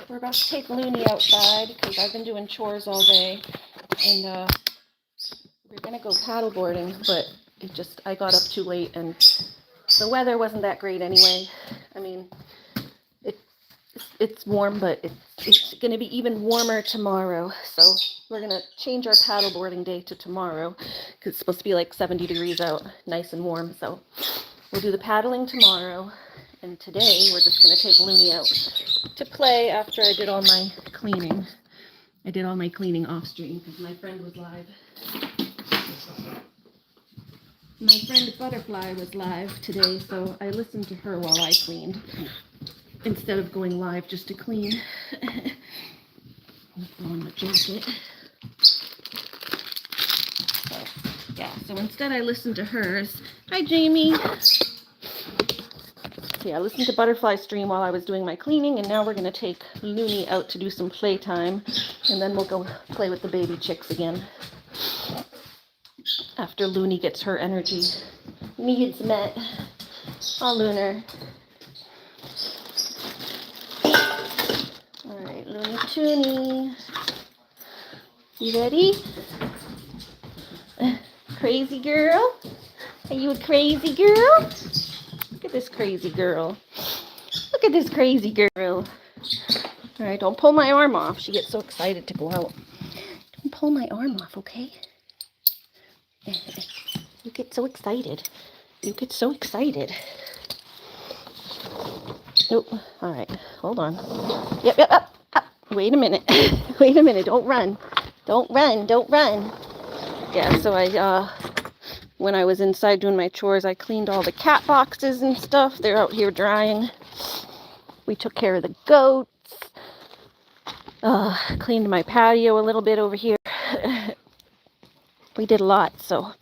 We're about to take Loony outside because I've been doing chores all day, and we're gonna go paddleboarding, but I got up too late, and the weather wasn't that great anyway. I mean, it's warm, but it's gonna be even warmer tomorrow, so we're gonna change our paddleboarding day to tomorrow because it's supposed to be like 70 degrees out, nice and warm. So we'll do the paddling tomorrow, and today we're just gonna take Loony out to play after I did all my cleaning. I did all my cleaning off stream because my friend was live. My friend Butterfly was live today, so I listened to her while I cleaned instead of going live just to clean. Throw on my jacket. So instead I listened to hers. Hi, Jamie. So yeah, I listened to Butterfly's stream while I was doing my cleaning, and now we're going to take Loony out to do some playtime, and then we'll go play with the baby chicks again after Loony gets her energy needs met. Oh, Lunar. All right, Loony Toony. You ready? Crazy girl? Are you a crazy girl? Look at this crazy girl. Look at this crazy girl. All right, don't pull my arm off. She gets so excited to go out. Don't pull my arm off, okay? You get so excited. You get so excited. Oh, all right. Hold on. Yep, up. Wait a minute. Wait a minute. Don't run. Don't run. Don't run. Yeah, so when I was inside doing my chores, I cleaned all the cat boxes and stuff. They're out here drying. We took care of the goats. Cleaned my patio a little bit over here. We did a lot, so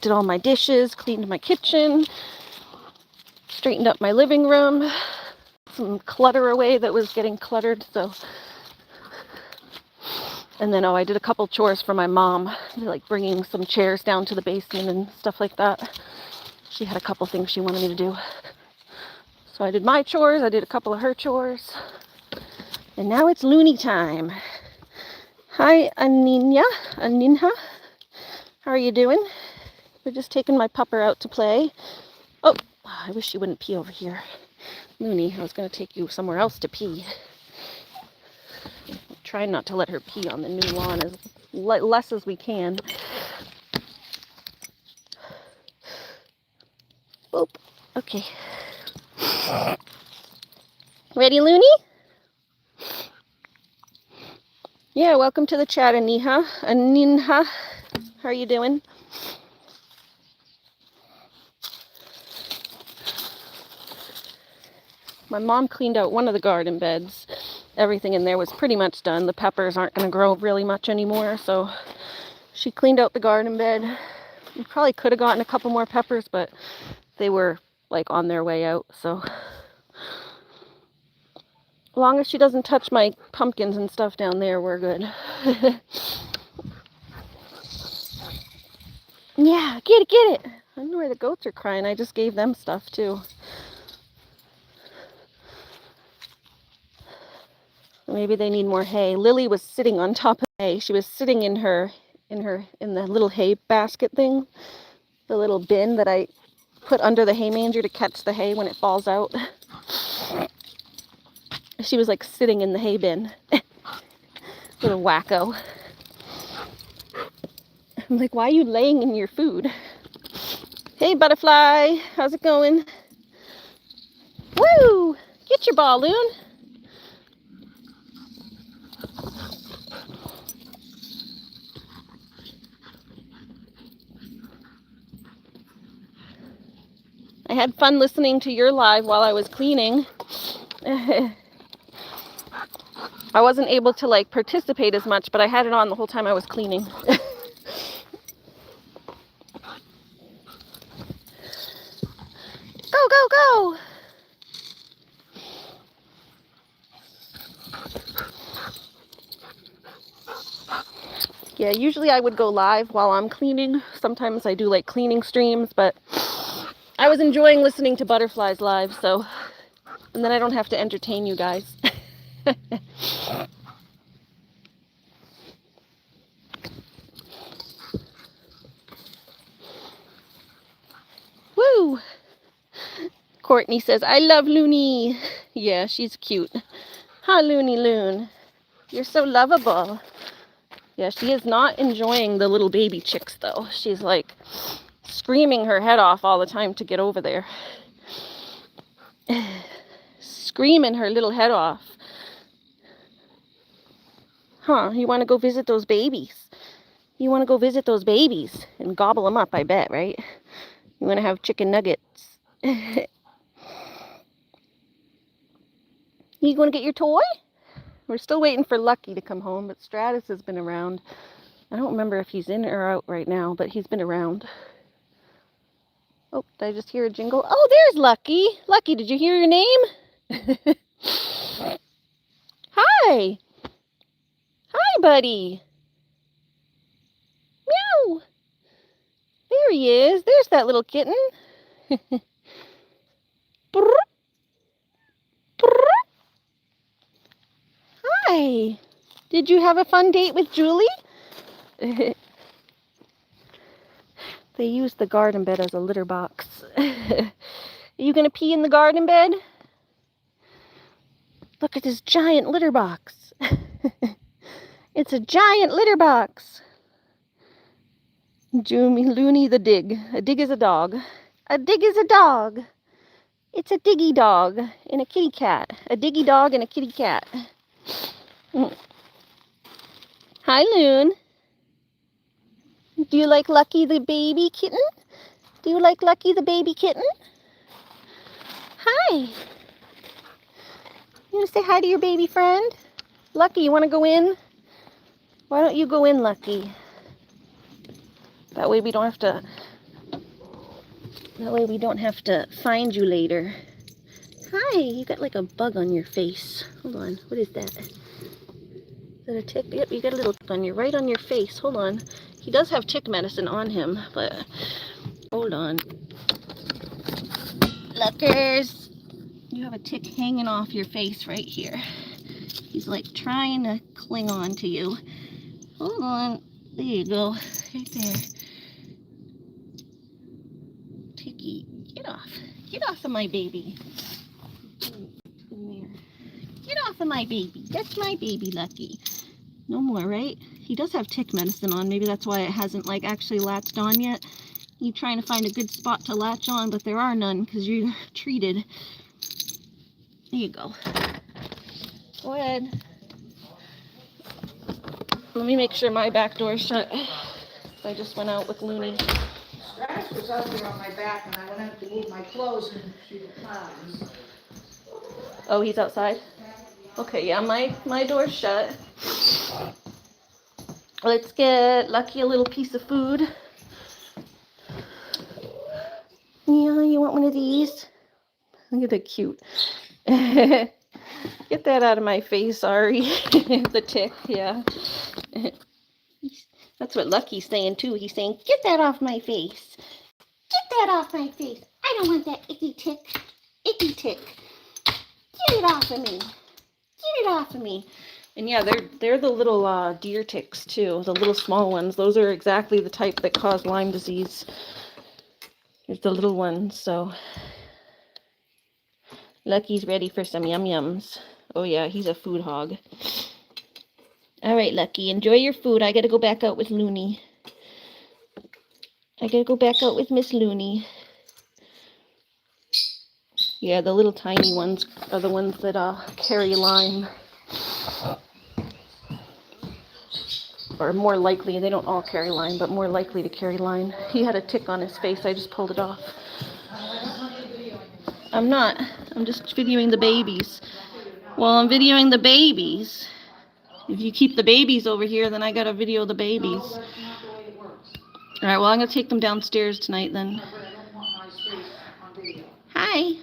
did all my dishes, cleaned my kitchen, straightened up my living room, some clutter away that was getting cluttered, so. And then, I did a couple chores for my mom, like bringing some chairs down to the basement and stuff like that. She had a couple things she wanted me to do. So I did my chores, I did a couple of her chores. And now it's Loony time. Hi, Aninha. How are you doing? We're just taking my pupper out to play. Oh, I wish you wouldn't pee over here. Loony, I was going to take you somewhere else to pee. Try not to let her pee on the new lawn as less as we can. Boop. Okay. Ready, Loony? Yeah, welcome to the chat, Aninha. How are you doing? My mom cleaned out one of the garden beds. Everything in there was pretty much done. The peppers aren't going to grow really much anymore, so she cleaned out the garden bed. We probably could have gotten a couple more peppers, but they were like on their way out, so as long as she doesn't touch my pumpkins and stuff down there, we're good. Yeah, get it. I don't know where the goats are crying. I just gave them stuff too. Maybe they need more hay. Lily was sitting on top of hay. She was sitting in the little hay basket thing, the little bin that I put under the hay manger to catch the hay when it falls out. She was like sitting in the hay bin. Little wacko. I'm like, why are you laying in your food? Hey, Butterfly. How's it going? Woo! Get your ball, Loon. I had fun listening to your live while I was cleaning. I wasn't able to like participate as much, but I had it on the whole time I was cleaning. Go! Yeah, usually I would go live while I'm cleaning. Sometimes I do like cleaning streams, but I was enjoying listening to Butterfly's live, so, and then I don't have to entertain you guys. Woo! Courtney says, I love Loony. Yeah, she's cute. Huh, Loony Loon? You're so lovable. Yeah, she is not enjoying the little baby chicks, though. She's like screaming her head off all the time to get over there. Screaming her little head off. Huh, you want to go visit those babies? You want to go visit those babies and gobble them up, I bet, right? You want to have chicken nuggets. You going to get your toy? We're still waiting for Lucky to come home, but Stratus has been around. I don't remember if he's in or out right now, but he's been around. Oh, did I just hear a jingle? Oh, there's Lucky. Lucky, did you hear your name? Hi. Hi, buddy. Meow. There he is. There's that little kitten. Hi. Did you have a fun date with Julie? They use the garden bed as a litter box. Are you going to pee in the garden bed? Look at this giant litter box. It's a giant litter box. Loony the dig. A dig is a dog. A dig is a dog. It's a diggy dog and a kitty cat. A diggy dog and a kitty cat. Hi, Loon. Do you like Lucky the baby kitten? Do you like Lucky the baby kitten? Hi. You want to say hi to your baby friend? Lucky, you want to go in? Why don't you go in, Lucky? That way we don't have to find you later. Hi, you got like a bug on your face. Hold on, what is that? Is that a tick? Yep, you got a little tick right on your face. Hold on. He does have tick medicine on him, but hold on. Lookers, you have a tick hanging off your face right here. He's like trying to cling on to you. Hold on. There you go. Right there. Ticky, get off. Get off of my baby. Get off of my baby. That's my baby, Lucky. No more, right? He does have tick medicine on. Maybe that's why it hasn't like actually latched on yet. You're trying to find a good spot to latch on, but there are none because you're treated. There you go. Go ahead. Let me make sure my back door is shut. I just went out with Loony. Stratus was out there on my back and I went out to move my clothes and she declines. Oh, he's outside? Okay, yeah, my door's shut. Let's get Lucky a little piece of food. Yeah, you want one of these? Look at that cute. Get that out of my face, sorry. The tick, yeah. That's what Lucky's saying too. He's saying, get that off my face. Get that off my face. I don't want that icky tick. Icky tick. Get it off of me. Get it off of me. And yeah, they're the little deer ticks too, the little small ones. Those are exactly the type that cause Lyme disease. It's the little ones, so Lucky's ready for some yum-yums. Oh yeah, he's a food hog. All right, Lucky, enjoy your food. I gotta go back out with Loony. I gotta go back out with Miss Loony. Yeah, the little tiny ones are the ones that carry Lyme. Or more likely, they don't all carry Lyme, but more likely to carry Lyme. He had a tick on his face. I just pulled it off. I'm not. I'm just videoing the babies. Well, I'm videoing the babies. If you keep the babies over here, then I gotta video the babies. All right, well, I'm gonna take them downstairs tonight then. Hi.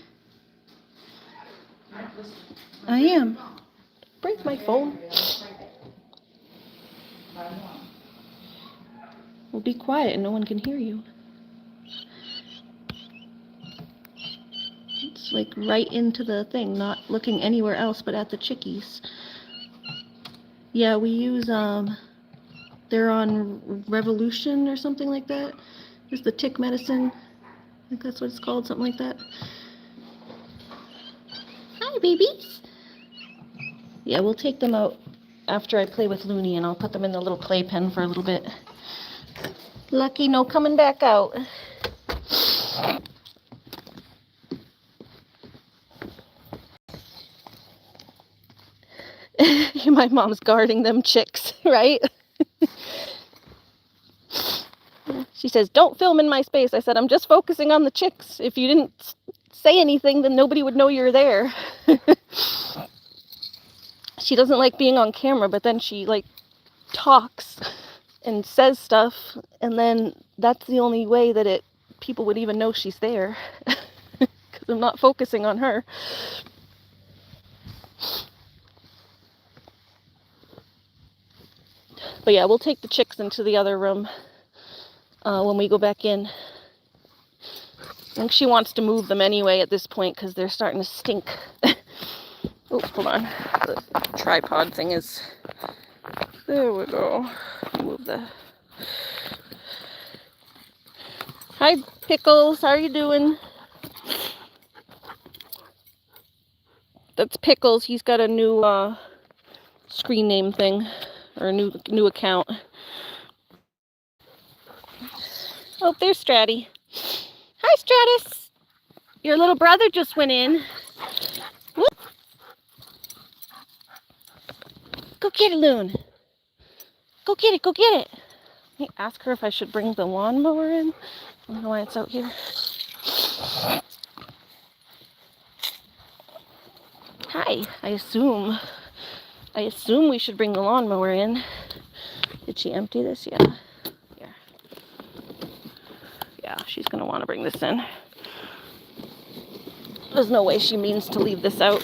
I am. Break my phone. Well, be quiet and no one can hear you. Oops. She's like right into the thing, not looking anywhere else but at the chickies. Yeah, we use, they're on Revolution or something like that. It's the tick medicine. I think that's what it's called, something like that. Hi, babies. Yeah, we'll take them out after I play with Loony, and I'll put them in the little playpen for a little bit. Lucky, no coming back out. My mom's guarding them chicks, right? She says, don't film in my space. I said, I'm just focusing on the chicks. If you didn't say anything, then nobody would know you're there. She doesn't like being on camera, but then she like talks and says stuff, and then that's the only way that people would even know she's there, because I'm not focusing on her. But yeah, we'll take the chicks into the other room when we go back in. I think she wants to move them anyway at this point because they're starting to stink. Oh, hold on. The tripod thing is... There we go. Move the... Hi, Pickles. How are you doing? That's Pickles. He's got a new screen name thing, or a new account. Oh, there's Stratty. Hi, Stratus. Your little brother just went in. Whoop. Go get it, Loon. Go get it, go get it. Let me ask her if I should bring the lawnmower in. I don't know why it's out here. Hi, I assume we should bring the lawnmower in. Did she empty this? Yeah. Yeah, she's gonna want to bring this in. There's no way she means to leave this out.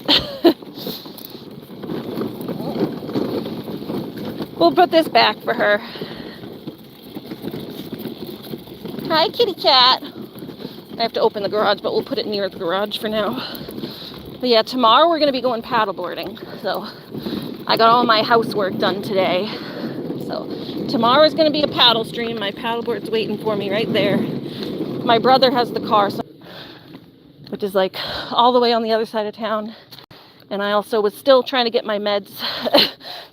We'll put this back for her. Hi, kitty cat. I have to open the garage, but we'll put it near the garage for now. But yeah, tomorrow we're gonna be going paddleboarding. So I got all my housework done today. So tomorrow is gonna be a paddle stream. My paddleboard's waiting for me right there. My brother has the car, which is like all the way on the other side of town. And I also was still trying to get my meds,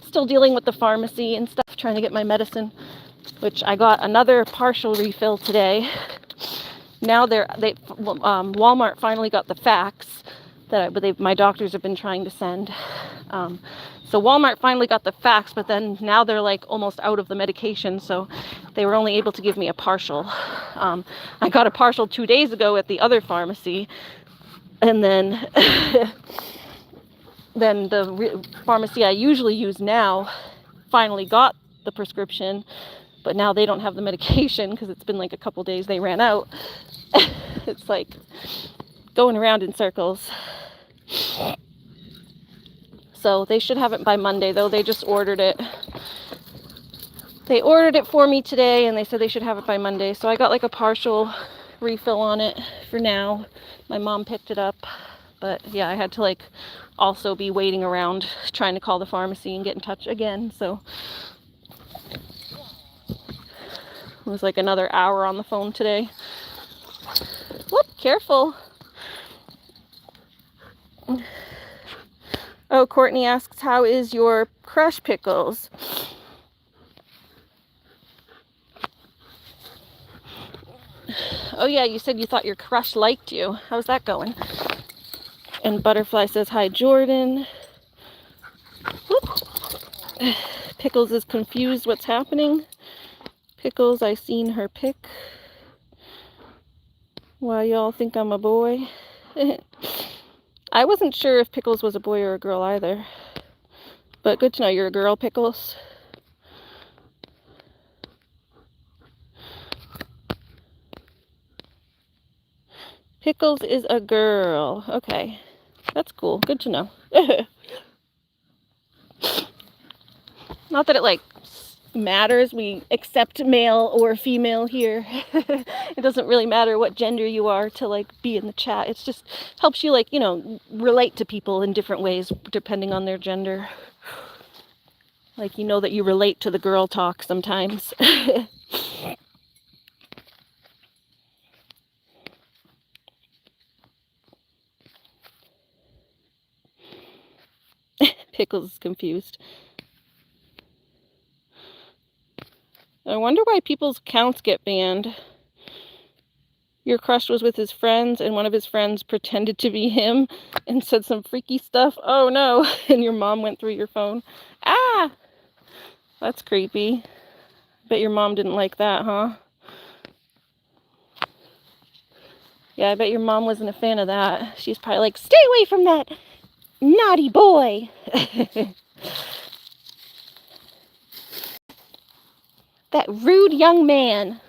still dealing with the pharmacy and stuff, trying to get my medicine, which I got another partial refill today. Now Walmart finally got the fax that my doctors have been trying to send. So Walmart finally got the fax, but then now they're like almost out of the medication, so they were only able to give me a partial. I got a partial 2 days ago at the other pharmacy, and then then the pharmacy I usually use now finally got the prescription, but now they don't have the medication because it's been like a couple days. They ran out. It's like going around in circles. So they should have it by Monday, though. They just ordered it. They ordered it for me today, and they said they should have it by Monday. So I got like a partial refill on it for now. My mom picked it up. But yeah, I had to like also be waiting around trying to call the pharmacy and get in touch again. So it was like another hour on the phone today. Whoop, careful. Oh, Courtney asks, how is your crush, Pickles? Oh yeah, you said you thought your crush liked you. How's that going? And Butterfly says, hi, Jordan. Whoop. Pickles is confused what's happening. Pickles, I seen her pic. Why y'all think I'm a boy? I wasn't sure if Pickles was a boy or a girl either. But good to know you're a girl, Pickles. Pickles is a girl. Okay. That's cool. Good to know. Not that it, like, matters. We accept male or female here. It doesn't really matter what gender you are to like be in the chat. It's just helps you like, you know, relate to people in different ways depending on their gender. Like, you know that you relate to the girl talk sometimes. Pickles is confused. I wonder why people's accounts get banned. Your crush was with his friends, and one of his friends pretended to be him and said some freaky stuff. Oh no, and your mom went through your phone. Ah! That's creepy. Bet your mom didn't like that, huh? Yeah, I bet your mom wasn't a fan of that. She's probably like, stay away from that naughty boy. That rude young man.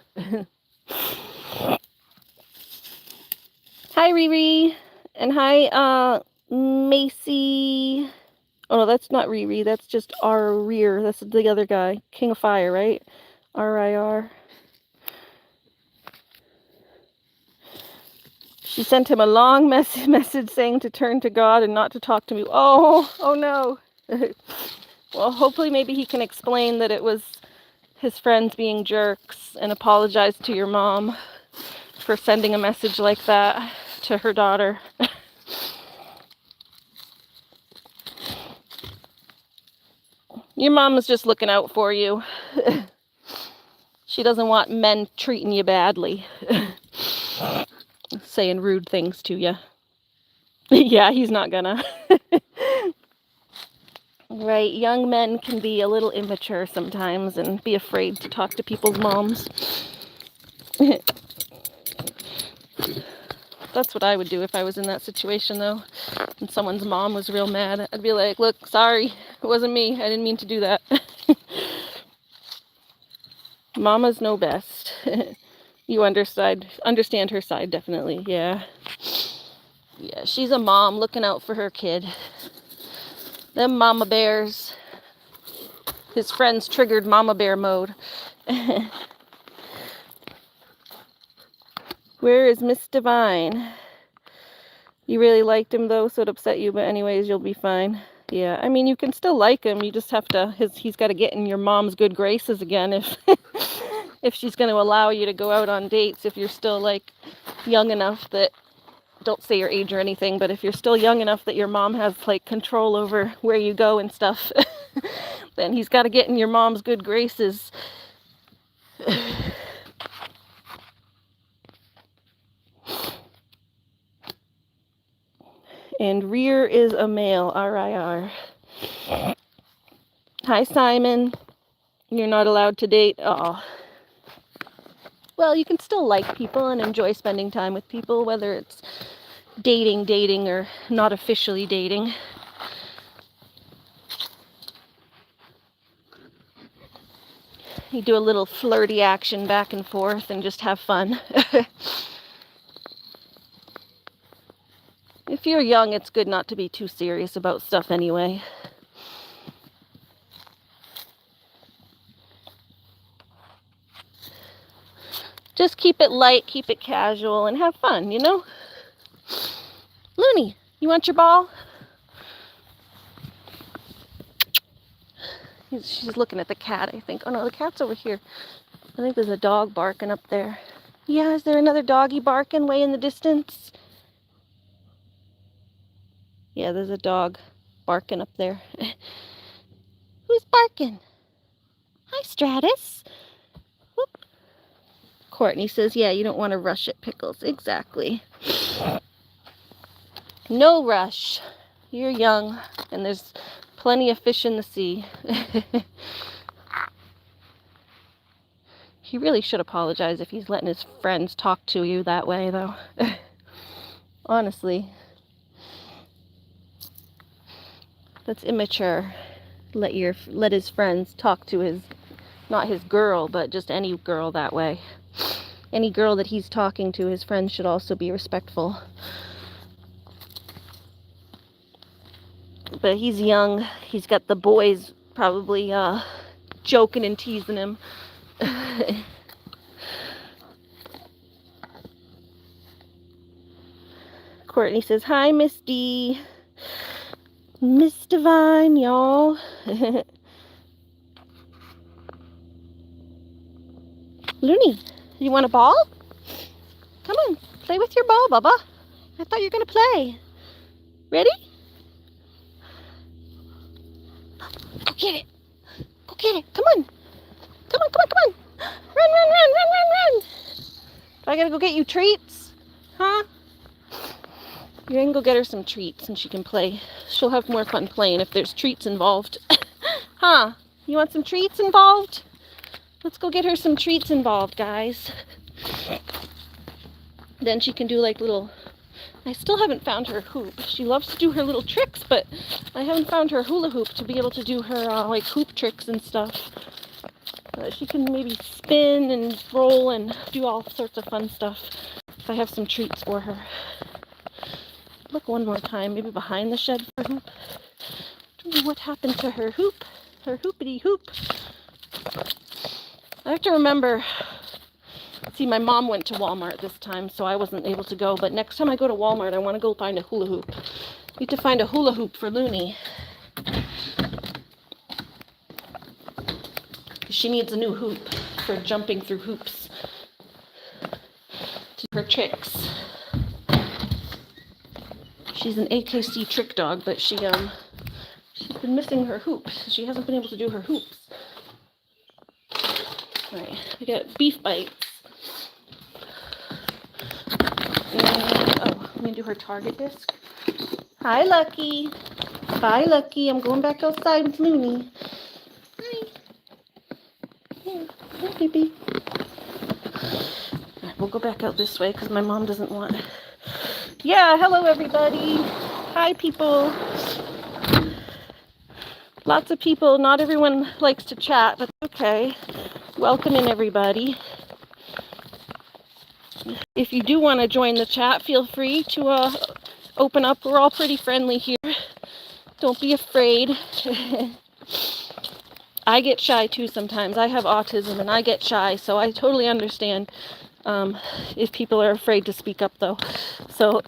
Hi, Riri. And hi, Macy. Oh, no, that's not Riri. That's just our rear. That's the other guy. King of Fire, right? R-I-R. She sent him a long message saying to turn to God and not to talk to me. Oh no. Well, hopefully maybe he can explain that it was his friends being jerks and apologize to your mom for sending a message like that to her daughter. Your mom is just looking out for you. She doesn't want men treating you badly. Saying rude things to you. Yeah, he's not gonna. Right, young men can be a little immature sometimes and be afraid to talk to people's moms. That's what I would do if I was in that situation, though, and someone's mom was real mad. I'd be like, look, sorry, it wasn't me. I didn't mean to do that. Mamas know best. You understand her side, definitely, yeah. Yeah, she's a mom looking out for her kid. Them mama bears. His friends triggered mama bear mode. Where is Miss Divine? You really liked him though, so it upset you, but anyways, you'll be fine. Yeah, I mean, you can still like him. You just have to, he's got to get in your mom's good graces again if if she's going to allow you to go out on dates. If you're still like young enough that, don't say your age or anything, but if you're still young enough that your mom has like control over where you go and stuff, then he's got to get in your mom's good graces. And rear is a male, R-I-R. Hi, Simon. You're not allowed to date. Oh. Well, you can still like people and enjoy spending time with people, whether it's dating, or not officially dating. You do a little flirty action back and forth and just have fun. If you're young, it's good not to be too serious about stuff anyway. Just keep it light, keep it casual, and have fun, you know? Loony, you want your ball? She's looking at the cat, I think. Oh no, the cat's over here. I think there's a dog barking up there. Yeah, is there another doggy barking way in the distance? Yeah, there's a dog barking up there. Who's barking? Hi, Stratus. Whoop. Courtney says, yeah, you don't want to rush it, Pickles. Exactly. No rush. You're young, and there's plenty of fish in the sea. He really should apologize if he's letting his friends talk to you that way, though. Honestly. That's immature. Let his friends talk to his, not his girl, but just any girl that way. Any girl that he's talking to, his friends should also be respectful. But he's young. He's got the boys probably joking and teasing him. Courtney says, hi, Miss D. Miss Divine, y'all. Loony, you want a ball? Come on, play with your ball, Bubba. I thought you were going to play. Ready? Go get it. Go get it. Come on. Come on, come on, come on. Run, run, run, run, run, run. Do I got to go get you treats? Huh? You're going to go get her some treats and she can play. She'll have more fun playing if there's treats involved. Huh? You want some treats involved? Let's go get her some treats involved, guys. Then she can do like little... I still haven't found her hoop. She loves to do her little tricks, but I haven't found her hula hoop to be able to do her like hoop tricks and stuff. She can maybe spin and roll and do all sorts of fun stuff if I have some treats for her. Look one more time, maybe behind the shed for hoop. Don't know what happened to her hoop. Her hoopity hoop. I have to remember, see, my mom went to Walmart this time, so I wasn't able to go, but next time I go to Walmart, I want to go find a hula hoop. Need to find a hula hoop for Loony. She needs a new hoop for jumping through hoops to do her tricks. She's an AKC trick dog, but she's been missing her hoop. She hasn't been able to do her hoops. All right, we got beef bites. And, oh, I'm gonna do her target disc. Hi, Lucky. Bye, Lucky. I'm going back outside with Loony. Hi. Here, hi, baby. All right, we'll go back out this way because my mom doesn't want. Yeah, hello, everybody. Hi, people. Lots of people. Not everyone likes to chat, but okay. Welcome in, everybody. If you do want to join the chat, feel free to open up. We're all pretty friendly here. Don't be afraid. I get shy too sometimes. I have autism and I get shy, so I totally understand if people are afraid to speak up, though. So,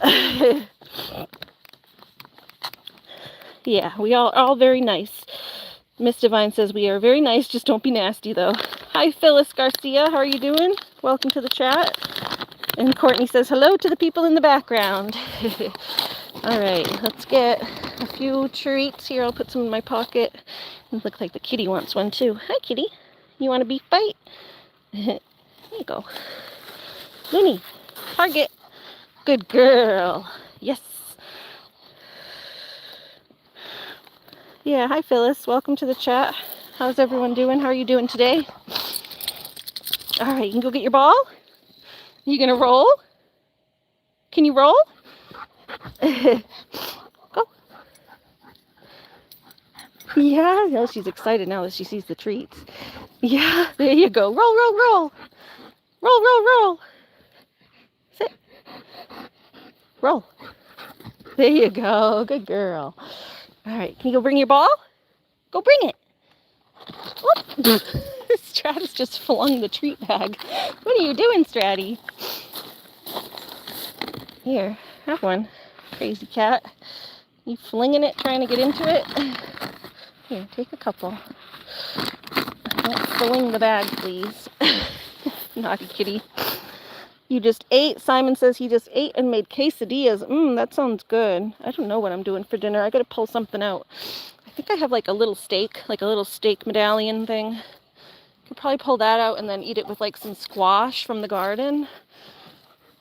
yeah, we all very nice. Miss Divine says we are very nice, just don't be nasty, though. Hi, Phyllis Garcia. How are you doing? Welcome to the chat. And Courtney says hello to the people in the background. All right, let's get a few treats here. I'll put some in my pocket. It looks like the kitty wants one too. Hi, kitty. You want a beef bite? There you go. Loony, target. Good girl. Yes. Yeah, hi, Phyllis. Welcome to the chat. How's everyone doing? How are you doing today? All right, you can go get your ball. You gonna roll? Can you roll? Go. Yeah, no, she's excited now that she sees the treats. Yeah, there you go. Roll, roll, roll. Roll, roll, roll. Sit. Roll. There you go. Good girl. All right, can you go bring your ball? Go bring it. Oh. Stratus just flung the treat bag. What are you doing, Stratty? Here, have one. Crazy cat. You flinging it, trying to get into it? Here, take a couple. Don't fling the bag, please. Naughty kitty. You just ate. Simon says he just ate and made quesadillas. That sounds good. I don't know what I'm doing for dinner. I gotta pull something out. I think I have like a little steak medallion thing. Could probably pull that out and then eat it with like some squash from the garden.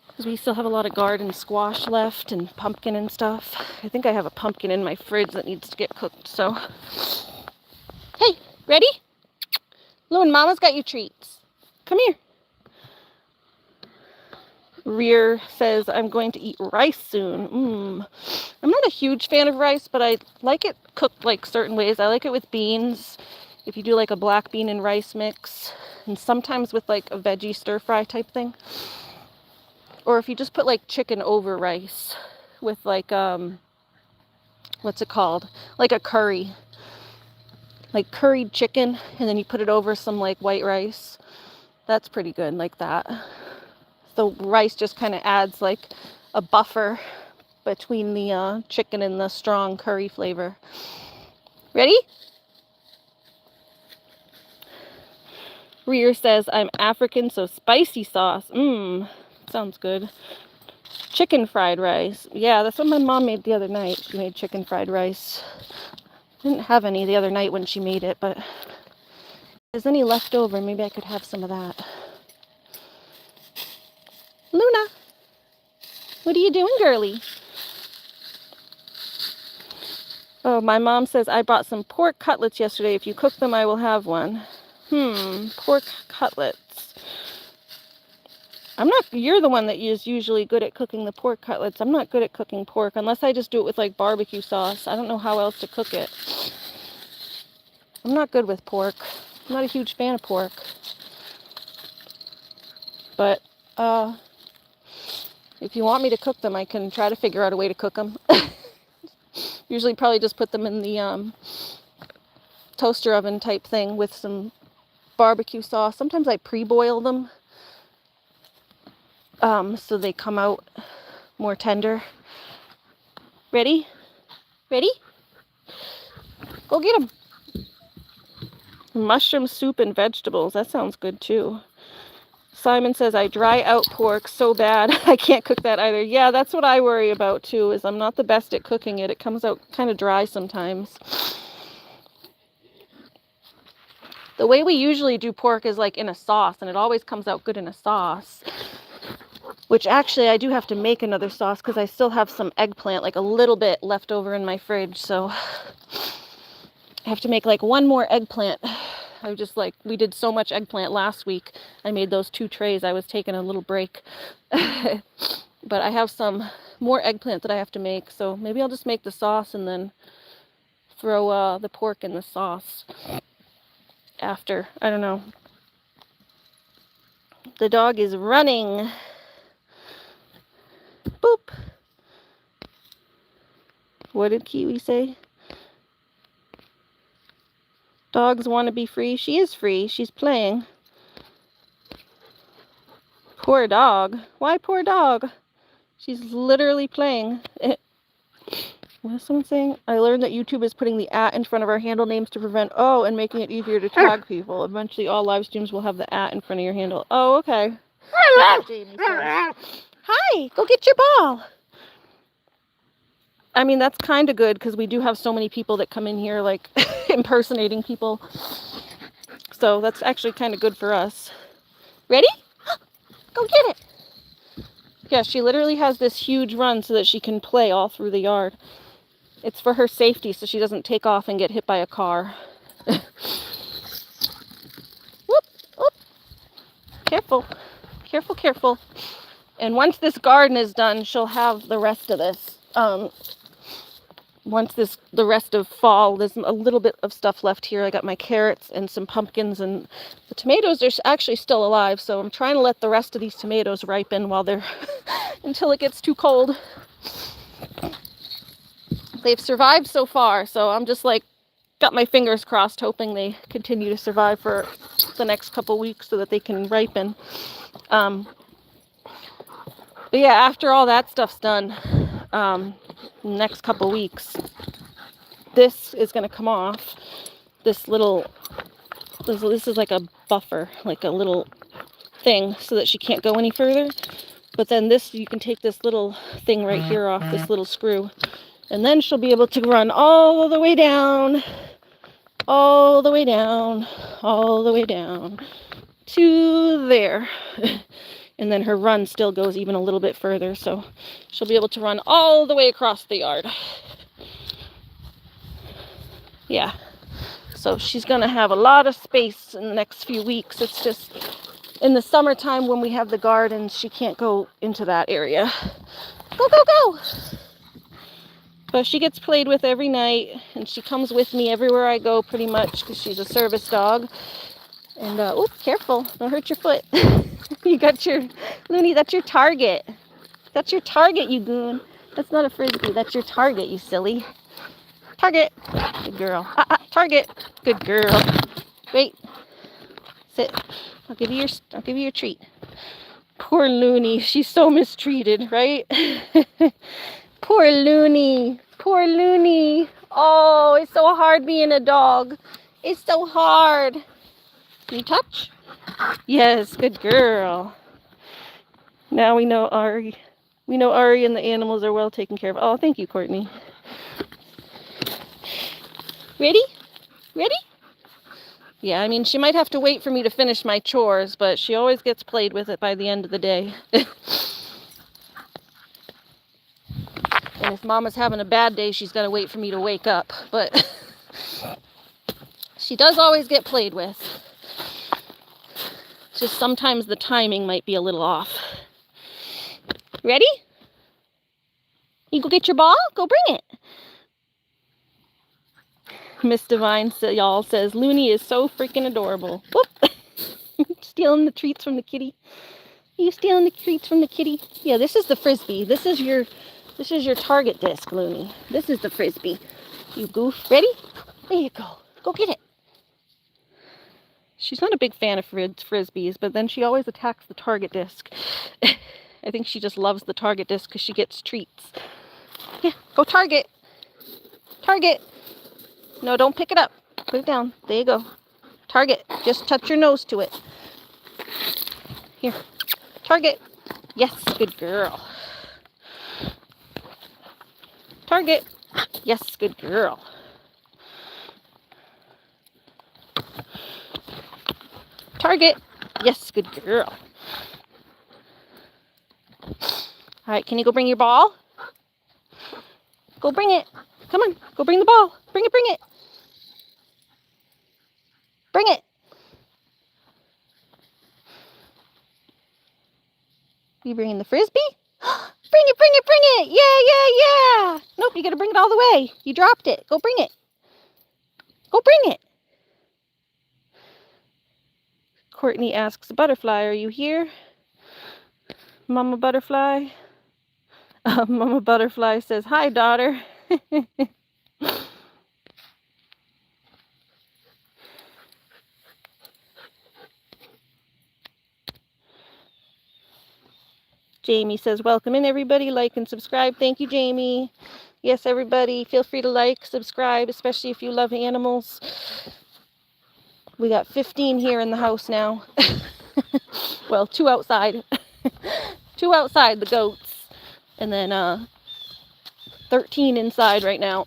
Because we still have a lot of garden squash left and pumpkin and stuff. I think I have a pumpkin in my fridge that needs to get cooked, so. Hey, ready? Lou and Mama's got you treats. Come here. Rear says, I'm going to eat rice soon. I'm not a huge fan of rice, but I like it cooked like certain ways. I like it with beans. If you do like a black bean and rice mix. And sometimes with like a veggie stir fry type thing. Or if you just put like chicken over rice with like, what's it called? Like a curry. like curried chicken, and then you put it over some like white rice. That's pretty good, like that. The rice just kind of adds like a buffer between the chicken and the strong curry flavor. Ready? Rear says, I'm African, so spicy sauce. Sounds good. Chicken fried rice. Yeah, that's what my mom made the other night. She made chicken fried rice. Didn't have any the other night when she made it, but if there's any left over, maybe I could have some of that. Luna, what are you doing, girly? Oh, my mom says, I bought some pork cutlets yesterday. If you cook them, I will have one. Pork cutlets. You're the one that is usually good at cooking the pork cutlets. I'm not good at cooking pork, unless I just do it with like barbecue sauce. I don't know how else to cook it. I'm not good with pork. I'm not a huge fan of pork. But, if you want me to cook them, I can try to figure out a way to cook them. Usually probably just put them in the toaster oven type thing with some barbecue sauce. Sometimes I pre-boil them so they come out more tender. Ready? Ready? Go get them. Mushroom soup and vegetables. That sounds good too. Simon says, I dry out pork so bad I can't cook that either. Yeah, that's what I worry about too, is I'm not the best at cooking it. It comes out kind of dry sometimes. The way we usually do pork is like in a sauce, and it always comes out good in a sauce. Which actually I do have to make another sauce because I still have some eggplant, like a little bit left over in my fridge. So I have to make like one more eggplant. We did so much eggplant last week. I made those 2 trays. I was taking a little break. But I have some more eggplant that I have to make. So maybe I'll just make the sauce and then throw the pork in the sauce after. I don't know. The dog is running. Boop. What did Kiwi say? Dogs want to be free. She is free. She's playing. Poor dog. Why poor dog? She's literally playing. What is someone saying? I learned that YouTube is putting the @ in front of our handle names to prevent and making it easier to tag people. Eventually all live streams will have the @ in front of your handle. Oh, okay. Jamie says. Hi, go get your ball. I mean, that's kind of good because we do have so many people that come in here like impersonating people. So that's actually kind of good for us. Ready? Go get it. Yeah, she literally has this huge run so that she can play all through the yard. It's for her safety so she doesn't take off and get hit by a car. Whoop, whoop. Careful. Careful, careful. And once this garden is done, she'll have the rest of this. Once the rest of fall, there's a little bit of stuff left here. I got my carrots and some pumpkins, and the tomatoes are actually still alive, so I'm trying to let the rest of these tomatoes ripen while they're until it gets too cold. They've survived so far, so I'm just like got my fingers crossed hoping they continue to survive for the next couple weeks so that they can ripen. But yeah, after all that stuff's done, next couple weeks, this is going to come off. This is like a buffer, like a little thing so that she can't go any further. But then this, you can take this little thing right here off, this little screw, and then she'll be able to run all the way down, all the way down, all the way down to there. And then her run still goes even a little bit further, so she'll be able to run all the way across the yard. Yeah, so she's gonna have a lot of space in the next few weeks. It's just in the summertime when we have the gardens, she can't go into that area. Go, go, go! But she gets played with every night, and she comes with me everywhere I go pretty much because she's a service dog. And, oops, careful, don't hurt your foot. You got your, Loony, that's your target. That's your target, you goon. That's not a frisbee, that's your target, you silly. Target. Good girl. Target. Good girl. Wait. Sit. I'll give you your treat. Poor Loony. She's so mistreated, right? Poor Loony. Poor Loony. Oh, it's so hard being a dog. It's so hard. Can you touch? Yes, good girl. Now we know Ari. We know Ari and the animals are well taken care of. Oh, thank you, Courtney. Ready? Ready? Yeah, I mean, she might have to wait for me to finish my chores, but she always gets played with it by the end of the day. And if Mama's having a bad day, she's got to wait for me to wake up. But she does always get played with. Just sometimes the timing might be a little off. Ready? You go get your ball? Go bring it. Miss Divine, y'all, says, Loony is so freaking adorable. Whoop. Stealing the treats from the kitty. Are you stealing the treats from the kitty? Yeah, this is the Frisbee. This is your target disc, Loony. This is the Frisbee. You goof. Ready? There you go. Go get it. She's not a big fan of Frisbees, but then she always attacks the target disc. I think she just loves the target disc because she gets treats. Yeah, go target. Target. No, don't pick it up. Put it down. There you go. Target. Just touch your nose to it. Here. Target. Yes, good girl. Target. Yes, good girl. Target. Yes, good girl. All right, can you go bring your ball? Go bring it. Come on, go bring the ball. Bring it, bring it. Bring it. You bringing the Frisbee? Bring it, bring it, bring it. Yeah, yeah, yeah. Nope, you got to bring it all the way. You dropped it. Go bring it. Go bring it. Courtney asks, Butterfly, are you here? Mama Butterfly? Mama Butterfly says, hi, daughter. Jamie says, welcome in, everybody. Like and subscribe. Thank you, Jamie. Yes, everybody, feel free to like, subscribe, especially if you love animals. We got 15 here in the house now. Well, 2 outside. 2 outside, the goats. And then 13 inside right now.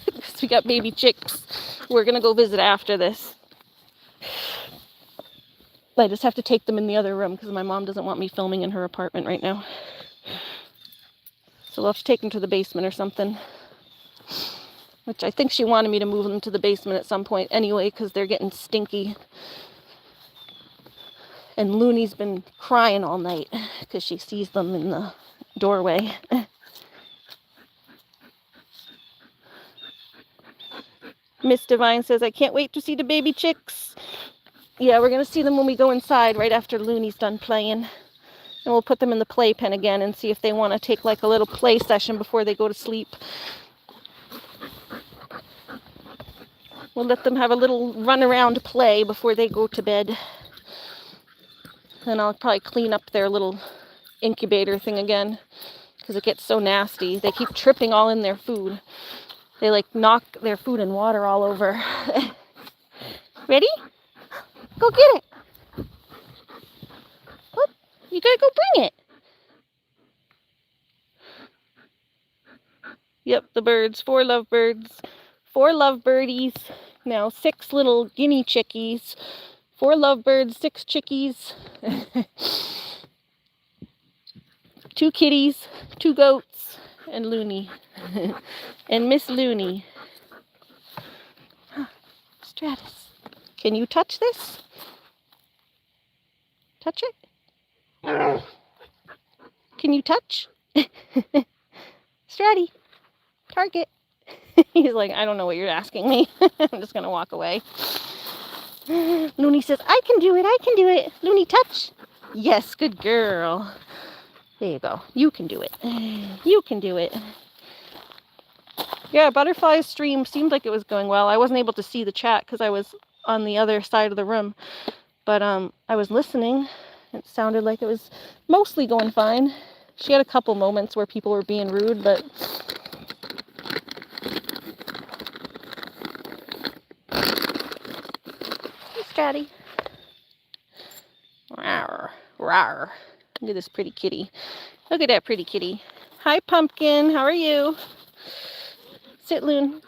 Because we got baby chicks. We're going to go visit after this. I just have to take them in the other room because my mom doesn't want me filming in her apartment right now. So we'll have to take them to the basement or something. Which I think she wanted me to move them to the basement at some point anyway because they're getting stinky. And Loony's been crying all night because she sees them in the doorway. Miss Divine says, I can't wait to see the baby chicks. Yeah, we're going to see them when we go inside right after Loony's done playing. And we'll put them in the playpen again and see if they want to take like a little play session before they go to sleep. We'll let them have a little run around play before they go to bed. Then I'll probably clean up their little incubator thing again because it gets so nasty. They keep tripping all in their food. They like knock their food and water all over. Ready? Go get it. Whoop. You gotta go bring it. Yep, the birds. 4 lovebirds. 4 lovebirdies. Now 6 little guinea chickies. 4 lovebirds, 6 chickies. 2 kitties, 2 goats, and Loony. And Miss Loony. Stratus. Can you touch this? Touch it? Can you touch? Stratty. Target. He's like, I don't know what you're asking me. I'm just going to walk away. Loony says, I can do it. I can do it. Loony, touch. Yes, good girl. There you go. You can do it. You can do it. Yeah, Butterfly's stream seemed like it was going well. I wasn't able to see the chat because I was on the other side of the room. But I was listening. It sounded like it was mostly going fine. She had a couple moments where people were being rude, but... Hey, Stratty. Rawr, rawr. Look at this pretty kitty. Look at that pretty kitty. Hi, Pumpkin. How are you? Sit, Loon.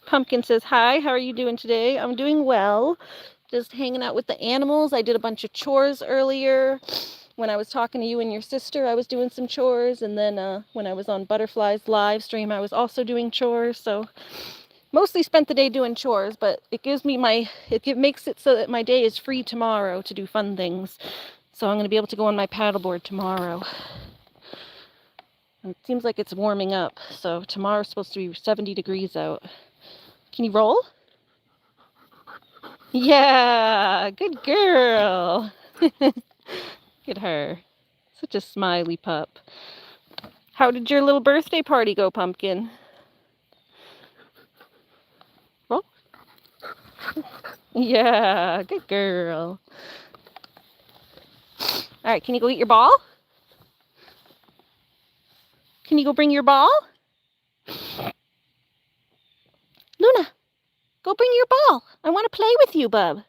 Pumpkin says, hi, how are you doing today? I'm doing well. Just hanging out with the animals. I did a bunch of chores earlier. When I was talking to you and your sister, I was doing some chores. And then when I was on Butterfly's live stream, I was also doing chores. So mostly spent the day doing chores, but it gives me it makes it so that my day is free tomorrow to do fun things. So I'm going to be able to go on my paddleboard tomorrow. And it seems like it's warming up. So tomorrow's supposed to be 70 degrees out. Can you roll? Yeah, good girl. Look at her. Such a smiley pup. How did your little birthday party go, Pumpkin? Roll. Yeah, good girl. All right, can you go get your ball? Can you go bring your ball? Luna, go bring your ball. I want to play with you, bub.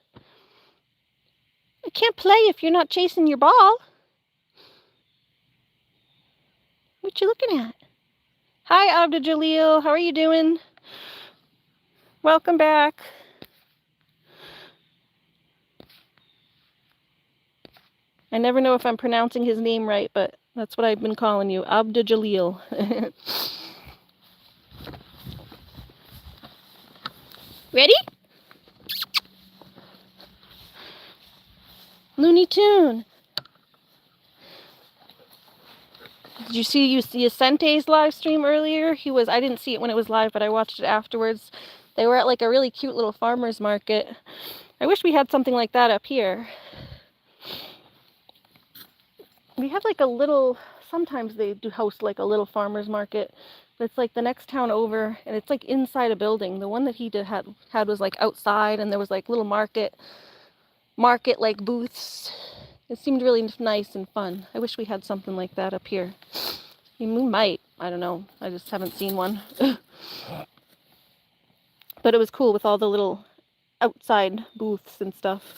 I can't play if you're not chasing your ball. What you looking at? Hi, Abdul Jalil. How are you doing? Welcome back. I never know if I'm pronouncing his name right, but that's what I've been calling you, Abdul Jalil. Ready? Looney Tune. Did you see Yacente's live stream earlier? I didn't see it when it was live, but I watched it afterwards. They were at like a really cute little farmer's market. I wish we had something like that up here. We have like a little, sometimes they do host like a little farmer's market. But it's like the next town over, and it's like inside a building. The one that he had was like outside, and there was like little market like booths. It seemed really nice and fun. I wish we had something like that up here. I mean, we might. I don't know. I just haven't seen one. But it was cool with all the little outside booths and stuff.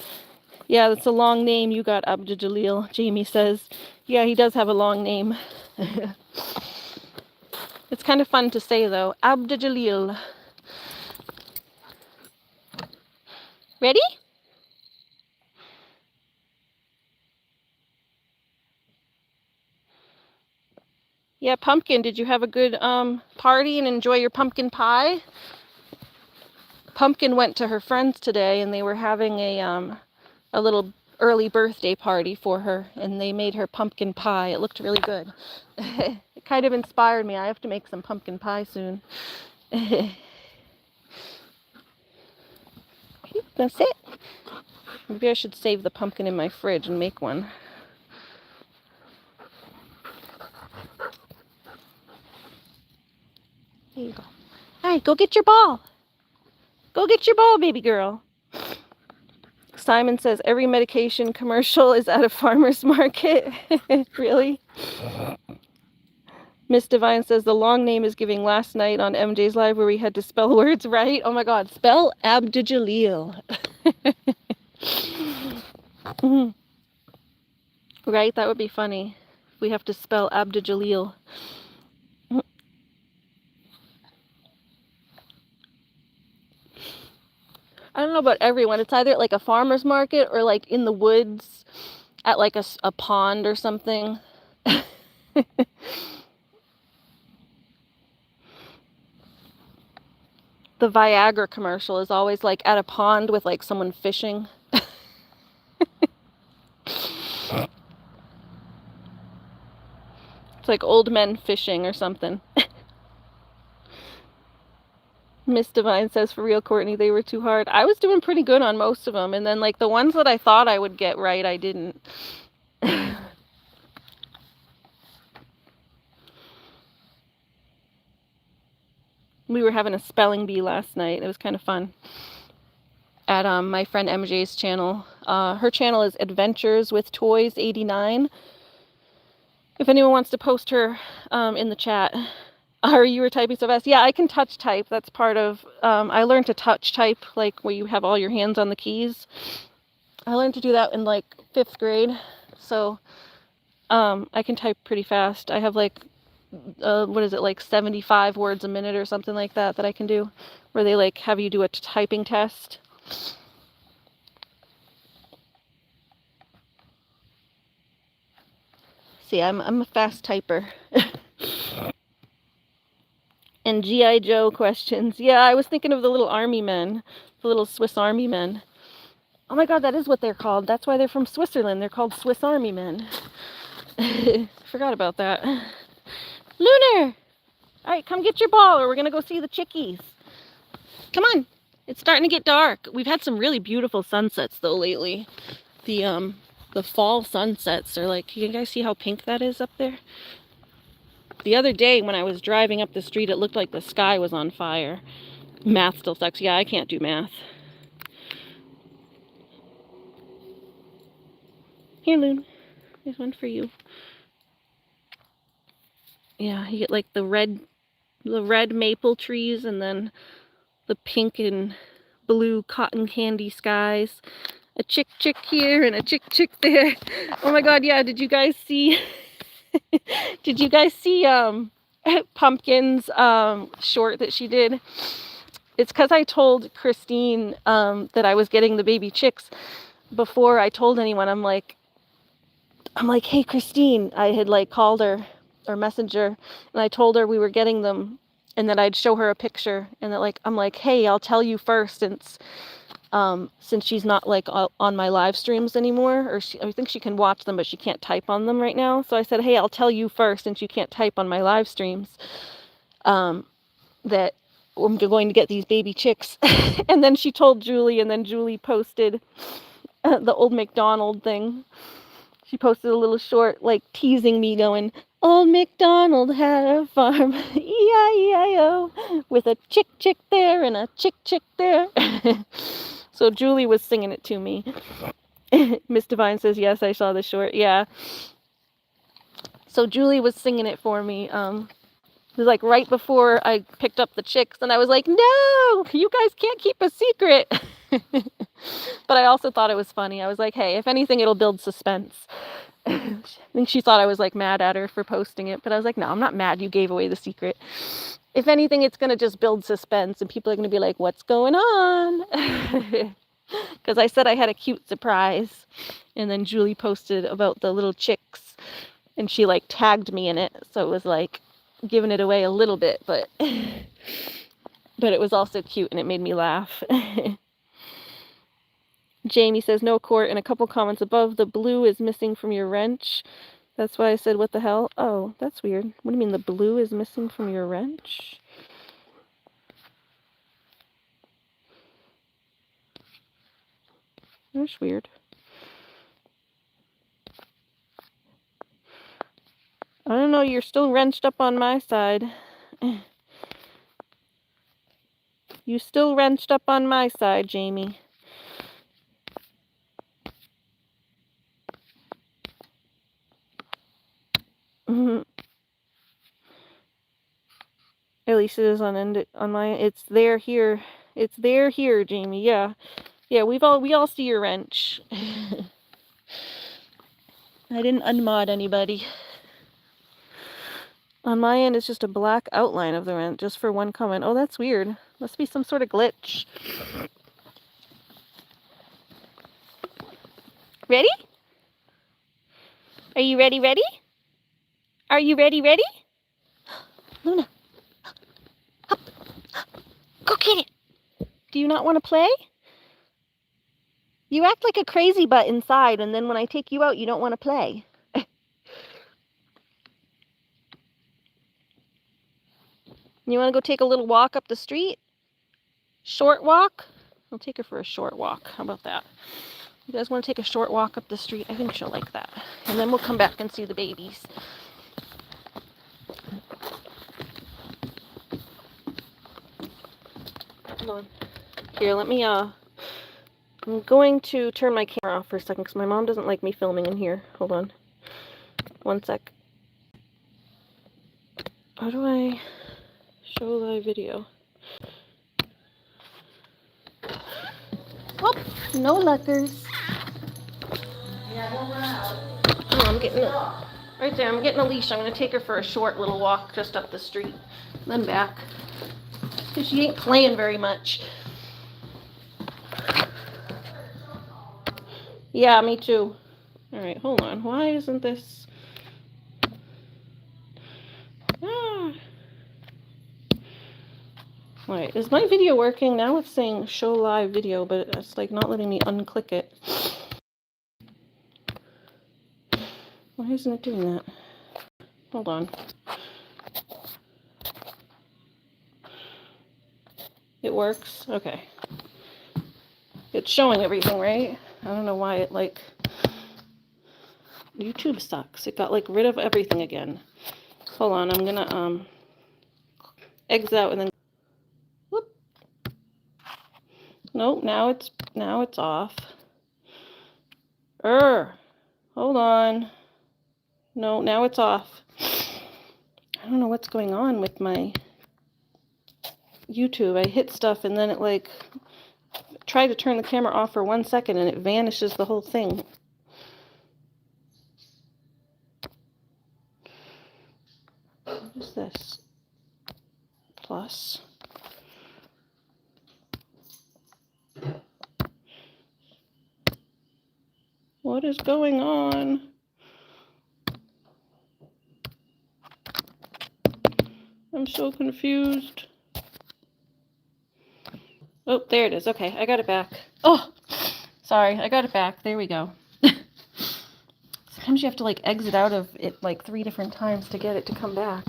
Yeah, that's a long name you got, Abdul Jalil, Jamie says. Yeah, he does have a long name. It's kind of fun to say, though. Abdul Jalil. Ready? Yeah, Pumpkin, did you have a good party and enjoy your pumpkin pie? Pumpkin went to her friends today, and they were having a little early birthday party for her, and they made her pumpkin pie. It looked really good. It kind of inspired me. I have to make some pumpkin pie soon. That's it. Maybe I should save the pumpkin in my fridge and make one. There you go. All right, go get your ball. Go get your ball, baby girl. Simon says every medication commercial is at a farmer's market. Really? Miss Divine says the long name is giving last night on MJ's Live where we had to spell words right. Oh my God, spell Abdul Jalil. Right? That would be funny. We have to spell Abdul Jalil. I don't know about everyone. It's either at like a farmer's market or like in the woods at like a pond or something. The Viagra commercial is always like at a pond with like someone fishing. It's like old men fishing or something. Miss Divine says, for real, Courtney, they were too hard. I was doing pretty good on most of them, and then like the ones that I thought I would get right, I didn't. We were having a spelling bee last night. It was kind of fun. At my friend MJ's channel. Her channel is Adventures with Toys 89. If anyone wants to post her in the chat. You were typing so fast. Yeah, I can touch type. That's part of, I learned to touch type, like where you have all your hands on the keys. I learned to do that in like 5th grade. So I can type pretty fast. I have like, what is it, like 75 words a minute or something like that I can do, where they like have you do a typing test. See, I'm a fast typer. And G.I. Joe questions. Yeah, I was thinking of the little army men, the little Swiss Army men. Oh my god, that is what they're called. That's why they're from Switzerland. They're called Swiss Army men. Forgot about that. Lunar! Alright, come get your ball or we're gonna go see the chickies. Come on. It's starting to get dark. We've had some really beautiful sunsets though lately. The fall sunsets are like, you guys see how pink that is up there? The other day when I was driving up the street, it looked like the sky was on fire. Math still sucks. Yeah, I can't do math. Here, Loon. There's one for you. Yeah, you get like the red maple trees and then the pink and blue cotton candy skies. A chick here and a chick there. Oh my god, yeah, did you guys see did you guys see Pumpkin's short that she did? It's because I told Christine that I was getting the baby chicks before I told anyone. I'm like, hey Christine, I had like called her or messenger and I told her we were getting them and that I'd show her a picture and that like I'm like, hey, I'll tell you first since she's not like on my live streams anymore, or I think she can watch them but she can't type on them right now. So I said, hey, I'll tell you first since you can't type on my live streams that I'm going to get these baby chicks. And then she told Julie, and then Julie posted the old MacDonald thing. She posted a little short, like, teasing me, going, Old MacDonald had a farm, E-I-E-I-O, with a chick there and a chick there. So Julie was singing it to me. Miss Divine says, yes, I saw the short. Yeah. So Julie was singing it for me. It was like right before I picked up the chicks, and I was like, no, you guys can't keep a secret. But I also thought it was funny. I was like, hey, if anything, it'll build suspense. I think she thought I was like mad at her for posting it, but I was like, no, I'm not mad. You gave away the secret. If anything, it's going to just build suspense, and people are going to be like, what's going on? Because I said I had a cute surprise, and then Julie posted about the little chicks, and she like tagged me in it, so it was like giving it away a little bit, but it was also cute, and it made me laugh. Jamie says, no court, and a couple comments above, the blue is missing from your wrench. That's why I said, what the hell? Oh, that's weird. What do you mean the blue is missing from your wrench? That's weird. I don't know, you're still wrenched up on my side. You still wrenched up on my side, Jamie. At least it is on my. It's there here. It's there here, Jamie. Yeah, yeah. We all see your wrench. I didn't unmod anybody. On my end, it's just a black outline of the wrench, just for one comment. Oh, that's weird. Must be some sort of glitch. Ready? Are you ready? Ready? Are you ready? Ready? Luna. Up. Go get it. Do you not want to play? You act like a crazy butt inside, and then when I take you out, you don't want to play. You want to go take a little walk up the street? Short walk? I'll take her for a short walk. How about that? You guys want to take a short walk up the street? I think she'll like that. And then we'll come back and see the babies. Hold on. Here, let me, I'm going to turn my camera off for a second because my mom doesn't like me filming in here. Hold on. One sec. How do I show live video? Oh, no letters. Yeah, don't run out. Oh, I'm getting a, right there, I'm getting a leash. I'm going to take her for a short little walk just up the street, then back. Because she ain't playing very much. Yeah, me too. Alright, hold on. Why isn't this... Ah. Alright, is my video working? Now it's saying show live video, but it's like not letting me unclick it. Why isn't it doing that? Hold on. It works? Okay. It's showing everything, right? I don't know why it like... YouTube sucks. It got like rid of everything again. Hold on, I'm gonna exit out and then whoop. Nope, now it's off. Hold on. No, now it's off. I don't know what's going on with my YouTube. I hit stuff and then it like tried to turn the camera off for 1 second and it vanishes the whole thing. What is this? Plus. What is going on? I'm so confused. Oh, there it is. Okay, I got it back. Oh, sorry, I got it back. There we go. Sometimes you have to like exit out of it like 3 different times to get it to come back.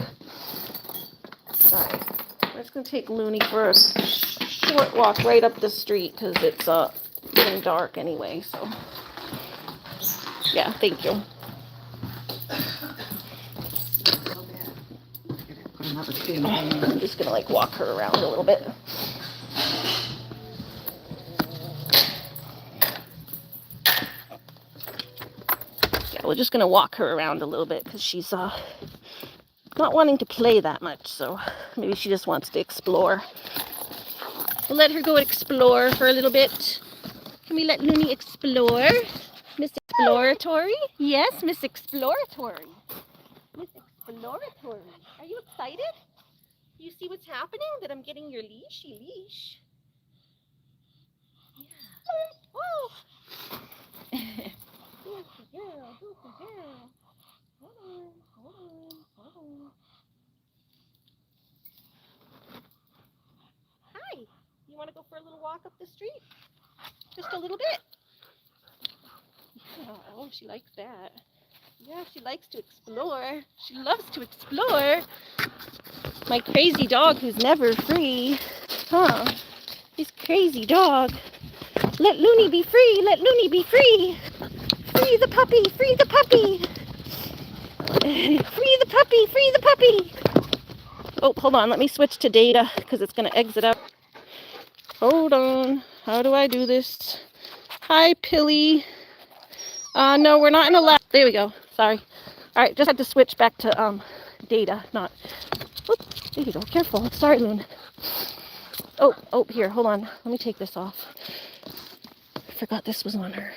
Alright, we're just going to take Loony for a short walk right up the street because it's getting dark anyway, so. Yeah, thank you. I'm just going to like walk her around a little bit. Yeah, we're just going to walk her around a little bit because she's not wanting to play that much, so maybe she just wants to explore. We'll let her go explore for a little bit. Can we let Loony explore? Miss Exploratory? Yes, Miss Exploratory. Miss Exploratory. Are you excited? You see what's happening? That I'm getting your leashy leash. Yeah. Oh! Good girl, good girl. Hold on, hold on, hold on. Hi. You want to go for a little walk up the street? Just a little bit? Oh, she likes that. Yeah, she likes to explore. She loves to explore. My crazy dog who's never free. Huh? This crazy dog. Let Loony be free. Let Loony be free. Free the puppy. Free the puppy. Free the puppy. Free the puppy. Oh, hold on. Let me switch to data because it's going to exit out. Hold on. How do I do this? Hi, Pilly. No, we're not in a lab. There we go. Sorry. All right, just had to switch back to data, not. Oop, there you go. Careful. Sorry, Loon. Oh, here. Hold on. Let me take this off. I forgot this was on her.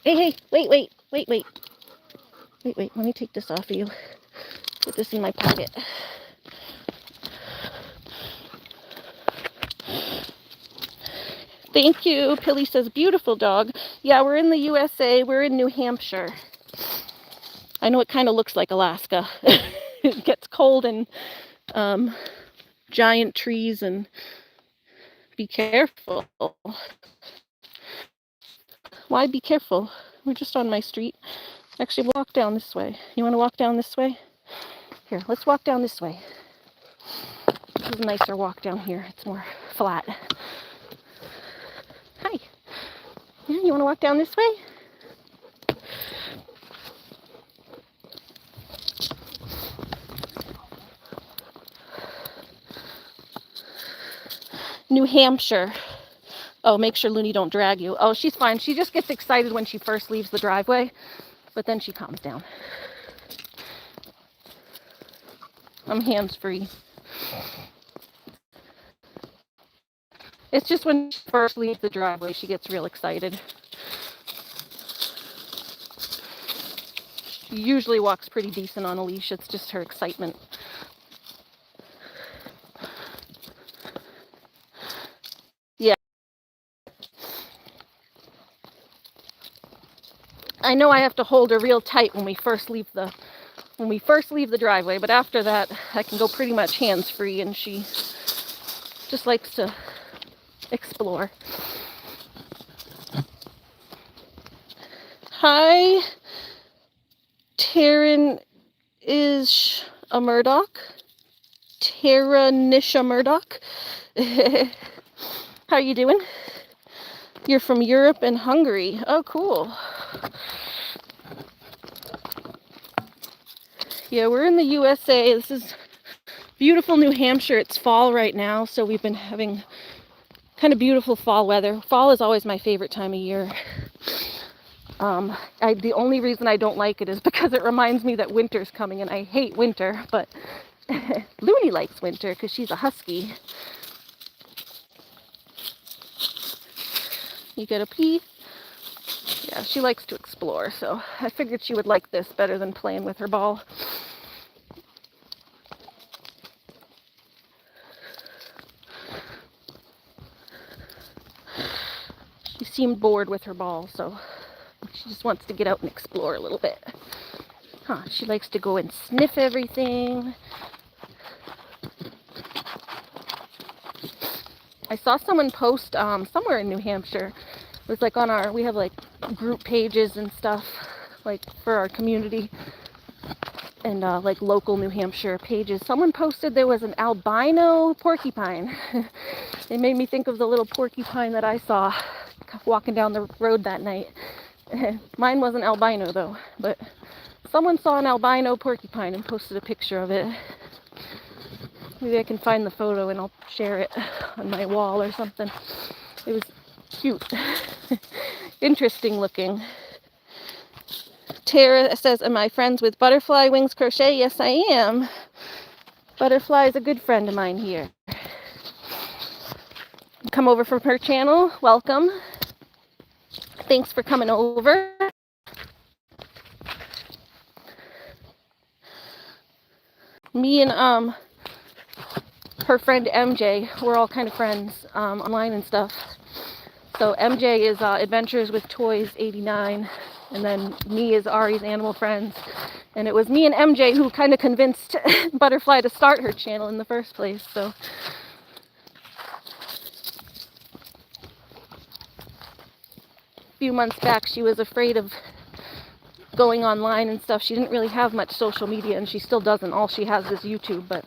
Hey, wait. Let me take this off of you. Put this in my pocket. Thank you. Pilly says, beautiful dog. Yeah, we're in the USA. We're in New Hampshire. I know it kind of looks like Alaska. It gets cold and giant trees and be careful. Why be careful? We're just on my street. Actually, we'll walk down this way. You want to walk down this way? Here, let's walk down this way. This is a nicer walk down here. It's more flat. Hi. Yeah, you want to walk down this way? New Hampshire. Oh, make sure Loony don't drag you. Oh, she's fine. She just gets excited when she first leaves the driveway, but then she calms down. I'm hands-free. It's just when she first leaves the driveway, she gets real excited. She usually walks pretty decent on a leash. It's just her excitement. Yeah. I know I have to hold her real tight when we first leave the driveway, but after that I can go pretty much hands-free, and she just likes to explore. Hi, Taryn is a Murdoch. Taranisha Murdoch. How are you doing? You're from Europe and Hungary. Oh, cool. Yeah, we're in the USA. This is beautiful New Hampshire. It's fall right now, so we've been having kind of beautiful fall weather. Fall is always my favorite time of year. The only reason I don't like it is because it reminds me that winter's coming, and I hate winter, but Loony likes winter because she's a husky. You get a pee? Yeah, she likes to explore, so I figured she would like this better than playing with her ball. She seemed bored with her ball, so she just wants to get out and explore a little bit. Huh, she likes to go and sniff everything. I saw someone post somewhere in New Hampshire. It was like on we have like group pages and stuff, like for our community, and like local New Hampshire pages. Someone posted there was an albino porcupine. It made me think of the little porcupine that I saw walking down the road that night. Mine wasn't albino though, but someone saw an albino porcupine and posted a picture of it. Maybe I can find the photo and I'll share it on my wall or something. It was cute. Interesting looking. Tara says, am I friends with Butterfly Wings Crochet? Yes, I am. Butterfly is a good friend of mine here. Come over from her channel. Welcome. Thanks for coming over. Me and her friend MJ, we're all kind of friends online and stuff. So MJ is Adventures with Toys 89, and then me is Ari's Animal Friends. And it was me and MJ who kind of convinced Butterfly to start her channel in the first place. So a few months back, she was afraid of going online and stuff. She didn't really have much social media, and she still doesn't. All she has is YouTube, but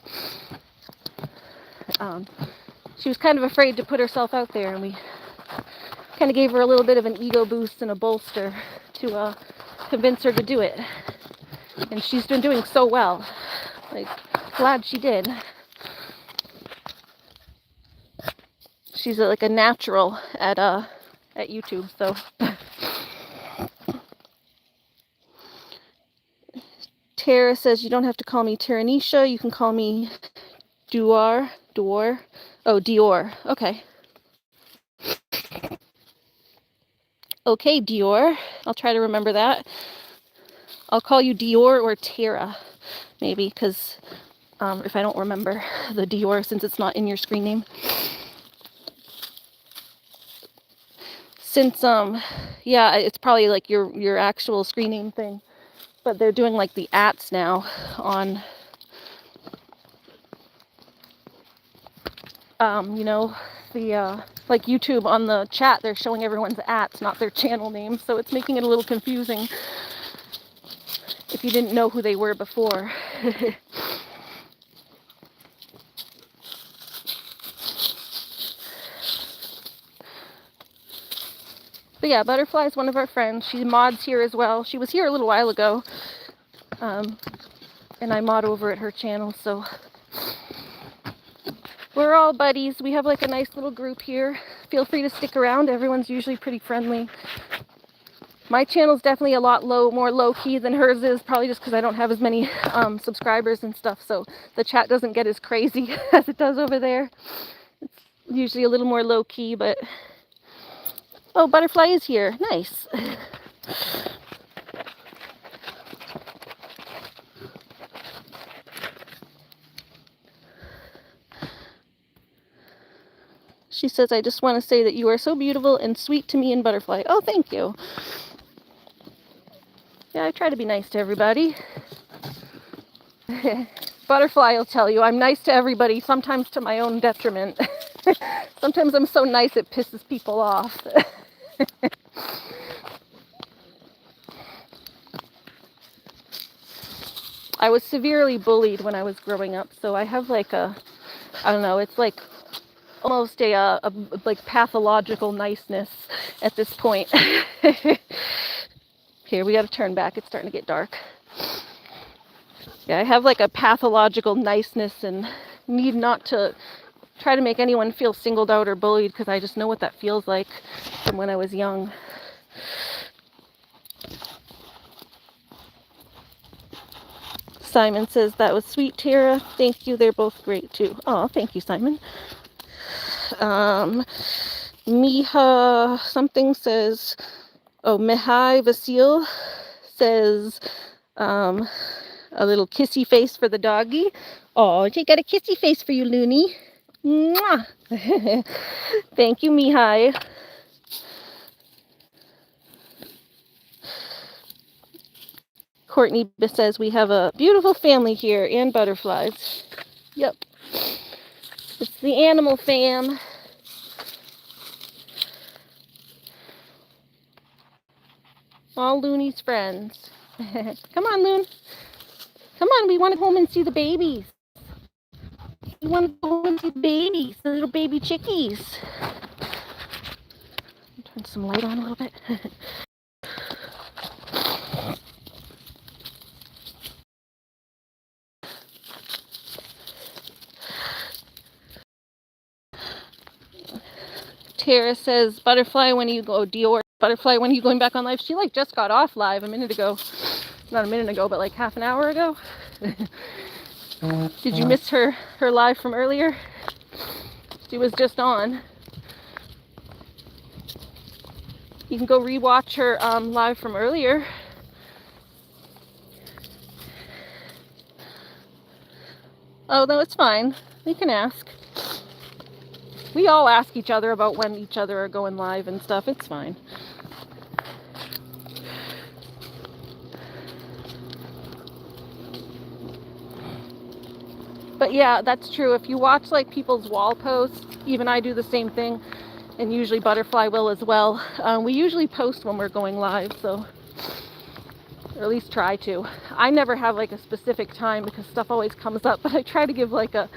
she was kind of afraid to put herself out there, and we kind of gave her a little bit of an ego boost and a bolster to convince her to do it. And she's been doing so well. Like, glad she did. She's like a natural at YouTube, so. Tara says you don't have to call me Taranisha. You can call me Dior. Oh, Dior. Okay. Okay, Dior. I'll try to remember that. I'll call you Dior or Tara, maybe, because if I don't remember the Dior, since it's not in your screen name. Since, yeah, it's probably like your actual screen name thing. But they're doing like the ats now on, you know, the, like YouTube on the chat, they're showing everyone's ats, not their channel names. So it's making it a little confusing if you didn't know who they were before. But yeah, Butterfly is one of our friends. She mods here as well. She was here a little while ago. And I mod over at her channel, so We're all buddies. We have like a nice little group here. Feel free to stick around. Everyone's usually pretty friendly. My channel's definitely a lot more low-key than hers is, probably just because I don't have as many subscribers and stuff, so the chat doesn't get as crazy as it does over there. It's usually a little more low-key, but... Oh, Butterfly is here. Nice. She says, I just want to say that you are so beautiful and sweet to me and Butterfly. Oh, thank you. Yeah, I try to be nice to everybody. Butterfly will tell you, I'm nice to everybody, sometimes to my own detriment. Sometimes I'm so nice it pisses people off. I was severely bullied when I was growing up, so I have like a, I don't know, it's like almost a like pathological niceness at this point. Here, we got to turn back. It's starting to get dark. Yeah, I have like a pathological niceness and need not to try to make anyone feel singled out or bullied because I just know what that feels like from when I was young. Simon says, that was sweet, Tara. Thank you. They're both great too. Oh, thank you, Simon. Miha something says, oh, Mihai Vasil says, a little kissy face for the doggy. Oh, she got a kissy face for you, Loony. Mwah. Thank you, Mihai. Courtney says we have a beautiful family here and butterflies. Yep. It's the animal fam. All Loony's friends. Come on, Loon. Come on, we want to go home and see the babies. We want to go home and see the babies, the little baby chickies. Turn some light on a little bit. Tara says, Butterfly, when you go, Dior, Butterfly, when are you going back on live? She like just got off live a minute ago. Not a minute ago, but like half an hour ago. Did you miss her live from earlier? She was just on. You can go rewatch her live from earlier. Oh, no, it's fine. We can ask. We all ask each other about when each other are going live and stuff. It's fine. But yeah, that's true. If you watch like people's wall posts, even I do the same thing, and usually Butterfly will as well. We usually post when we're going live, so, or at least try to. I never have like a specific time because stuff always comes up, but I try to give like a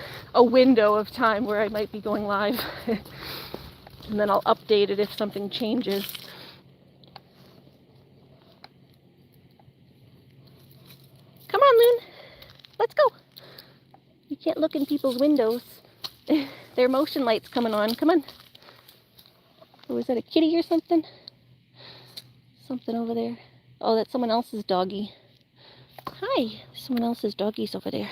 window of time where I might be going live. And then I'll update it if something changes. Come on, Loon. Let's go. You can't look in people's windows. There are motion lights coming on. Come on. Or was that a kitty or something? Something over there. Oh, that's someone else's doggy. Hi. Someone else's doggies over there.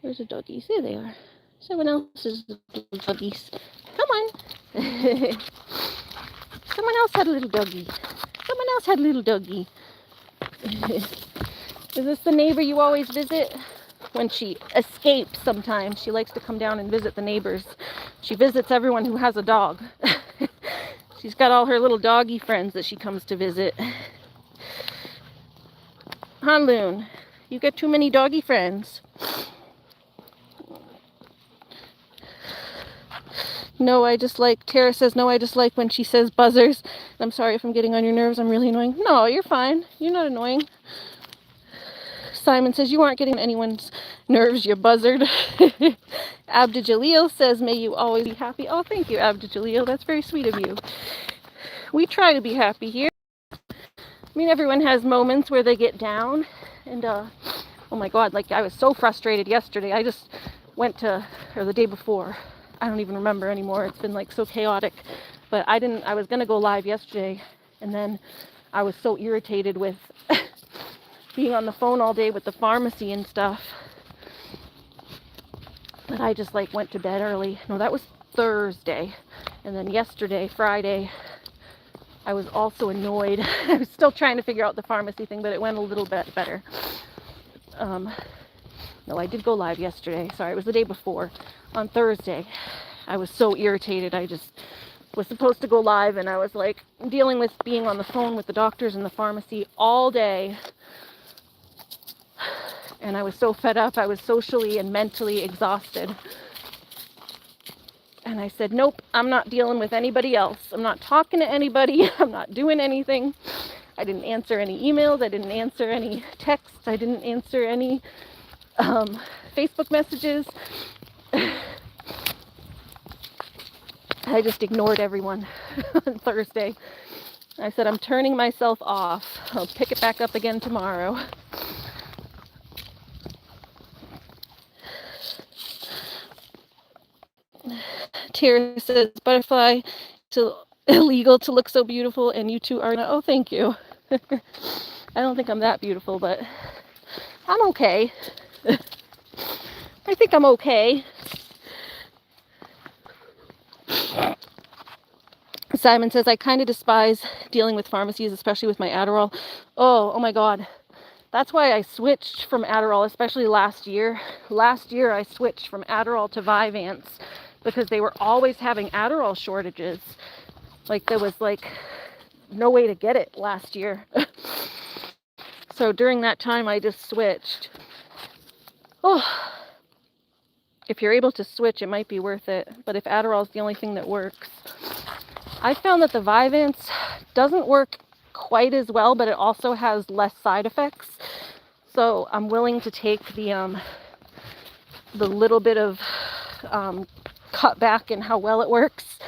Where's the doggies? There they are. Someone else's doggies. Come on. Someone else had a little doggy. Someone else had a little doggy. Is this the neighbor you always visit? When she escapes sometimes, she likes to come down and visit the neighbors. She visits everyone who has a dog. She's got all her little doggy friends that she comes to visit. Huh, Loon? You got too many doggy friends. No, I just like, Tara says, no, I just like when she says buzzers. I'm sorry if I'm getting on your nerves. I'm really annoying. No, you're fine. You're not annoying. Simon says, you aren't getting on anyone's nerves, you buzzard. Abda Jaleel says, may you always be happy. Oh, thank you, Abda Jaleel. That's very sweet of you. We try to be happy here. I mean, everyone has moments where they get down. And oh my God, like I was so frustrated yesterday. I just went to, or the day before, I don't even remember anymore. It's been like so chaotic, but I was going to go live yesterday, and then I was so irritated with being on the phone all day with the pharmacy and stuff that I just like went to bed early. No, that was Thursday. And then yesterday, Friday, I was also annoyed. I was still trying to figure out the pharmacy thing, but it went a little bit better. No, I did go live yesterday. Sorry, it was the day before. On Thursday, I was so irritated. I just was supposed to go live, and I was like dealing with being on the phone with the doctors and the pharmacy all day. And I was so fed up. I was socially and mentally exhausted. And I said, nope, I'm not dealing with anybody else. I'm not talking to anybody. I'm not doing anything. I didn't answer any emails. I didn't answer any texts. I didn't answer any Facebook messages. I just ignored everyone on Thursday. I said, I'm turning myself off. I'll pick it back up again tomorrow. Tara says, butterfly to illegal to look so beautiful, and you two are not. Oh, thank you. I don't think I'm that beautiful, but I'm okay. I think I'm okay. Simon says, I kind of despise dealing with pharmacies, especially with my Adderall. Oh my God. That's why I switched from Adderall, especially last year. Last year, I switched from Adderall to Vyvanse because they were always having Adderall shortages. Like, there was, like, no way to get it last year. So during that time, I just switched. Oh, if you're able to switch, it might be worth it. But if Adderall is the only thing that works. I found that the Vyvanse doesn't work quite as well, but it also has less side effects. So I'm willing to take the little bit of cut back in how well it works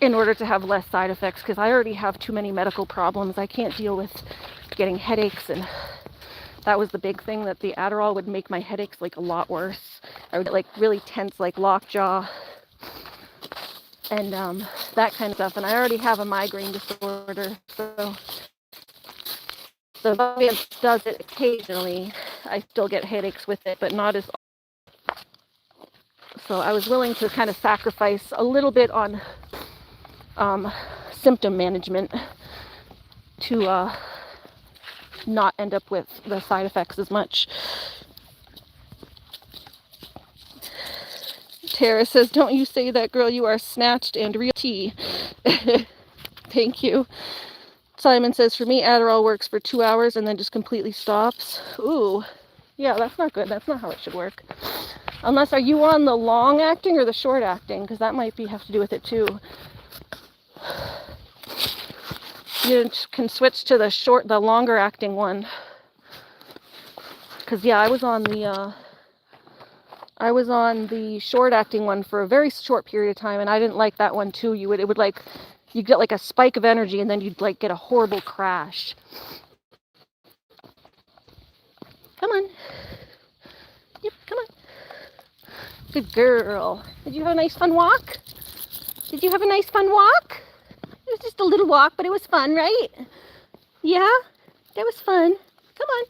in order to have less side effects, because I already have too many medical problems. I can't deal with getting headaches, and that was the big thing, that the Adderall would make my headaches like a lot worse. I would get like really tense, like lockjaw and that kind of stuff. And I already have a migraine disorder, so the Vyvanse does it occasionally. I still get headaches with it, but not as often. So I was willing to kind of sacrifice a little bit on symptom management to not end up with the side effects as much. Tara says, don't you say that, girl, you are snatched and real tea. Thank you. Simon says, for me, Adderall works for 2 hours and then just completely stops. Ooh, yeah, that's not good. That's not how it should work. Unless, are you on the long acting or the short acting? Because that might have to do with it too. You can switch to the longer acting one. Because yeah, I was on the short acting one for a very short period of time, and I didn't like that one too. You get like a spike of energy, and then you'd like get a horrible crash. Come on. Yep, come on. Good girl. Did you have a nice fun walk? Did you have a nice fun walk? It was just a little walk, but it was fun, right? Yeah? That was fun. Come on.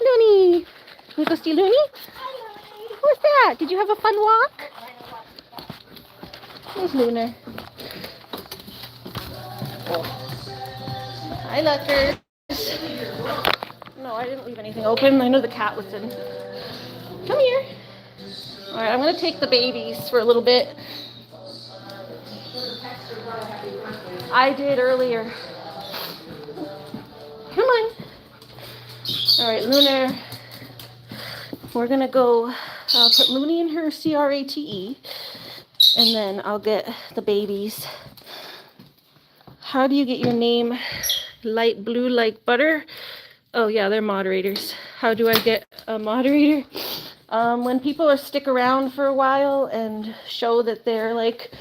Loony. Wanna go see Loony? Who's that? Did you have a fun walk? There's Lunar. Hi, Luckers. No, I didn't leave anything open. I know the cat was in. Come here. All right, I'm going to take the babies for a little bit. I did earlier. Come on. All right, Lunar. We're going to go put Loony in her CRATE, and then I'll get the babies. How do you get your name light blue like butter? Oh, yeah, they're moderators. How do I get a moderator? When people stick around for a while and show that they're like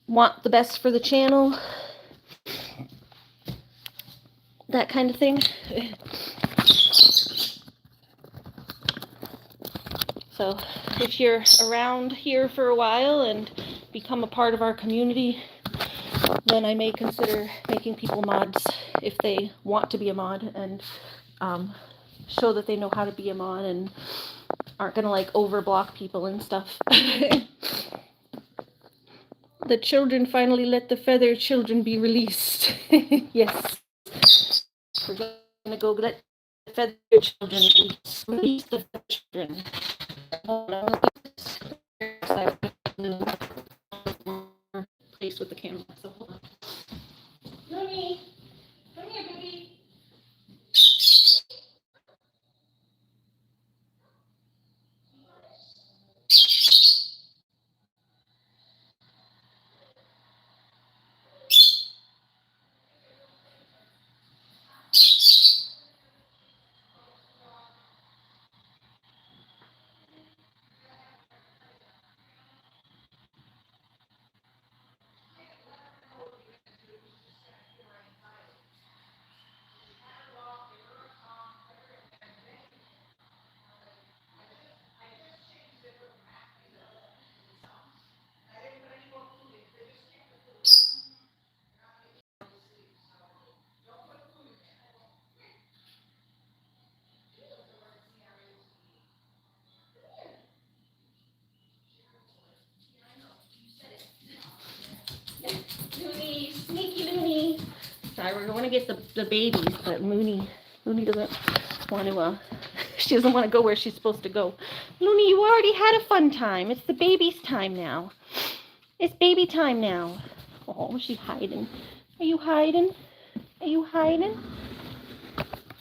want the best for the channel, that kind of thing. So if you're around here for a while and become a part of our community, then I may consider making people mods if they want to be a mod, and show that they know how to be a mod and aren't gonna like overblock people and stuff. The children finally let the feathered children be released. Yes. We're gonna go let the feathered children release the feathered children. Place with the camera. So hold on. Loony, come here, baby. Loony, sneaky Loony. Sorry, we're going to get the babies, but Loony doesn't want to, she doesn't want to go where she's supposed to go. Loony, you already had a fun time. It's the baby's time now. It's baby time now. Oh, she's hiding. Are you hiding? Are you hiding?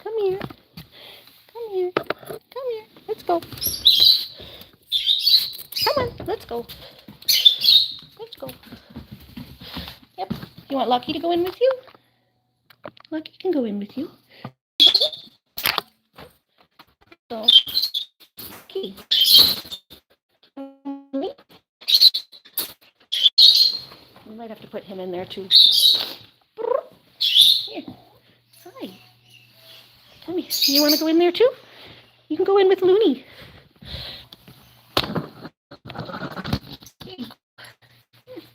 Come here. Come here. Come here. Let's go. Come on, let's go. Let's go. Yep. You want Lucky to go in with you? Lucky can go in with you. So, Lucky. We might have to put him in there too. Here. Hi. Come here. You want to go in there too? You can go in with Loony.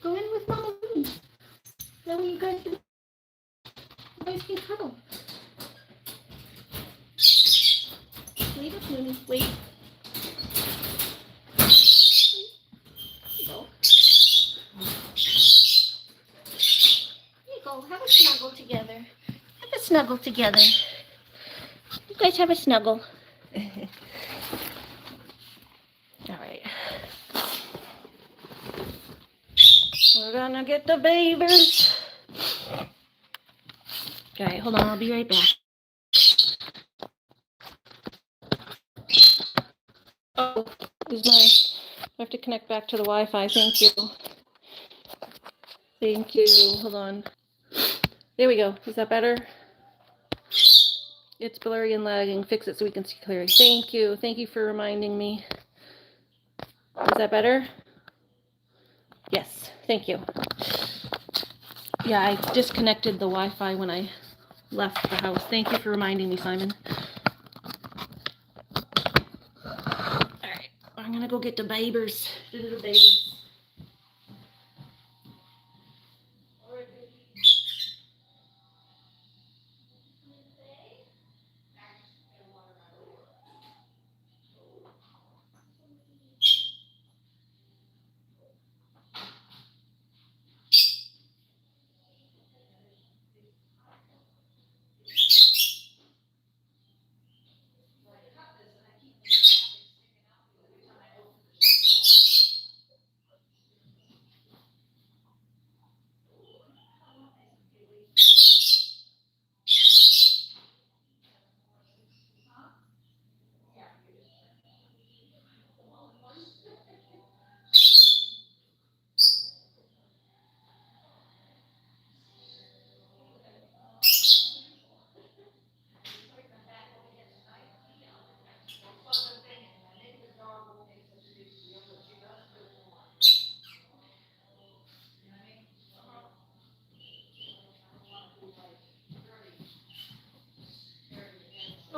Go in with Mama Loony. Then you guys can cuddle. Wait up, Loony. Wait. There you go. There you go. Have a snuggle together. Have a snuggle together. You guys have a snuggle. All right. We're gonna get the babies. All right, hold on. I'll be right back. Oh, I have to connect back to the Wi-Fi. Thank you. Thank you. Hold on. There we go. Is that better? It's blurry and lagging. Fix it so we can see clearly. Thank you. Thank you for reminding me. Is that better? Yes. Thank you. Yeah, I disconnected the Wi-Fi when I left the house. Thank you for reminding me, Simon. All right. I'm going to go get the babers. The babers.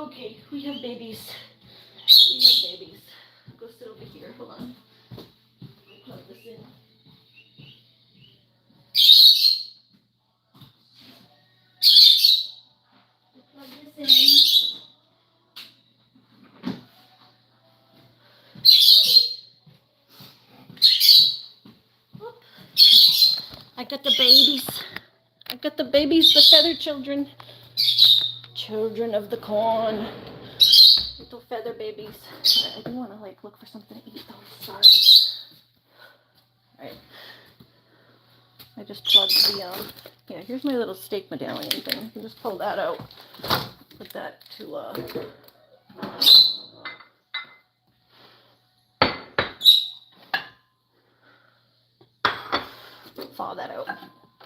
Okay, we have babies. We have babies. Go sit over here. Hold on. Plug this in. Plug this in. Whoop. I got the babies. I got the babies, the feather children. Children of the corn. Little feather babies. Alright, I do want to like look for something to eat though. Sorry. Alright. I just plugged the yeah, here's my little steak medallion thing. You can just pull that out. Put that to thaw that out.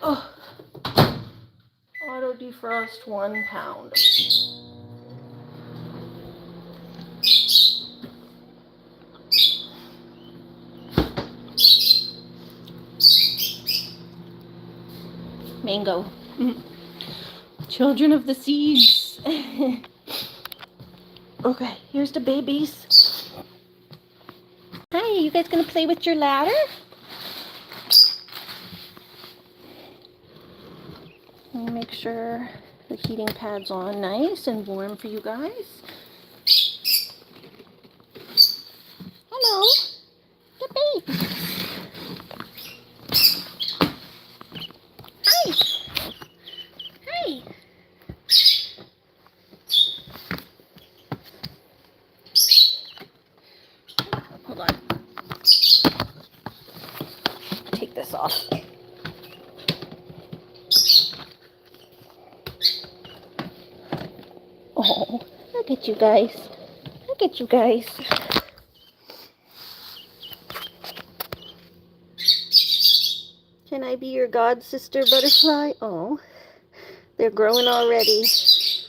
Oh. Auto defrost 1 pound. Mango. Children of the seeds. Okay, here's the babies. Hi, you guys gonna play with your ladder? Make sure the heating pad's on nice and warm for you guys. Hello, the baby. Hi. Hi. Hold on. Take this off. Oh, look at you guys. Look at you guys. Can I be your god sister, Butterfly? Oh, they're growing already.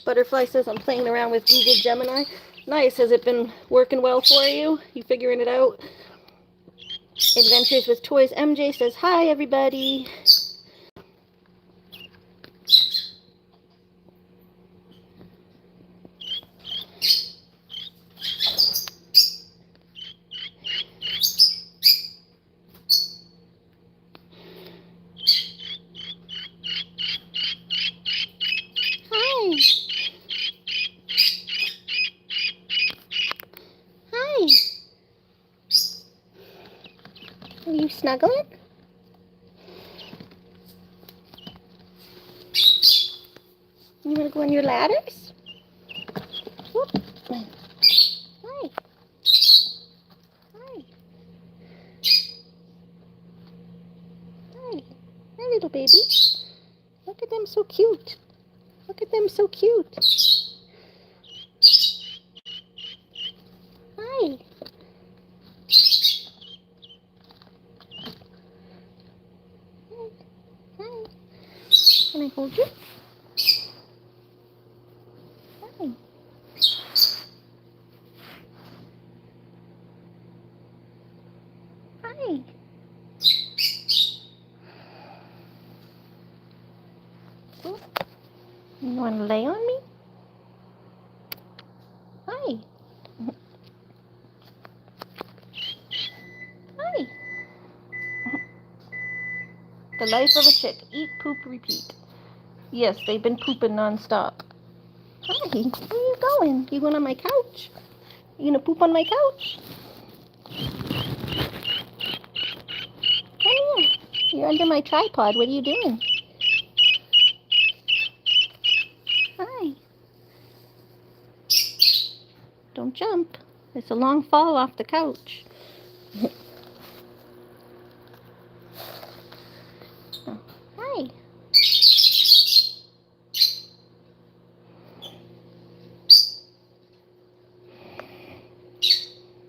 Butterfly says I'm playing around with Google Gemini. Nice. Has it been working well for you? You figuring it out? Adventures with Toys. MJ says, hi, everybody. Hi. Hi. Are you snuggling? You want to go on your ladders? Whoop. Hi. Hi. Hi. Hi, little baby. Look at them, so cute. Look at them, so cute. Hi. Hi. Can I hold you? Hi. Hi. You want to lay on me? Hi. Hi. The life of a chick. Eat, poop, repeat. Yes, they've been pooping nonstop. Hi. Where are you going? You going on my couch? You gonna poop on my couch? Come here. You're under my tripod. What are you doing? Hi. Don't jump. It's a long fall off the couch. Oh, hi.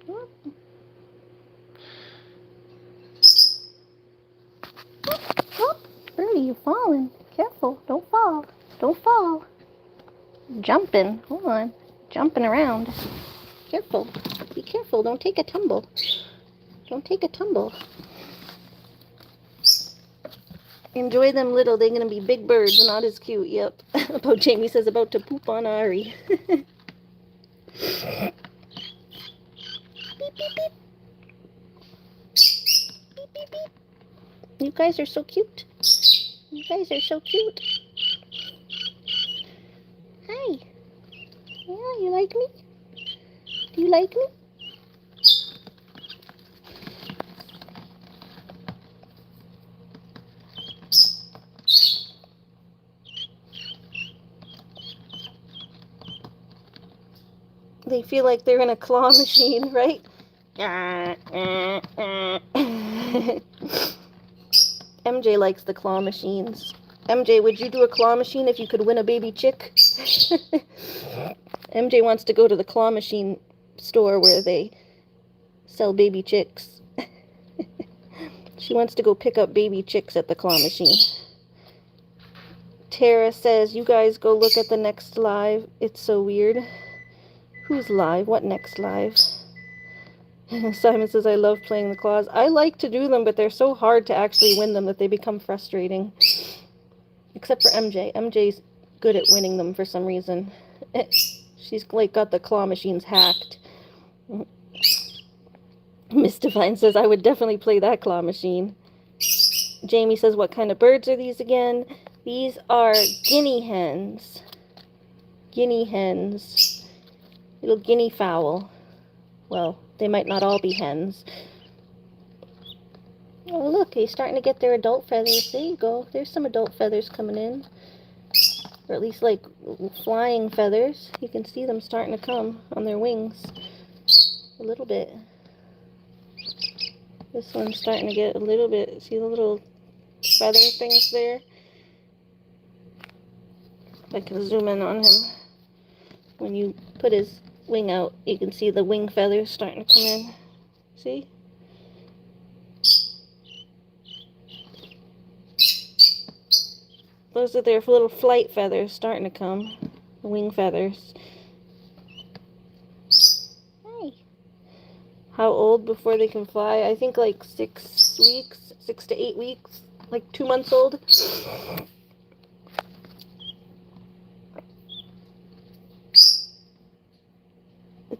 Whoop. Whoop. Birdie, you're falling. Careful. Don't fall. Don't fall. Jumping. Hold on. Jumping around. Careful. Be careful. Don't take a tumble. Don't take a tumble. Enjoy them little. They're going to be big birds. Not as cute. Yep. About Jamie says about to poop on Ari. guys are so cute. You guys are so cute. Hi. Yeah, you like me? Do you like me? They feel like they're in a claw machine, right? MJ likes the claw machines. MJ, would you do a claw machine if you could win a baby chick? MJ wants to go to the claw machine store where they sell baby chicks. She wants to go pick up baby chicks at the claw machine. Tara says, you guys go look at the next live. It's so weird. Who's live? What next live? Simon says, I love playing the claws. I like to do them, but they're so hard to actually win them that they become frustrating. Except for MJ. MJ's good at winning them for some reason. She's like got the claw machines hacked. Miss Divine says, I would definitely play that claw machine. Jamie says, what kind of birds are these again? These are guinea hens. Guinea hens. Little guinea fowl. Well, they might not all be hens. Oh, look, he's starting to get their adult feathers. There you go. There's some adult feathers coming in. Or at least, like, flying feathers. You can see them starting to come on their wings. A little bit. This one's starting to get a little bit. See the little feather things there? I can zoom in on him. When you put his wing out, you can see the wing feathers starting to come in. See? Those are their little flight feathers starting to come. The wing feathers. Hi. How old before they can fly? I think like 6 weeks, 6 to 8 weeks. Like 2 months old.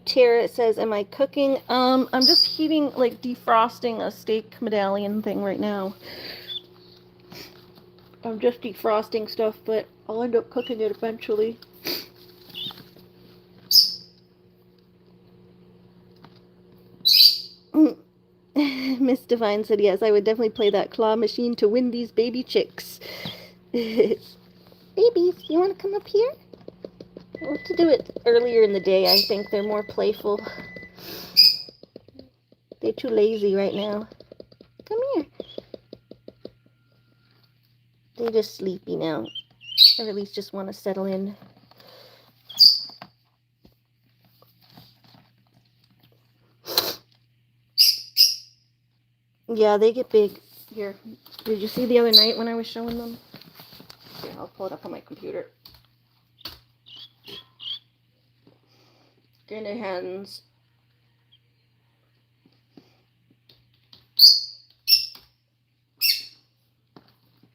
Tara says, am I cooking? I'm just heating, like defrosting a steak medallion thing right now. I'm just defrosting stuff, but I'll end up cooking it eventually. Miss Divine said, yes, I would definitely play that claw machine to win these baby chicks. Babies, you want to come up here? We'll have to do it earlier in the day. I think they're more playful. They're too lazy right now. Come here. They're just sleepy now. Or at least just want to settle in. Yeah, they get big. Here, did you see the other night when I was showing them? Here, I'll pull it up on my computer. Guinea hens.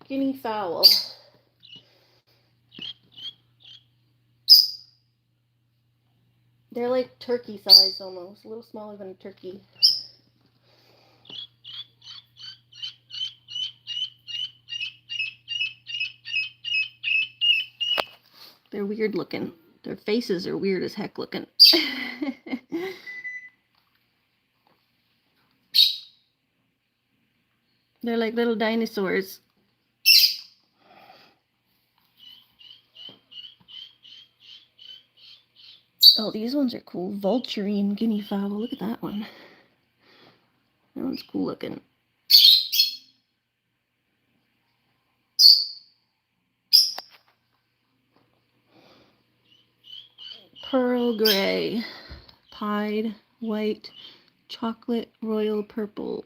Guinea fowl. They're like turkey size almost, a little smaller than a turkey. They're weird looking. Their faces are weird as heck looking. They're like little dinosaurs. Oh, these ones are cool. Vulturine guinea fowl. Look at that one. That one's cool looking. Pearl gray, pied white, chocolate royal purple,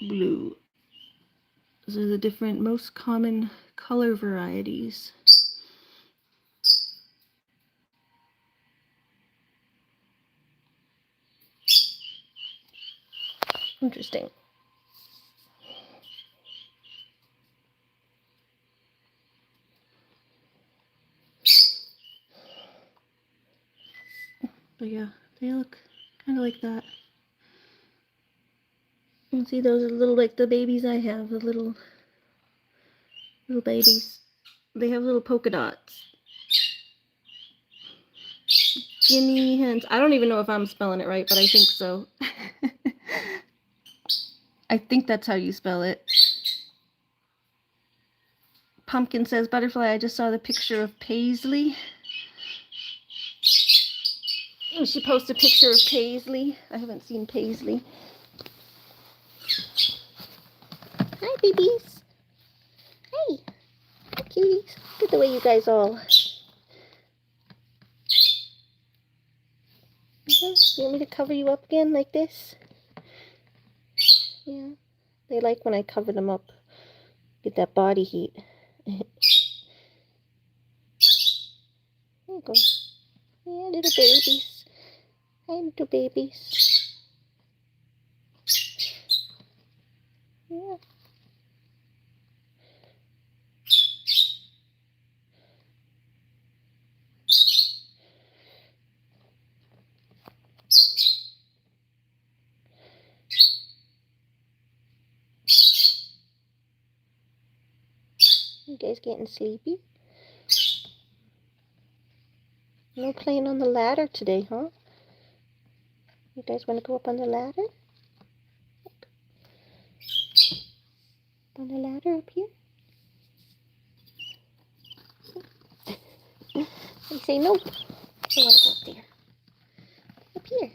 blue. Those are the different most common color varieties. Interesting. But yeah, they look kind of like that. You can see those are little, like the babies I have, the little babies. They have little polka dots. Guinea hens. I don't even know if I'm spelling it right, but I think so. I think that's how you spell it. Pumpkin says, butterfly, I just saw the picture of Paisley. Oh, she posted a picture of Paisley. I haven't seen Paisley. Hi, babies. Hey. Hi, cuties. Look at the way you guys all... You want me to cover you up again like this? Yeah. They like when I cover them up. Get that body heat. There you go. Yeah, little babies. Hi, little babies. Yeah. You guys getting sleepy? No playing on the ladder today, huh? You guys want to go up on the ladder? On the ladder up here? They say nope. I want to go up there. Up here.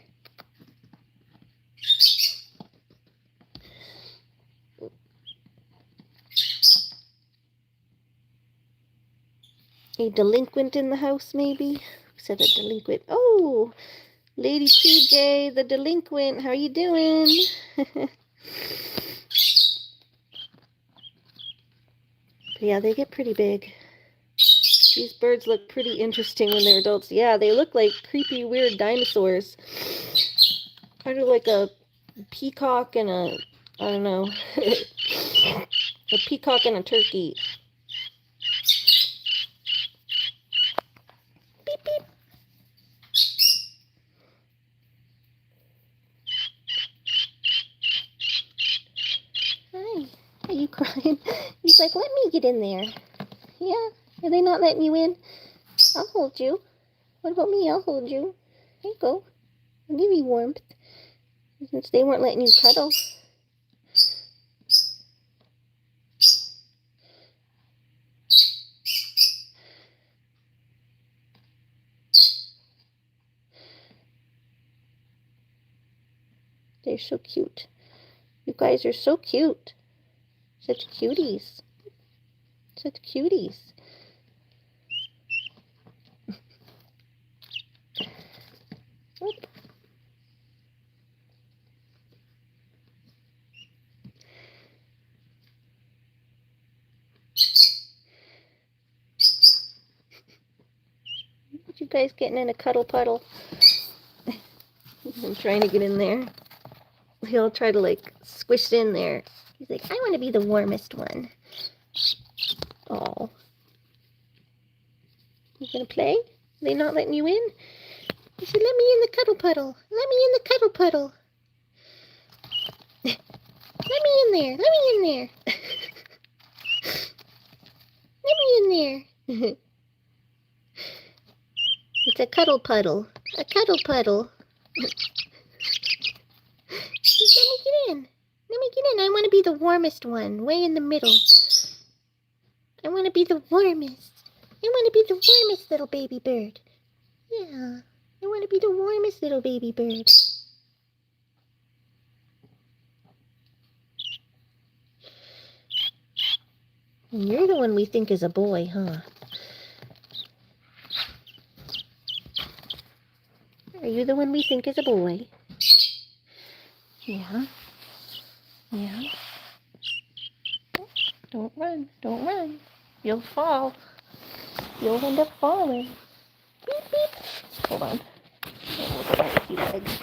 A delinquent in the house, maybe? Who said a delinquent? Oh, Lady PJ, the delinquent. How you doing? Yeah, they get pretty big. These birds look pretty interesting when they're adults. Yeah, they look like creepy, weird dinosaurs. Kind of like a peacock and a, I don't know, a peacock and a turkey. Beep, beep. Hi. Are you crying? He's like, let me get in there. Yeah. Are they not letting you in? I'll hold you. What about me? I'll hold you. There you go. I'll give you warmth. Since they weren't letting you cuddle. They're so cute. You guys are so cute. Such cuties. Such cuties. Oop. You guys getting in a cuddle puddle? I'm trying to get in there. He'll try to like squish in there. He's like, I want to be the warmest one. Oh. You gonna play? Are they not letting you in? He said, let me in the cuddle puddle. Let me in the cuddle puddle. Let me in there. Let me in there. Let me in there. It's a cuddle puddle. A cuddle puddle. Let me get in. Let me get in. I want to be the warmest one. Way in the middle. I want to be the warmest. I want to be the warmest little baby bird. Yeah. I want to be the warmest little baby bird. And you're the one we think is a boy, huh? Are you the one we think is a boy? Yeah. Yeah. Don't run. Don't run. You'll fall. You'll end up falling. Beep, beep. Hold on. Oh, look at my legs.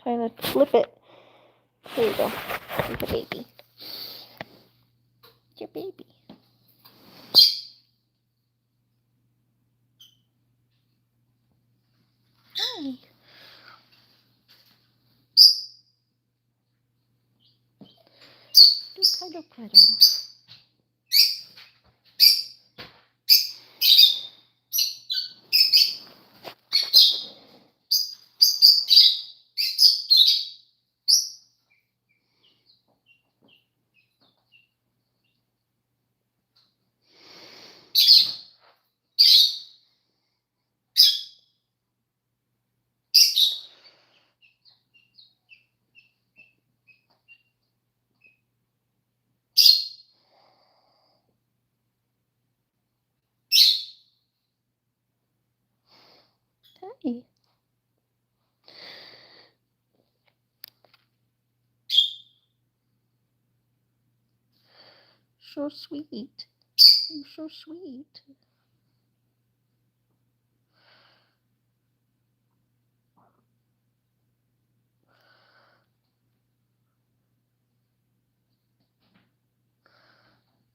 Trying to flip it. There you go. There's your baby. It's your baby. Hi. Cuddle, cuddle. Hi. So sweet. You're so sweet.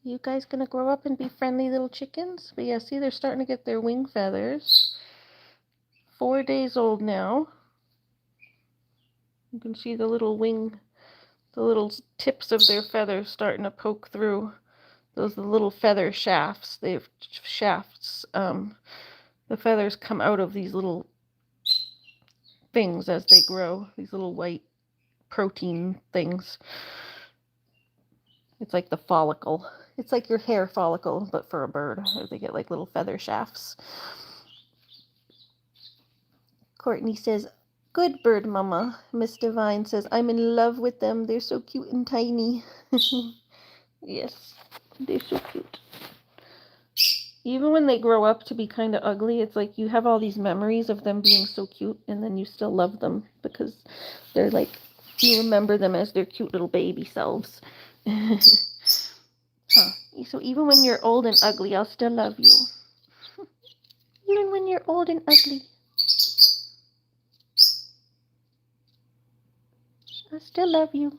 You guys gonna grow up and be friendly little chickens? But yeah, see, they're starting to get their wing feathers. 4 days old now. You can see the little wing, the little tips of their feathers starting to poke through. Those are the little feather shafts. They have shafts. The feathers come out of these little things as they grow. These little white protein things. It's like the follicle. It's like your hair follicle, but for a bird. They get like little feather shafts. Courtney says, "Good bird, Mama." Miss Divine says, "I'm in love with them. They're so cute and tiny." Yes, they're so cute. Even when they grow up to be kind of ugly, it's like you have all these memories of them being so cute, and then you still love them because they're like, you remember them as their cute little baby selves. Huh. So even when you're old and ugly, I'll still love you. Even when you're old and ugly, I still love you.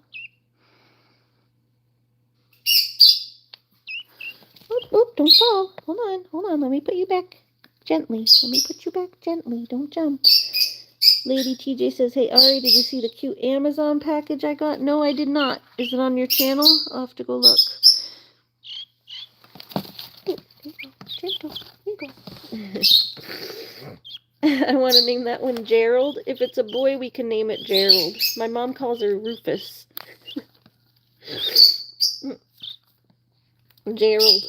Oop, oop, don't fall. Hold on. Let me put you back gently. Let me put you back gently. Don't jump. Lady TJ says, "Hey, Ari, did you see the cute Amazon package I got?" No, I did not. Is it on your channel? I'll have to go look. There you go. Gentle. There you go. I want to name that one Gerald. If it's a boy, we can name it Gerald. My mom calls her Rufus. Gerald.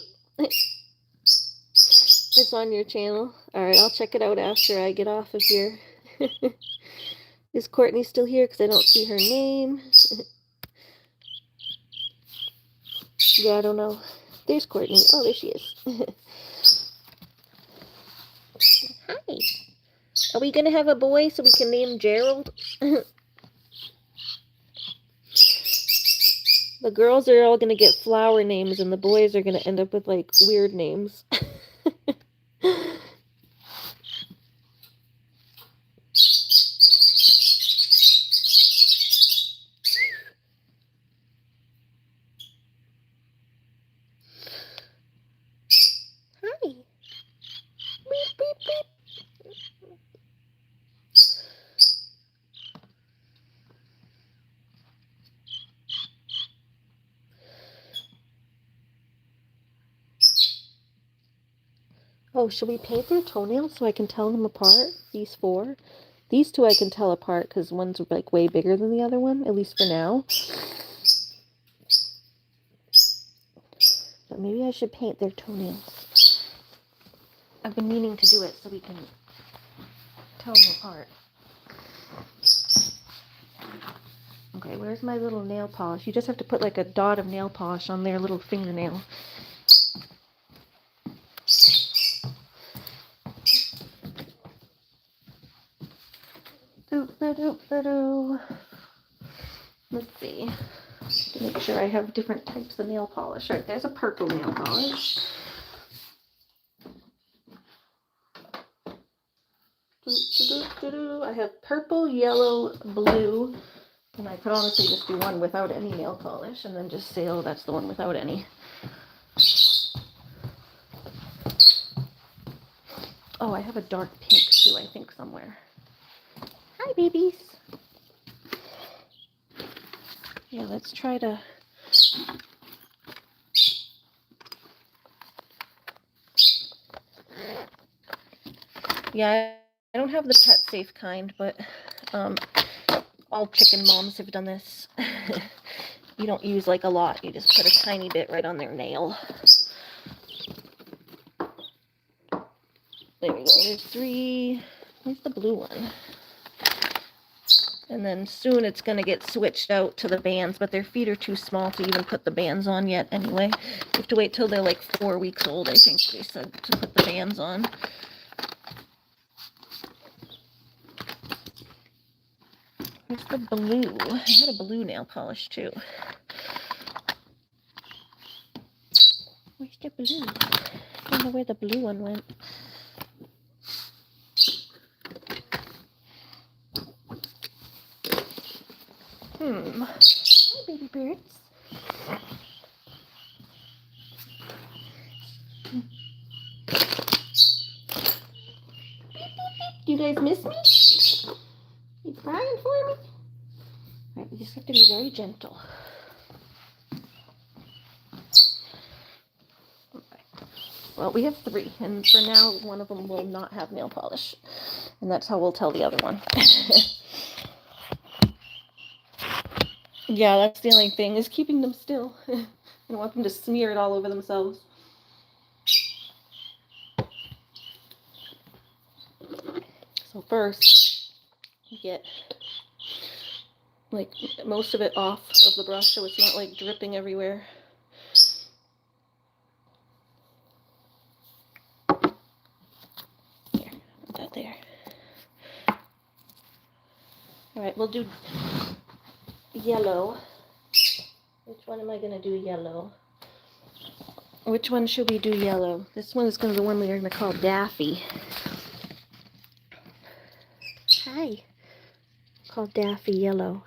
It's on your channel. Alright, I'll check it out after I get off of here. Is Courtney still here? Because I don't see her name. Yeah, I don't know. There's Courtney. Oh, there she is. Hi. Are we going to have a boy so we can name Gerald? The girls are all going to get flower names, and the boys are going to end up with, like, weird names. Hi. Beep, beep, beep. Oh, should we paint their toenails so I can tell them apart? These 4? These 2 I can tell apart because one's like way bigger than the other one, at least for now. But maybe I should paint their toenails. I've been meaning to do it so we can tell them apart. Okay, where's my little nail polish? You just have to put like a dot of nail polish on their little fingernail. Let's see. To make sure I have different types of nail polish. All right, there's a purple nail polish. I have purple, yellow, blue, and I could honestly just do one without any nail polish and then just say, oh, that's the one without any. Oh, I have a dark pink too, I think, somewhere. Hi, babies. Yeah, let's try to Yeah, I don't have the pet safe kind, but all chicken moms have done this. You don't use like a lot, you just put a tiny bit right on their nail. There we go, there's 3. Where's the blue one? And then soon it's going to get switched out to the bands, but their feet are too small to even put the bands on yet anyway. You have to wait till they're like 4 weeks old, I think they said, to put the bands on. Where's the blue? I had a blue nail polish too. Where's the blue? I don't know where the blue one went. Hi, baby birds. You guys miss me? You crying for me? Alright, we just have to be very gentle. Well, we have 3, and for now, one of them will not have nail polish. And that's how we'll tell the other one. Yeah, that's the only thing, is keeping them still. I don't want them to smear it all over themselves. So first, get like most of it off of the brush so it's not like dripping everywhere. Here, put that there. Alright, we'll do yellow. Which one am I going to do yellow? Which one should we do yellow? This one is going to be the one we're going to call Daffy. Hi. Called Daffy yellow.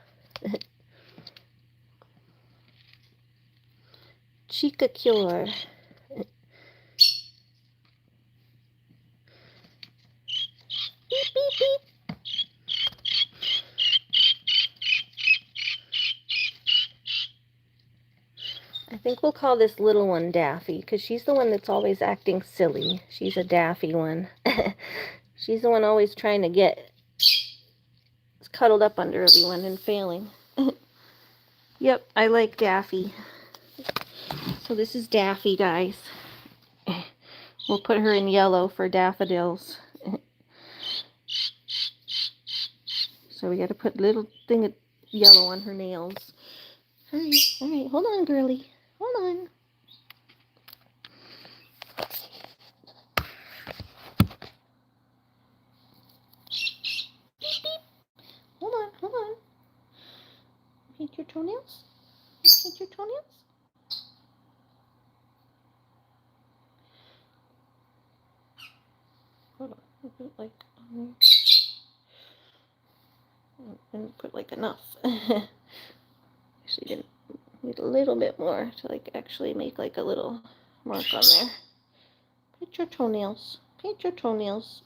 Chica Cure. Beep, beep, beep. I think we'll call this little one Daffy, because she's the one that's always acting silly. She's a Daffy one. She's the one always trying to get cuddled up under everyone and failing. Yep, I like Daffy. So this is Daffy, guys. We'll put her in yellow for daffodils. So we got to put a little thing of yellow on her nails. Hi. All right, hold on, girly. Hold on. Beep, beep. Hold on, hold on. Paint your toenails? Paint your toenails? Hold on. Put like and put like enough. Actually, didn't need a little bit more to like actually make like a little mark on there. Paint your toenails. Paint your toenails.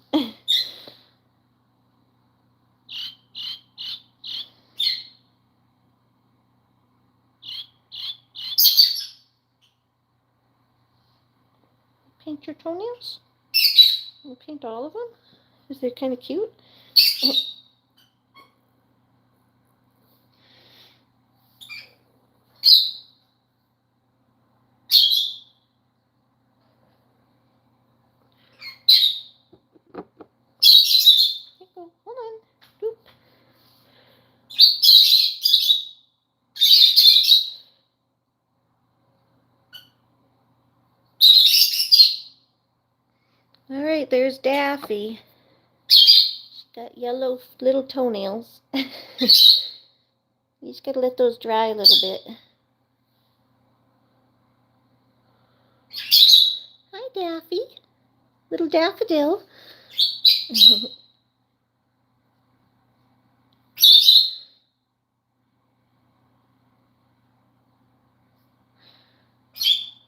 Paint your toenails. We'll paint all of them. Is they kind of cute? Hold on. Doop. All right, there's Daffy. She's got yellow little toenails. You just gotta let those dry a little bit. Hi, Daffy. Little daffodil.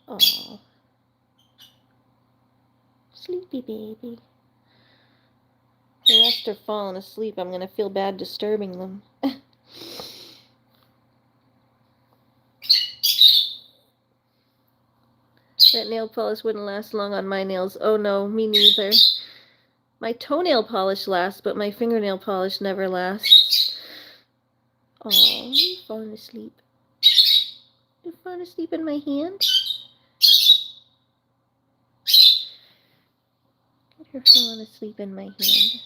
Oh, sleepy baby. The rest are falling asleep. I'm gonna feel bad disturbing them. That nail polish wouldn't last long on my nails. Oh no, me neither. My toenail polish lasts, but my fingernail polish never lasts. Oh, you falling asleep. You falling asleep in my hand? You're falling asleep in my hand.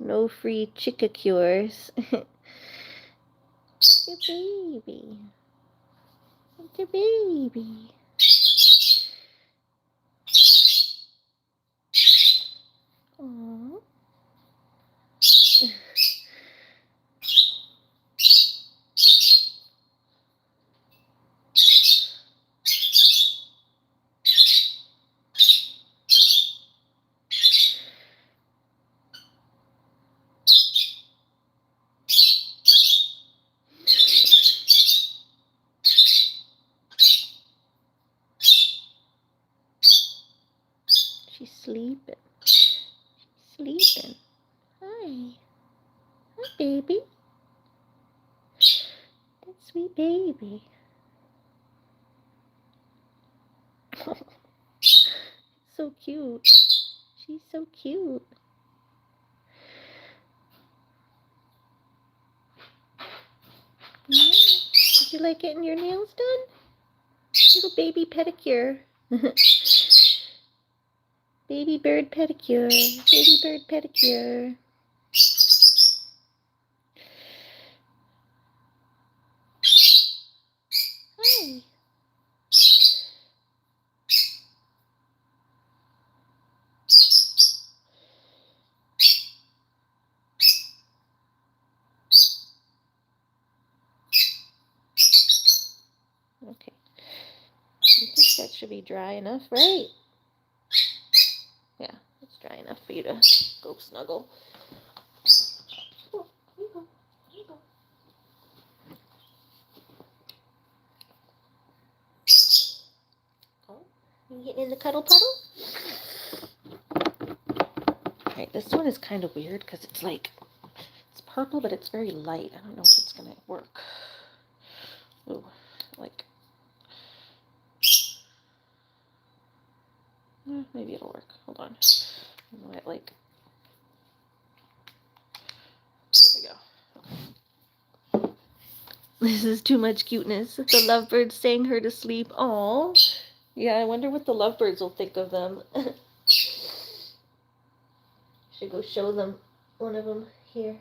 No free chica cures. It's a baby. It's a baby. Aww. She's sleeping. She's sleeping. Hi. Hi, baby. That sweet baby. So cute. She's so cute. Yeah. Did you like getting your nails done? Little baby pedicure. Baby bird pedicure. Baby bird pedicure. Hi. Okay. I think that should be dry enough, right? Yeah, it's dry enough for you to go snuggle. Oh, here you go. Here you go. Oh, you getting in the cuddle puddle? Alright, this one is kind of weird because it's like, it's purple, but it's very light. I don't know if it's going to work. Ooh, like, maybe it'll work. Hold on. I know it, like, there we go. This is too much cuteness. The lovebirds sang her to sleep. Aww. Yeah, I wonder what the lovebirds will think of them. Should go show them one of them here.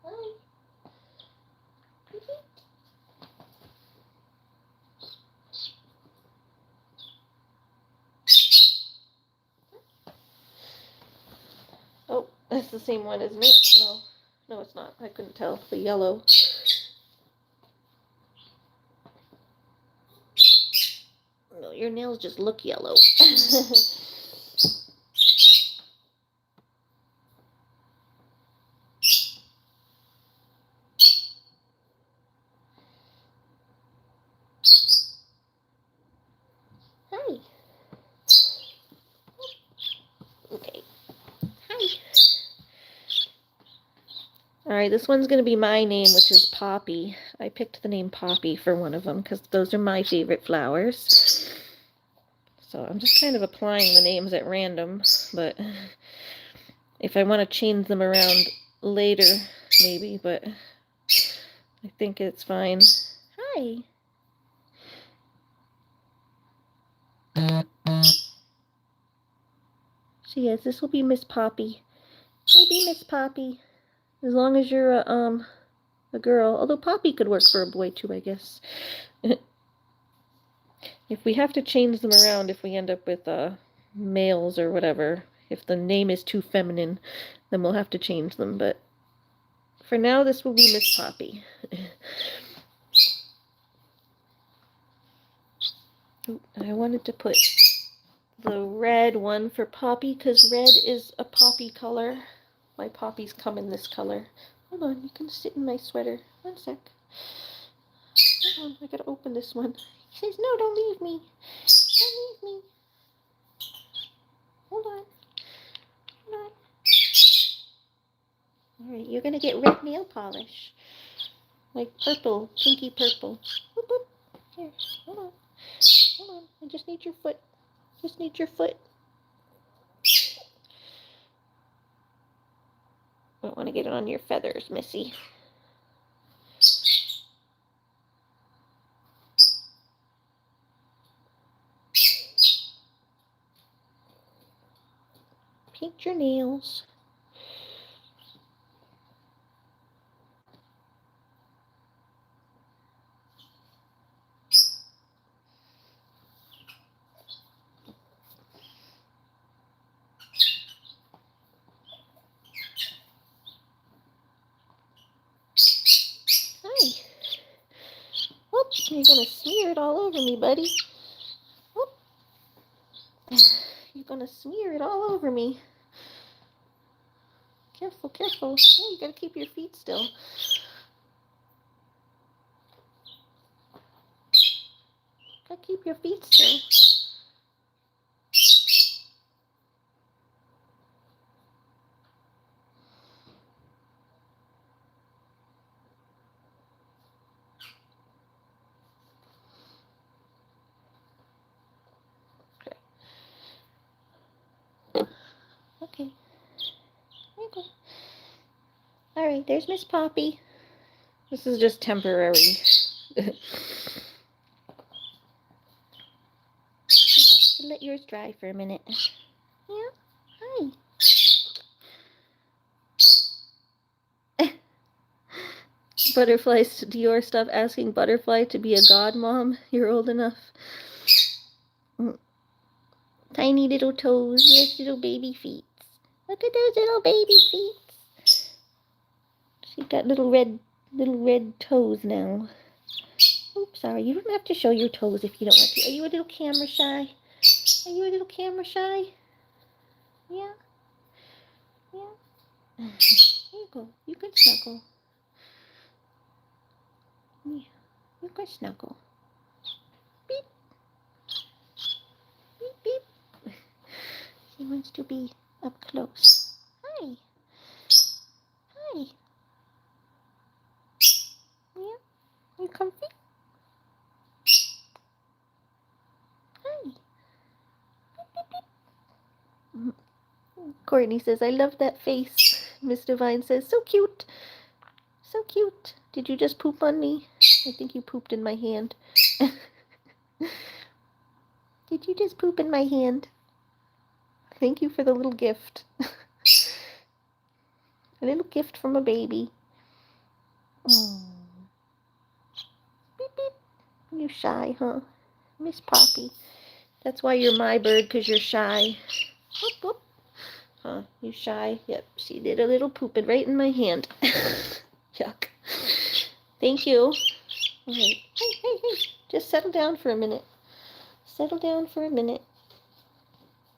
Hi. Oh, that's the same one, isn't it? No. No, it's not. I couldn't tell. The yellow. No, your nails just look yellow. Hi. Okay. Hi. Alright, this one's going to be my name, which is Poppy. I picked the name Poppy for one of them because those are my favorite flowers. So I'm just kind of applying the names at random, but if I want to change them around later, maybe, but I think it's fine. Hi. So yes, this will be Miss Poppy. Maybe Miss Poppy. As long as you're a girl. Although Poppy could work for a boy too, I guess. If we have to change them around, if we end up with males or whatever, if the name is too feminine, then we'll have to change them. But for now, this will be Miss Poppy. I wanted to put the red one for Poppy because red is a poppy color. My poppies come in this color. Hold on, you can sit in my sweater. One sec. Hold on, I gotta open this one. He says, no, don't leave me. Don't leave me. Hold on. Hold on. Alright, you're gonna get red nail polish. Like purple, pinky purple. Boop, boop. Here, hold on. Hold on. I just need your foot. Just need your foot. I don't want to get it on your feathers, Missy. Paint your nails. Hi. Whoop, you're gonna smear it all over me, buddy. Whoop. You're gonna smear it all over me. Careful, careful. Yeah, you gotta keep your feet still. Gotta keep your feet still. Okay. There you go. Alright, there's Miss Poppy. This is just temporary. Let yours dry for a minute. Yeah? Hi. Butterflies, Dior, stop asking Butterfly to be a god, Mom. You're old enough. Tiny little toes. Yes, little baby feet. Look at those little baby feet. She's got little red toes now. Oops, sorry. You don't have to show your toes if you don't want to. Are you a little camera shy? Are you a little camera shy? Yeah? Yeah? There you go. You can snuggle. Yeah. You can snuggle. Beep. Beep, beep. He wants to be up close. Hi. Hi. Yeah? You comfy? Hi. Courtney says, I love that face. Miss Divine says, so cute. So cute. Did you just poop on me? I think you pooped in my hand. Did you just poop in my hand? Thank you for the little gift. A little gift from a baby. Oh. Beep, beep. You shy, huh? Miss Poppy. That's why you're my bird, because you're shy. Whoop, whoop. Huh, you shy? Yep, she did a little pooping right in my hand. Yuck. Thank you. All right. Hey. Just settle down for a minute. Settle down for a minute.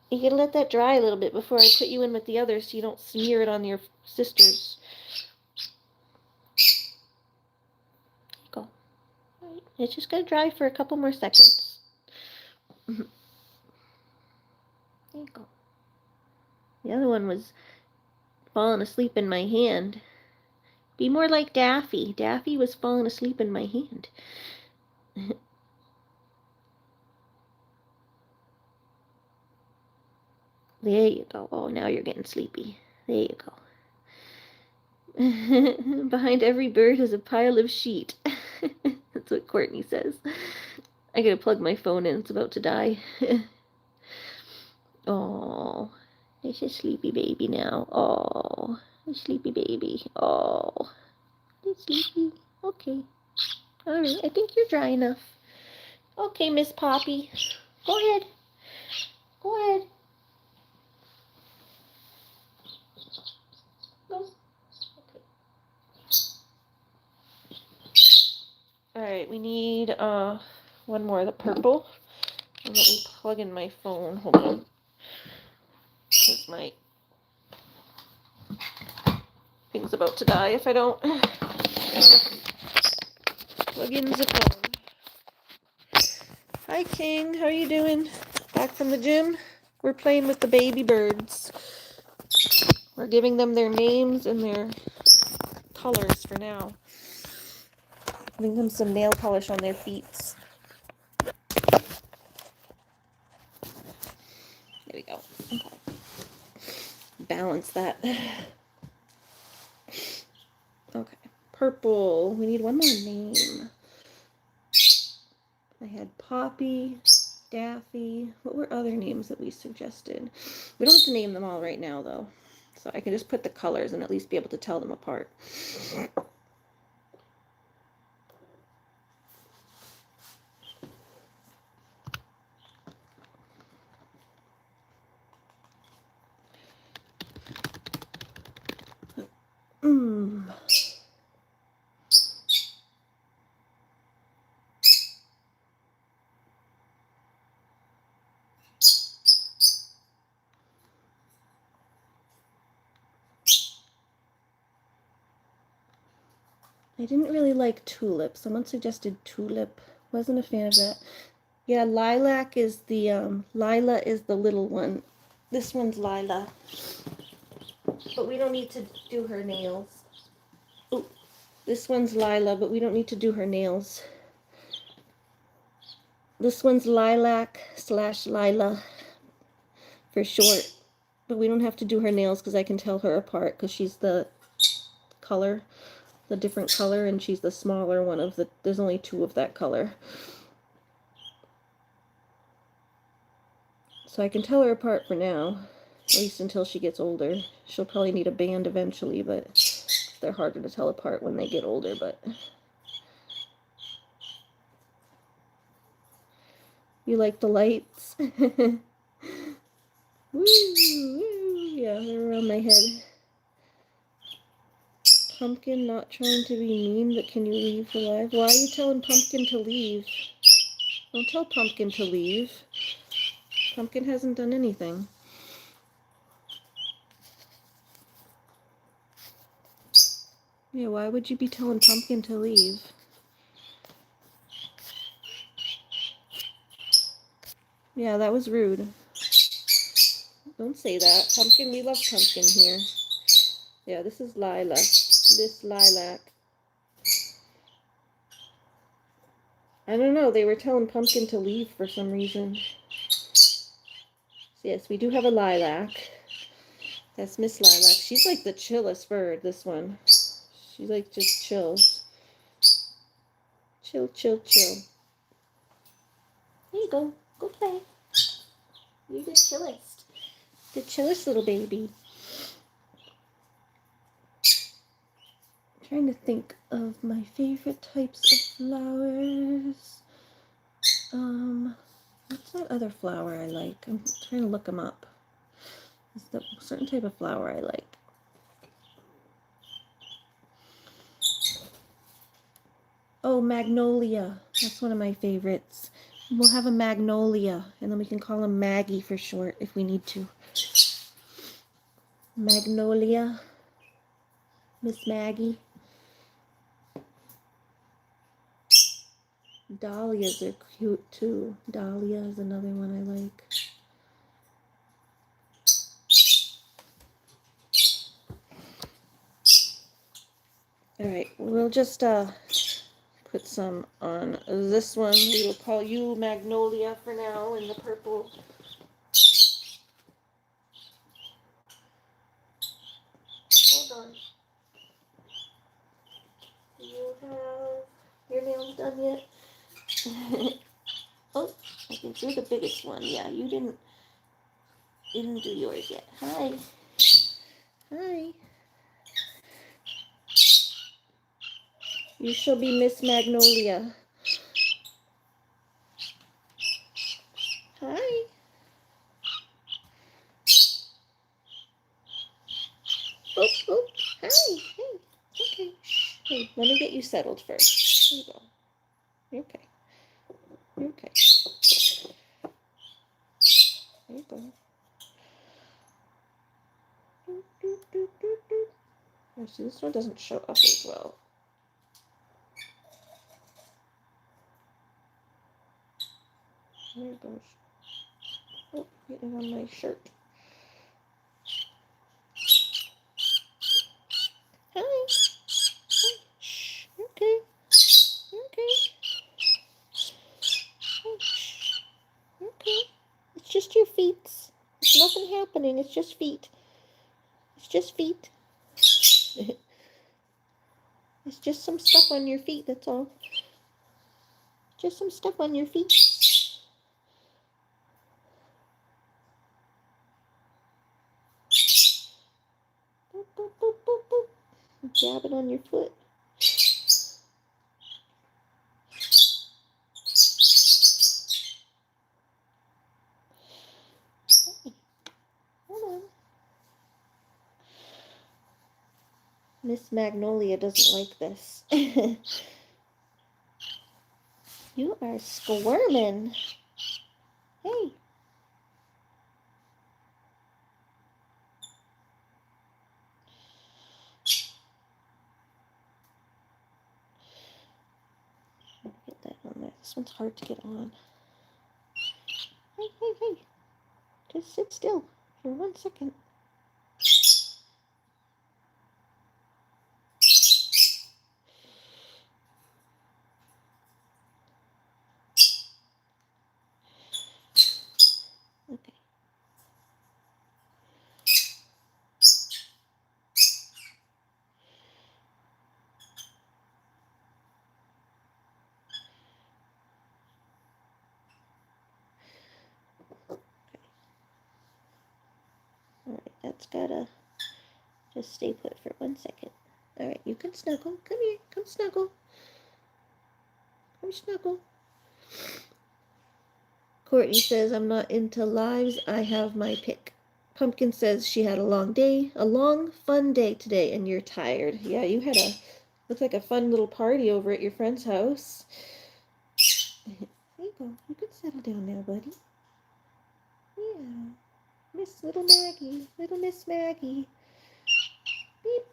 You gotta let that dry a little bit before I put you in with the others so you don't smear it on your sisters. Go. All right. It's just gonna dry for a couple more seconds. There you go. The other one was falling asleep in my hand. Be more like Daffy. Daffy was falling asleep in my hand. There you go. Oh, now you're getting sleepy. There you go. Behind every bird is a pile of sheet. That's what Courtney says. I gotta plug my phone in. It's about to die. Oh, it's a sleepy baby now. Oh, a sleepy baby. Oh, it's sleepy. Okay. All right. I think you're dry enough. Okay, Miss Poppy. Go ahead. Go ahead. Go. Okay. All right. We need one more. The purple. And let me plug in my phone. Hold on. Because my Thing's about to die if I don't plug in the phone. Hi, King. How are you doing? Back from the gym? We're playing with the baby birds. We're giving them their names and their colors for now. Giving them some nail polish on their feet. There we go. Okay. Balance that. Okay. Purple. We need one more name. I had Poppy, Daffy. What were other names that we suggested? We don't have to name them all right now, though. So I can just put the colors and at least be able to tell them apart. I didn't really like tulip. Someone suggested tulip. Wasn't a fan of that. Yeah, lilac is the, Lila is the little one. This one's Lila. But we don't need to do her nails. Oh, this one's Lila, but we don't need to do her nails. This one's Lilac / Lila for short. But we don't have to do her nails because I can tell her apart because she's the color. The different color, and she's the smaller one of the, there's only 2 of that color. So I can tell her apart for now, at least until she gets older. She'll probably need a band eventually, but they're harder to tell apart when they get older, but. You like the lights? Woo, woo, yeah, they're around my head. Pumpkin, not trying to be mean, but can you leave for live? Why are you telling Pumpkin to leave? Don't tell Pumpkin to leave. Pumpkin hasn't done anything. Yeah, why would you be telling Pumpkin to leave? Yeah, that was rude. Don't say that. Pumpkin, we love Pumpkin here. Yeah, this is Lila. This Lilac. I don't know, they were telling Pumpkin to leave for some reason. So yes, we do have a Lilac. That's Miss Lilac. She's like the chillest bird, this one. She's like just chills. Chill, chill, chill. There you go. Go play. You're the chillest. The chillest little baby. I'm trying to think of my favorite types of flowers. What's that other flower I like? I'm trying to look them up. Is the certain type of flower I like? Oh, magnolia. That's one of my favorites. We'll have a magnolia, and then we can call him Maggie for short if we need to. Magnolia. Miss Maggie. Dahlias are cute too. Dahlia is another one I like. Alright, we'll just put some on this one. We will call you Magnolia for now in the purple. Hold on. Do you have your nails done yet? Oh, I think you're the biggest one. Yeah, you didn't do yours yet. Hi. Hi. You shall be Miss Magnolia. Hi. Oh, oh, hi. Hey, okay. Hey, let me get you settled first. There you go. You're okay. You're okay. There you go. see, this one doesn't show up as well. There it goes. Oh, getting on my shirt. Hi. Hi. Shh. Okay. Okay. Shh. Okay. It's just your feet. There's nothing happening. It's just feet. It's just feet. It's just some stuff on your feet, that's all. Just some stuff on your feet. Boop, boop, boop, boop, boop. Jab it on your foot. Hey, hold on. Miss Magnolia doesn't like this. You are squirming. Hey. Get that on there. This one's hard to get on. Hey, hey, hey. Just sit still for 1 second. Okay. Alright, that's gotta just stay put for 1 second. Alright, you can snuggle. Come here. Come snuggle. Come snuggle. Courtney says, I'm not into lives. I have my pick. Pumpkin says she had a long day, a long, fun day today, and you're tired. Yeah, you had looked like a fun little party over at your friend's house. There you go. You can settle down now, buddy. Yeah. Little Miss Maggie. Beep.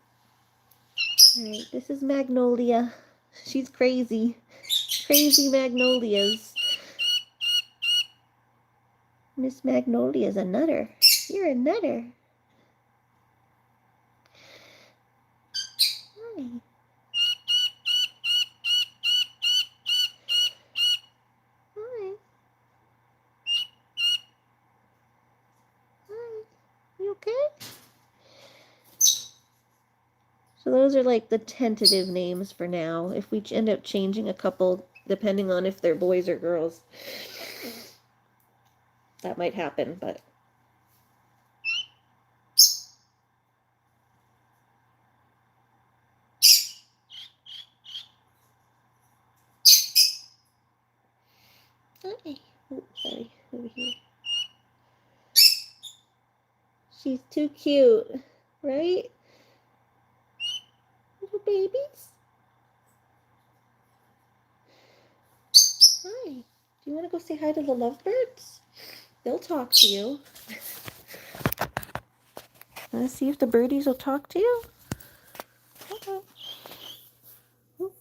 Alright, this is Magnolia. She's crazy. Crazy Magnolias. Miss Magnolia's a nutter. You're a nutter. Hi. Hi. Hi. You okay? So those are like the tentative names for now. If we end up changing a couple, depending on if they're boys or girls, that might happen, but. Hi. Oh, sorry. Over here. She's too cute, right? Little babies. Hi. Do you want to go say hi to the lovebirds? They'll talk to you. Let's see if the birdies will talk to you. Okay.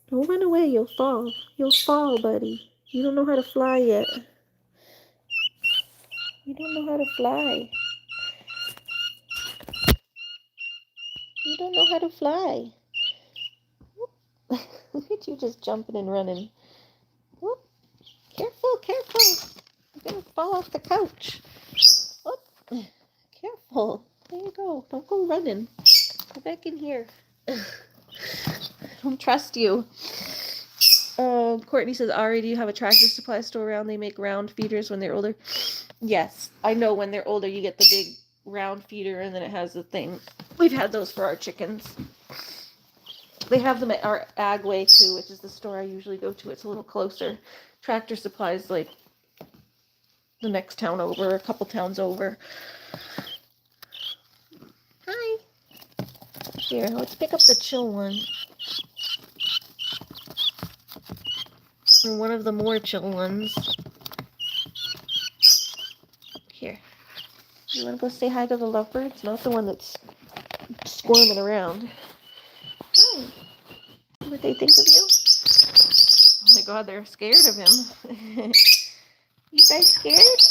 Don't run away. You'll fall. You'll fall, buddy. You don't know how to fly yet. You don't know how to fly. You don't know how to fly. Look at you just jumping and running. Whoop. Careful, careful. You're going to fall off the couch. Whoop. Careful. There you go. Don't go running. Go back in here. I don't trust you. Courtney says, Ari, do you have a tractor supply store around? They make round feeders when they're older. Yes, I know when they're older you get the big round feeder and then it has the thing. We've had those for our chickens. They have them at our Agway too, which is the store I usually go to. It's a little closer. Tractor Supply's like the next town over, a couple towns over. Hi. Here, let's pick up the chill one. And one of the more chill ones. Here. You want to go say hi to the lovebirds? Not the one that's squirming around. they think of you? Oh my God, they're scared of him. You guys scared?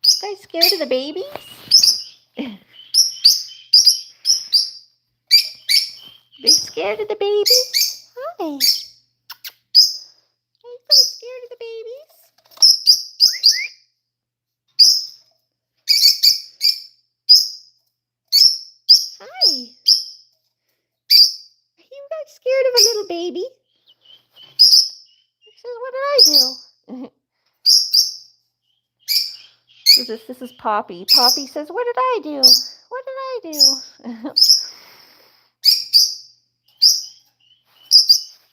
You guys scared of the babies? They scared of the babies? Hi. Are you guys scared of the babies? Hi. Are you guys scared of a little baby? He says, what did I do? This is Poppy. Poppy says, what did I do? What did I do?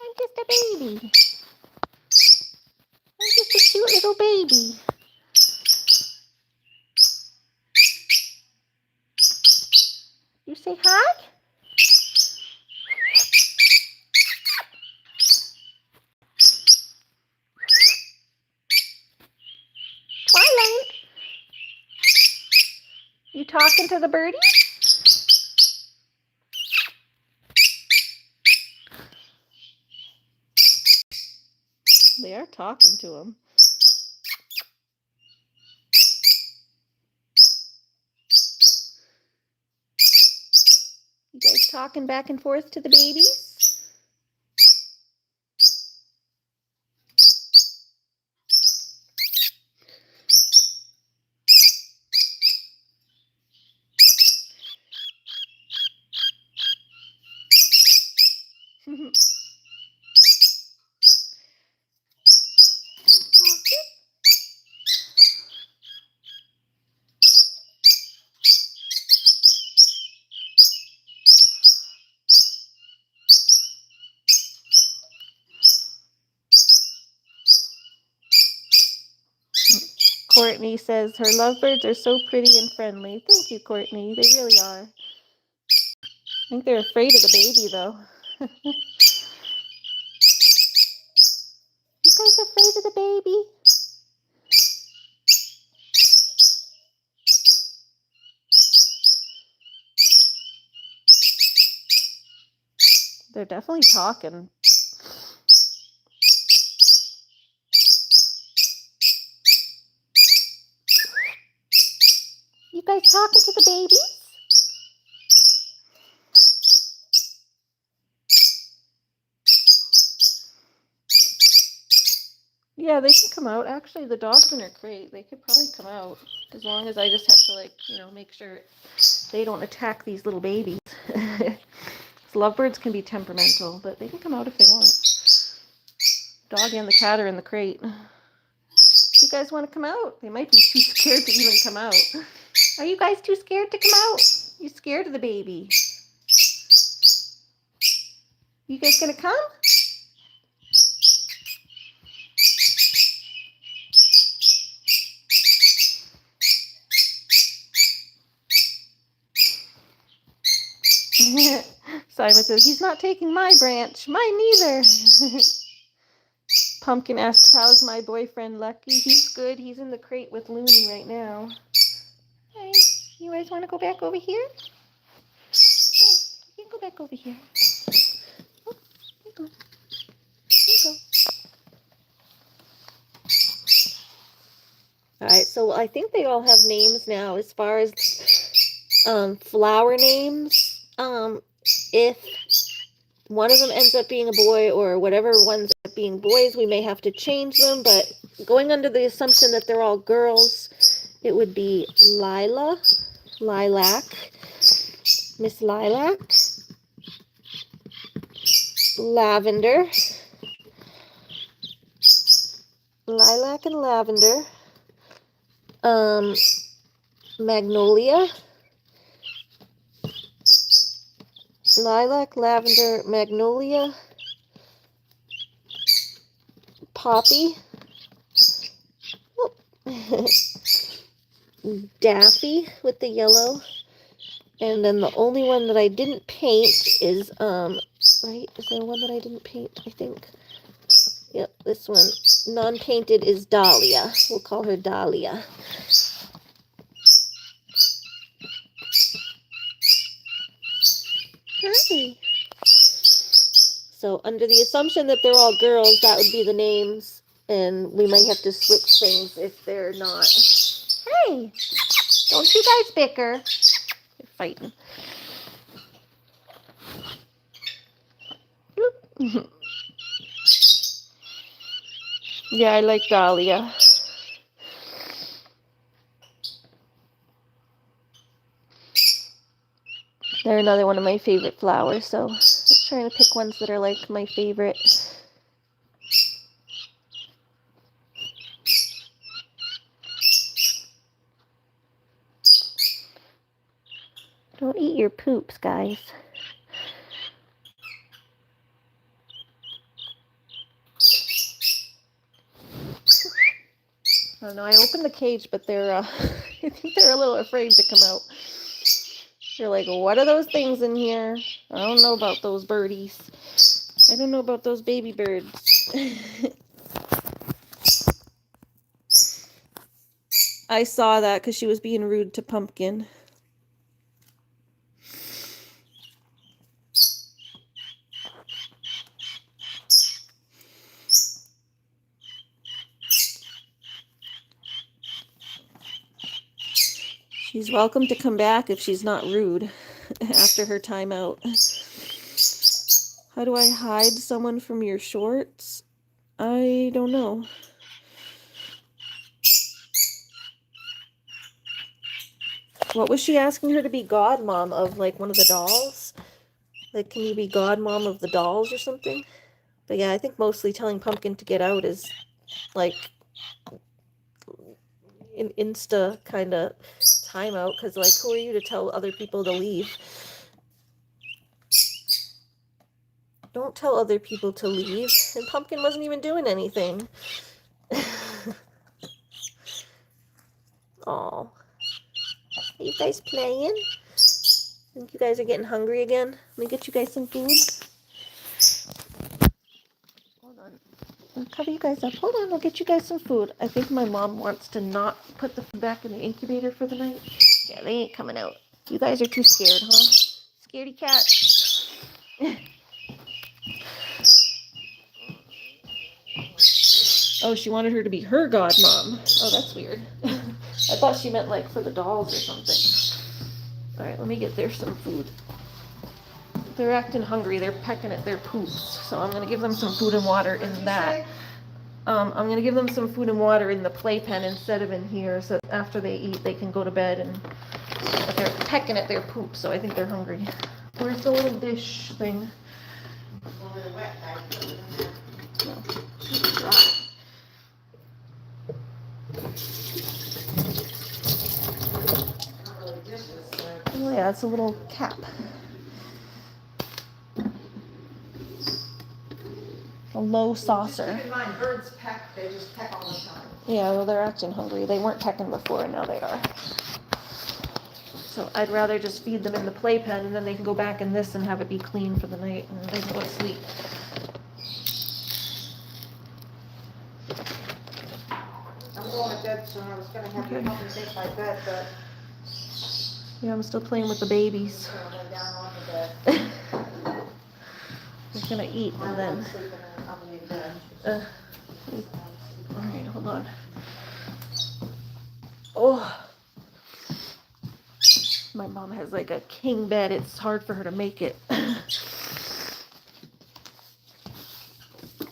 I'm just a baby. I'm just a cute little baby. You say hi? Twilight. You talking to the birdie? They are talking to him. You guys talking back and forth to the babies? Courtney says her lovebirds are so pretty and friendly. Thank you, Courtney. They really are. I think they're afraid of the baby, though. You guys afraid of the baby? They're definitely talking. You guys talking to the babies? Yeah, they can come out. Actually, the dogs in her crate, they could probably come out. As long as I just have to, like, make sure they don't attack these little babies. Lovebirds can be temperamental, but they can come out if they want. Dog and the cat are in the crate. You guys want to come out? They might be too scared to even come out. Are you guys too scared to come out? You scared of the baby? You guys gonna come? Simon says, he's not taking my branch. Mine neither. Pumpkin asks, how's my boyfriend Lucky? He's good. He's in the crate with Loony right now. Hey, you guys want to go back over here? Hey, you can go back over here. Oh, here you go. Here you go. All right, so I think they all have names now as far as flower names. If one of them ends up being a boy or whatever one ends up being boys, we may have to change them, but going under the assumption that they're all girls, it would be Lila, Lilac, Miss Lilac, Lavender, Lilac and Lavender, Magnolia, Lilac, Lavender, Magnolia, Poppy, Daffy with the yellow, and then the only one that I didn't paint is, right, is there one that I didn't paint, I think? Yep, this one, non-painted, is Dahlia. We'll call her Dahlia. Hey. So under the assumption that they're all girls, that would be the names. And we might have to switch things if they're not. Hey, don't you guys bicker. They're fighting. Yeah, I like Dahlia. They're another one of my favorite flowers, so I'm trying to pick ones that are like my favorite. Don't eat your poops, guys. I don't know, I opened the cage, but they're, I think they're a little afraid to come out. They're like, what are those things in here? I don't know about those birdies. I don't know about those baby birds. I saw that because she was being rude to Pumpkin. She's welcome to come back if she's not rude after her time out. How do I hide someone from your shorts? I don't know. What was she asking her to be godmom of, like, one of the dolls? Like, can you be godmom of the dolls or something? But yeah, I think mostly telling Pumpkin to get out is, like, an insta kind of timeout, because, like, who are you to tell other people to leave? Don't tell other people to leave. And Pumpkin wasn't even doing anything. Aw. Are you guys playing? Think you guys are getting hungry again? Let me get you guys some food. Hold on. I'll cover you guys up. Hold on, I'll get you guys some food. I think my mom wants to not put the food back in the incubator for the night. Yeah, they ain't coming out. You guys are too scared, huh? Scaredy cat. Oh, she wanted her to be her godmom. Oh, that's weird. I thought she meant like for the dolls or something. All right, let me get there some food. They're acting hungry. They're pecking at their poops. So I'm going to give them some food and water in that. I'm going to give them some food and water in the playpen instead of in here. So after they eat, they can go to bed. But they're pecking at their poop, so I think they're hungry. Where's the little dish thing? No, it's dry. Oh yeah, it's a little cap. A low saucer. Keep in mind, birds peck, they just peck all the time. Yeah, well, they're acting hungry. They weren't pecking before, and now they are. So I'd rather just feed them in the playpen, and then they can go back in this and have it be clean for the night, and they can go to sleep. I'm going to bed soon. I was going to have you help me take my bed, but Yeah, I'm still playing with the babies. I'm going to lay down on the bed. They're gonna eat and then. I'm in bed. All right, hold on. Oh, my mom has like a king bed. It's hard for her to make it.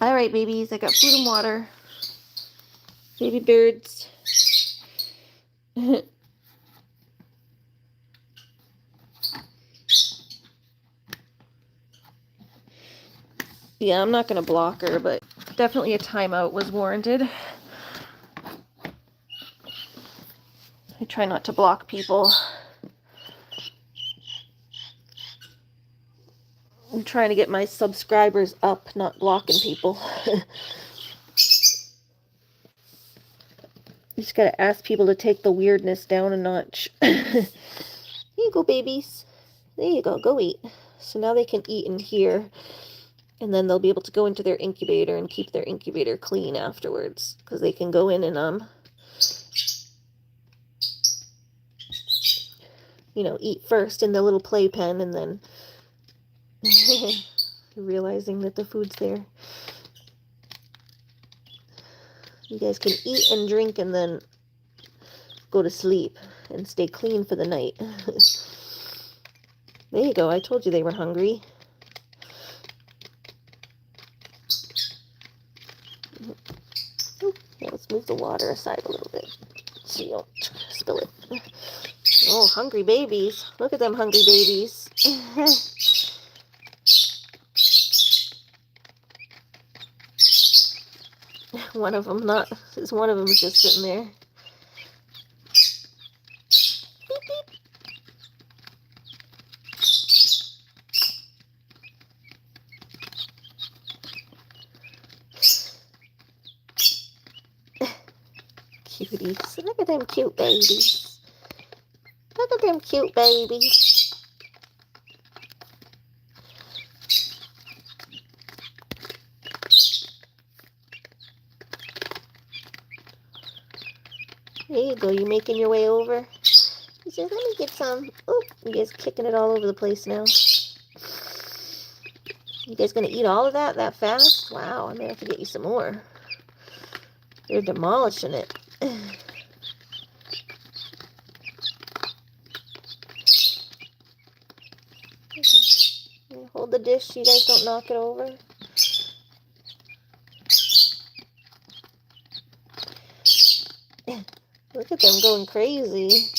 All right, babies, I got food and water. Baby birds. Yeah, I'm not gonna block her, but definitely a timeout was warranted. I try not to block people. I'm trying to get my subscribers up, not blocking people. You just gotta ask people to take the weirdness down a notch. Here you go, babies. There you go. Go eat. So now they can eat in here. And then they'll be able to go into their incubator and keep their incubator clean afterwards. Because they can go in and, you know, eat first in the little playpen and then Realizing that the food's there. You guys can eat and drink and then go to sleep and stay clean for the night. There you go. I told you they were hungry. Yeah, let's move the water aside a little bit so you don't spill it. Oh, hungry babies. Look at them hungry babies. One of them is just sitting there. Beep, beep. Cuties. Look at them cute babies. Look at them cute babies. There you go. You making your way over? He says, let me get some. Oh, you guys kicking it all over the place now. You guys gonna eat all of that fast? Wow, I may have to get you some more. You're demolishing it. Hold the dish so you guys don't knock it over. Look at them going crazy.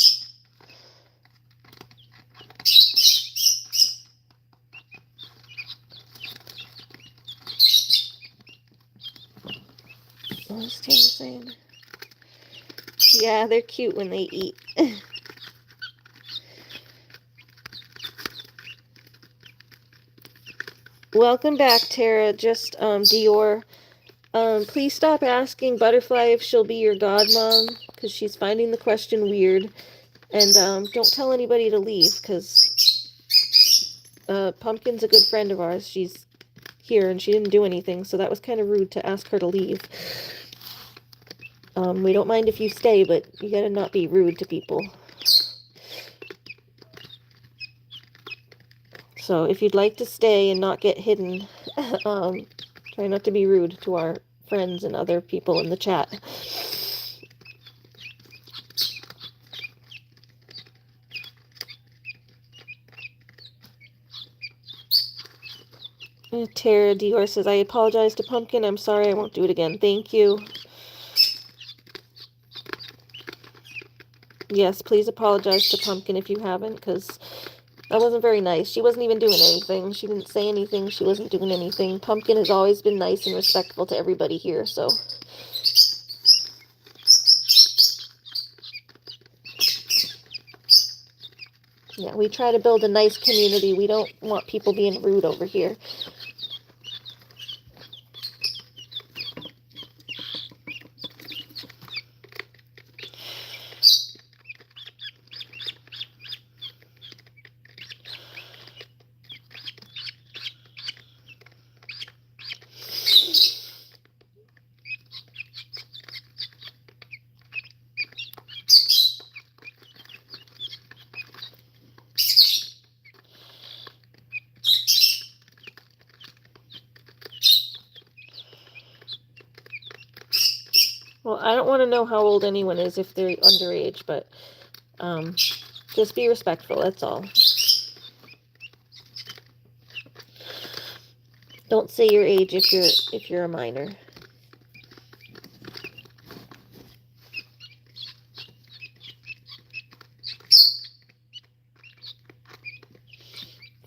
What's Taylor saying? Yeah, they're cute when they eat. Welcome back, Tara. Just, Dior. Please stop asking Butterfly if she'll be your godmom, because she's finding the question weird. And, don't tell anybody to leave, because, Pumpkin's a good friend of ours. She's here, and she didn't do anything, so that was kind of rude to ask her to leave. We don't mind if you stay, but you gotta not be rude to people. So if you'd like to stay and not get hidden, try not to be rude to our friends and other people in the chat. Tara Dior says, I apologize to Pumpkin. I'm sorry, I won't do it again. Thank you. Yes, please apologize to Pumpkin if you haven't, because that wasn't very nice. She wasn't even doing anything. She didn't say anything. She wasn't doing anything. Pumpkin has always been nice and respectful to everybody here, so. Yeah, we try to build a nice community. We don't want people being rude over here. Well, I don't want to know how old anyone is if they're underage, but just be respectful, that's all. Don't say your age if you're a minor.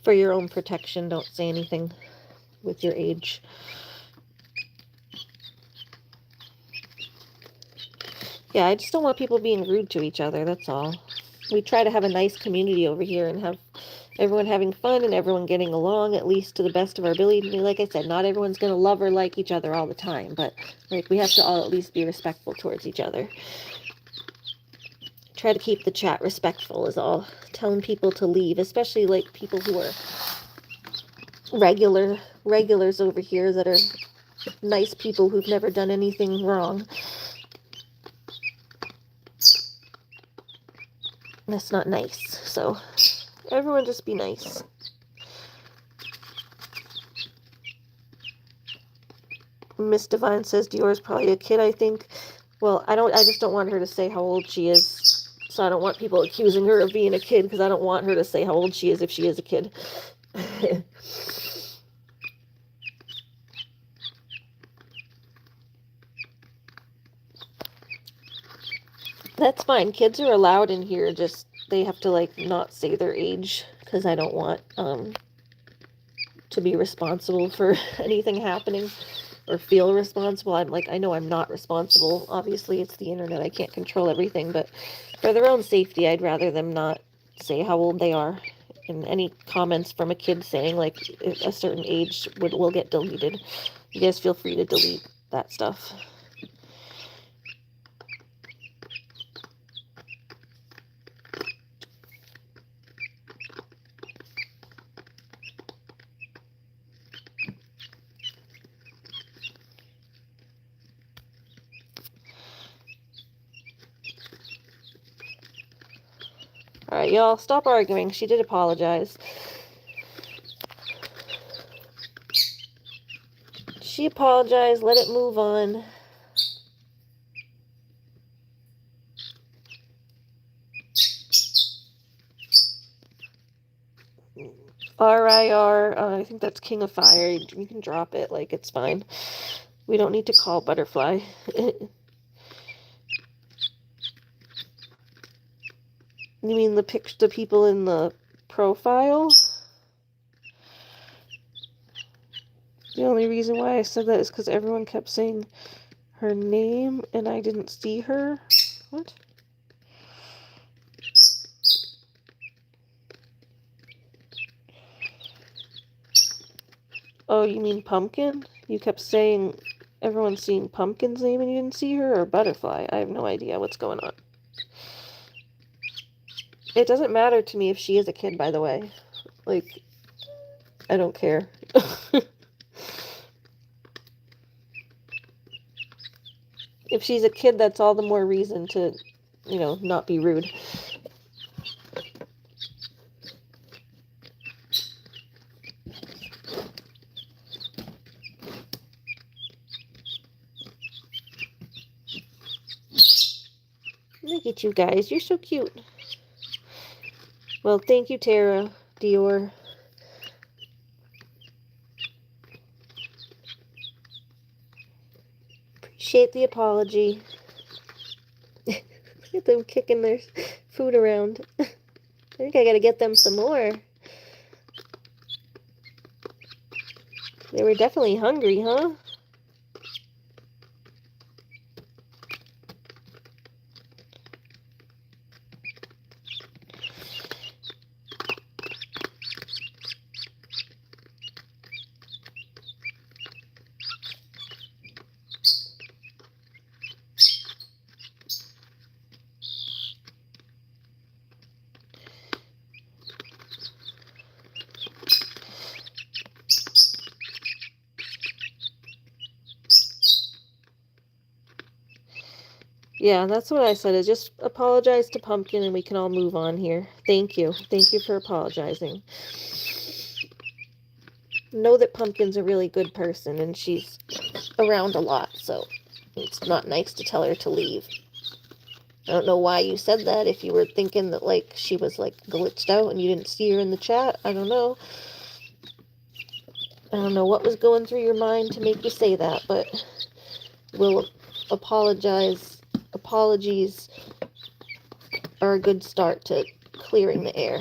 For your own protection, don't say anything with your age. Yeah, I just don't want people being rude to each other, that's all. We try to have a nice community over here and have everyone having fun and everyone getting along, at least to the best of our ability. Like I said, not everyone's going to love or like each other all the time, but like we have to all at least be respectful towards each other. Try to keep the chat respectful is all. Telling people to leave, especially like people who are regulars over here that are nice people who've never done anything wrong. That's not nice. So everyone just be nice. Miss Divine says Dior's probably a kid, I think. Well, I just don't want her to say how old she is. So I don't want people accusing her of being a kid, because I don't want her to say how old she is if she is a kid. That's fine. Kids are allowed in here, just they have to like not say their age, because I don't want to be responsible for anything happening or feel responsible. I know I'm not responsible. Obviously, it's the internet. I can't control everything, but for their own safety, I'd rather them not say how old they are. And any comments from a kid saying like a certain age will get deleted. You guys feel free to delete that stuff. Alright, y'all, stop arguing. She did apologize. She apologized. Let it move on. RIR, I think that's King of Fire. You can drop it, like, it's fine. We don't need to call Butterfly. You mean the people in the profile? The only reason why I said that is because everyone kept saying her name and I didn't see her. What? Oh, you mean Pumpkin? You kept saying everyone's seeing Pumpkin's name and you didn't see her, or Butterfly? I have no idea what's going on. It doesn't matter to me if she is a kid, by the way. Like, I don't care. If she's a kid, that's all the more reason to, not be rude. Look at you guys. You're so cute. Well, thank you, Tara, Dior. Appreciate the apology. Look at them kicking their food around. I think I gotta get them some more. They were definitely hungry, huh? Yeah, that's what I said, is just apologize to Pumpkin and we can all move on here. Thank you. Thank you for apologizing. Know that Pumpkin's a really good person and she's around a lot, so it's not nice to tell her to leave. I don't know why you said that, if you were thinking that, like, she was, like, glitched out and you didn't see her in the chat. I don't know. I don't know what was going through your mind to make you say that, but we'll apologize. Apologies are a good start to clearing the air.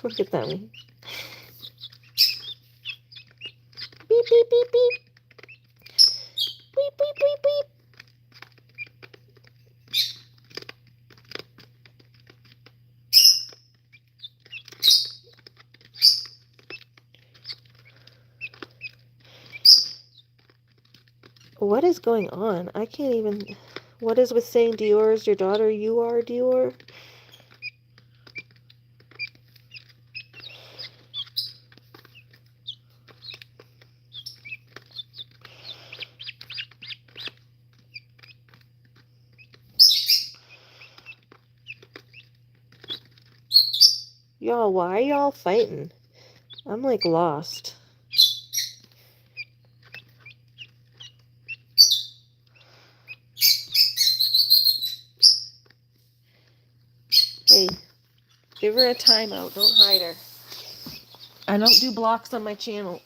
Look at them. Beep, beep, beep, beep. Beep, beep, beep, beep. What is going on? I can't even... What is with saying Dior is your daughter? You are Dior? Y'all, why are y'all fighting? I'm like lost. Hey, give her a timeout. Don't hide her. I don't do blocks on my channel.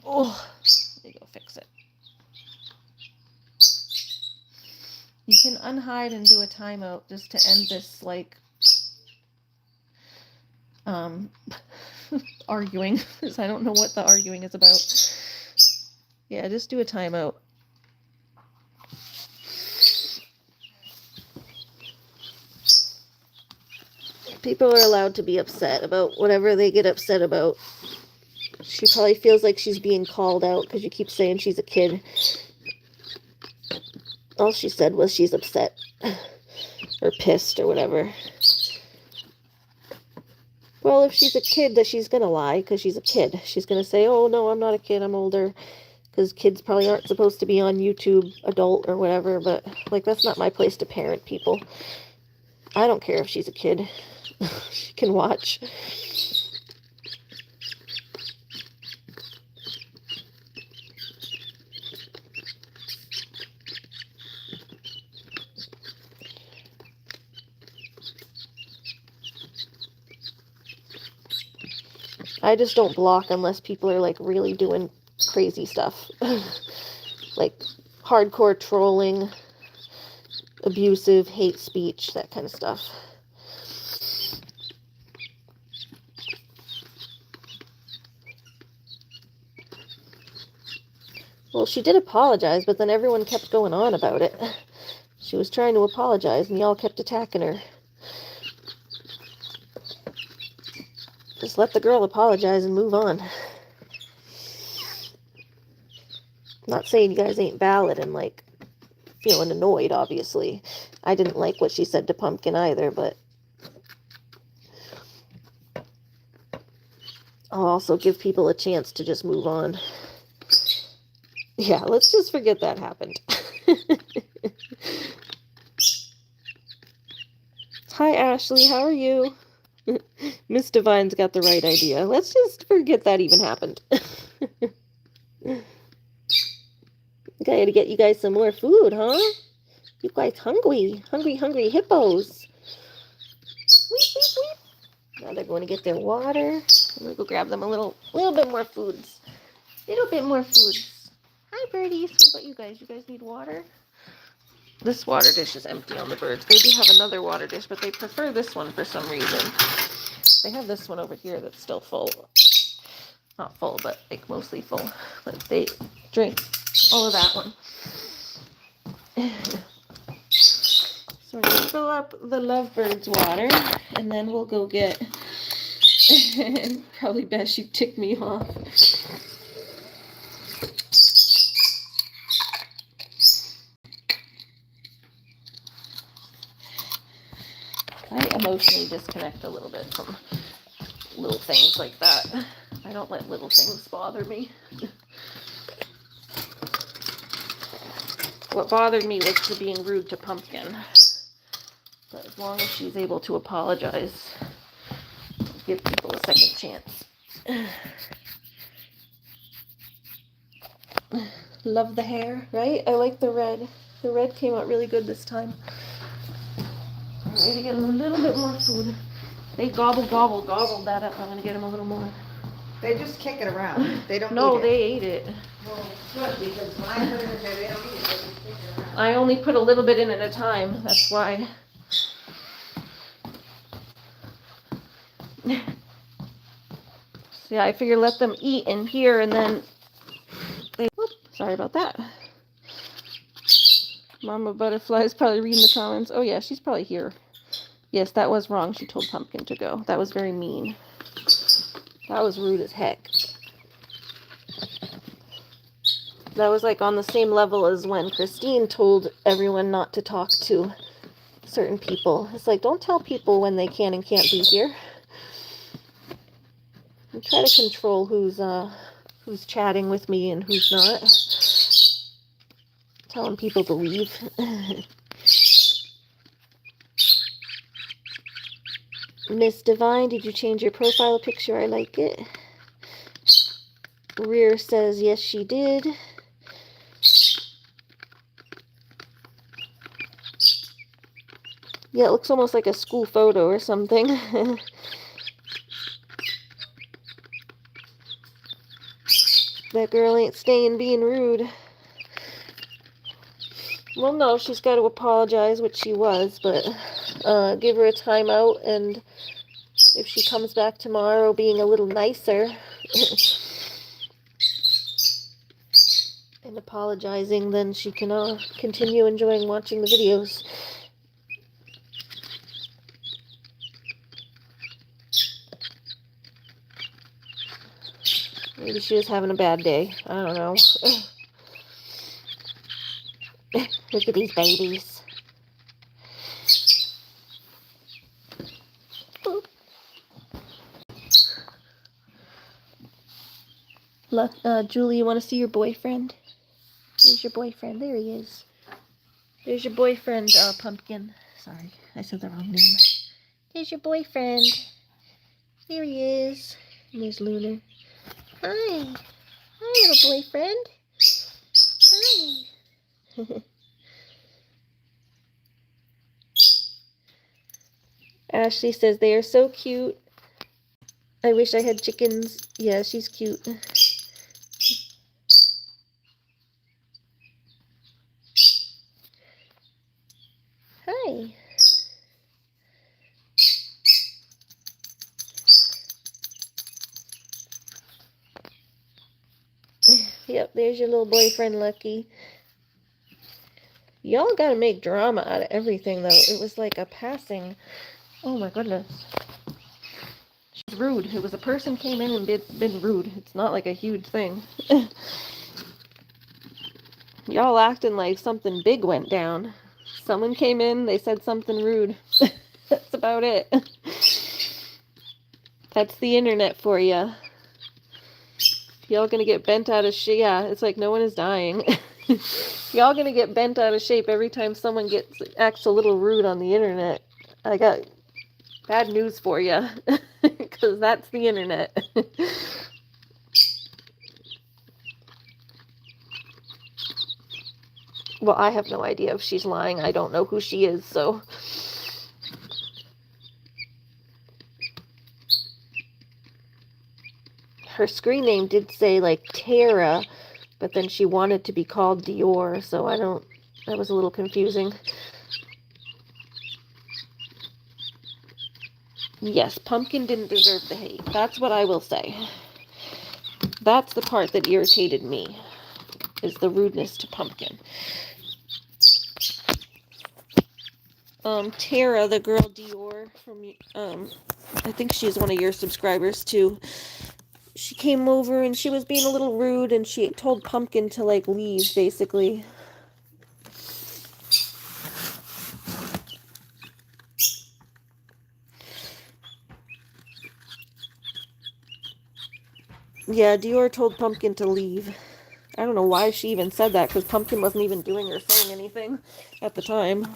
Oh, let me go fix it. You can unhide and do a timeout just to end this, like, arguing, because I don't know what the arguing is about. Yeah, just do a timeout. People are allowed to be upset about whatever they get upset about. She probably feels like she's being called out because you keep saying she's a kid. All she said was she's upset or pissed or whatever. Well, if she's a kid, that she's going to lie because she's a kid. She's going to say, oh, no, I'm not a kid, I'm older. Because kids probably aren't supposed to be on YouTube, adult or whatever. But, like, that's not my place to parent people. I don't care if she's a kid. She can watch. I just don't block unless people are, like, really doing crazy stuff. Like, hardcore trolling, abusive, hate speech, that kind of stuff. Well, she did apologize, but then everyone kept going on about it. She was trying to apologize, and y'all kept attacking her. Just let the girl apologize and move on. Not saying you guys ain't valid and, like, feeling annoyed, obviously. I didn't like what she said to Pumpkin either, but I'll also give people a chance to just move on. Yeah, let's just forget that happened. Hi, Ashley. How are you? Miss Divine's got the right idea. Let's just forget that even happened. Gotta get you guys some more food, huh? You guys hungry. Hungry hippos. Weep, weep, weep. Now they're going to get their water. I'm going to go grab them a little bit more foods. Little bit more foods. Hi, birdies. What about you guys? You guys need water? This water dish is empty on the birds. They do have another water dish, but they prefer this one for some reason. They have this one over here that's still full. Not full, but like mostly full. But they drink all of that one. So we're going to fill up the lovebirds water, and then we'll go get... Probably best you tick me off. I emotionally disconnect a little bit from little things like that. I don't let little things bother me. What bothered me was her being rude to Pumpkin. But as long as she's able to apologize, give people a second chance. Love the hair, right? I like the red. The red came out really good this time. I'm going to get a little bit more food. They gobbled that up. I'm going to get them a little more. They just kick it around. They don't No, eat it. they ate it. Well, good, because when I heard that they don't eat it, they just kick it around. I only put a little bit in at a time. That's why. So yeah, I figure let them eat in here and then they... Whoop, sorry about that. Mama Butterfly's probably reading the comments. Oh yeah, she's probably here. Yes, that was wrong. She told Pumpkin to go. That was very mean. That was rude as heck. That was like on the same level as when Christine told everyone not to talk to certain people. It's like, don't tell people when they can and can't be here. And try to control who's chatting with me and who's not. Telling people to leave. Miss Divine, did you change your profile picture? I like it. Rear says yes, she did. Yeah, it looks almost like a school photo or something. That girl ain't staying being rude. Well, no, she's got to apologize, which she was, but give her a timeout, and if she comes back tomorrow being a little nicer and apologizing, then she can continue enjoying watching the videos. Maybe she was having a bad day. I don't know. Look at these babies. Look, Julie, you want to see your boyfriend? There's your boyfriend. There he is. There's your boyfriend, Pumpkin. Sorry, I said the wrong name. There's your boyfriend. There he is. And there's Luna. Hi. Hi, little boyfriend. Hi. Ashley says they are so cute. I wish I had chickens. Yeah, she's cute. Hi. Yep, there's your little boyfriend, Lucky. Y'all gotta make drama out of everything, though. It was like a passing. Oh my goodness. She's rude. It was a person came in and been rude. It's not like a huge thing. Y'all acting like something big went down. Someone came in, they said something rude. That's about it. That's the internet for you. Y'all gonna get bent out of shape. Yeah, it's like no one is dying. Y'all gonna get bent out of shape every time someone acts a little rude on the internet. I got bad news for you, because that's the internet. Well, I have no idea if she's lying. I don't know who she is, so. Her screen name did say, like, Tara, but then she wanted to be called Dior, so that was a little confusing. Yes, Pumpkin didn't deserve the hate. That's what I will say. That's the part that irritated me, is the rudeness to Pumpkin. Tara, the girl Dior from, I think she's one of your subscribers too. She came over and she was being a little rude, and she told Pumpkin to, like, leave, basically. Yeah, Dior told Pumpkin to leave. I don't know why she even said that, because Pumpkin wasn't even doing or saying anything at the time.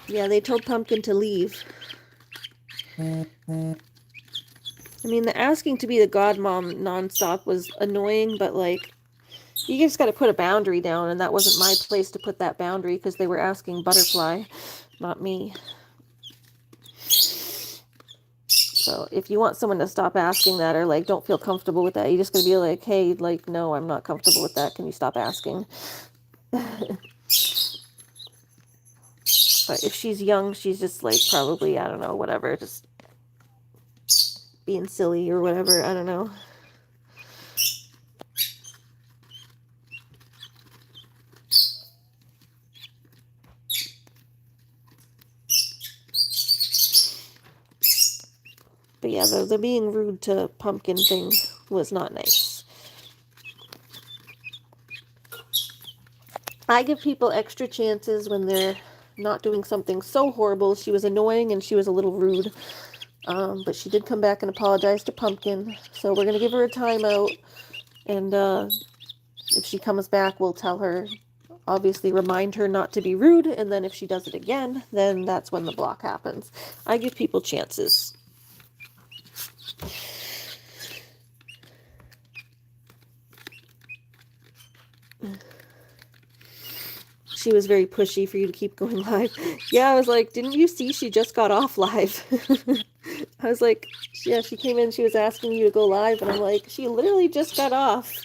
Yeah, they told Pumpkin to leave. I mean, the asking to be the godmom nonstop was annoying, but, like, you just got to put a boundary down, and that wasn't my place to put that boundary, because they were asking Butterfly, not me. So if you want someone to stop asking that, or, like, don't feel comfortable with that, you just gotta be like, hey, like, no, I'm not comfortable with that. Can you stop asking? But if she's young, she's just, like, probably, I don't know, whatever, just being silly or whatever, I don't know. But yeah, the being rude to Pumpkin thing was not nice. I give people extra chances when they're not doing something so horrible. She was annoying and she was a little rude. But she did come back and apologize to Pumpkin. So we're going to give her a timeout. And if she comes back, we'll tell her obviously remind her not to be rude, and then if she does it again, then that's when the block happens. I give people chances. She was very pushy for you to keep going live. Yeah, I was like, didn't you see she just got off live? I was like, yeah, she came in, she was asking you to go live, and I'm like, she literally just got off.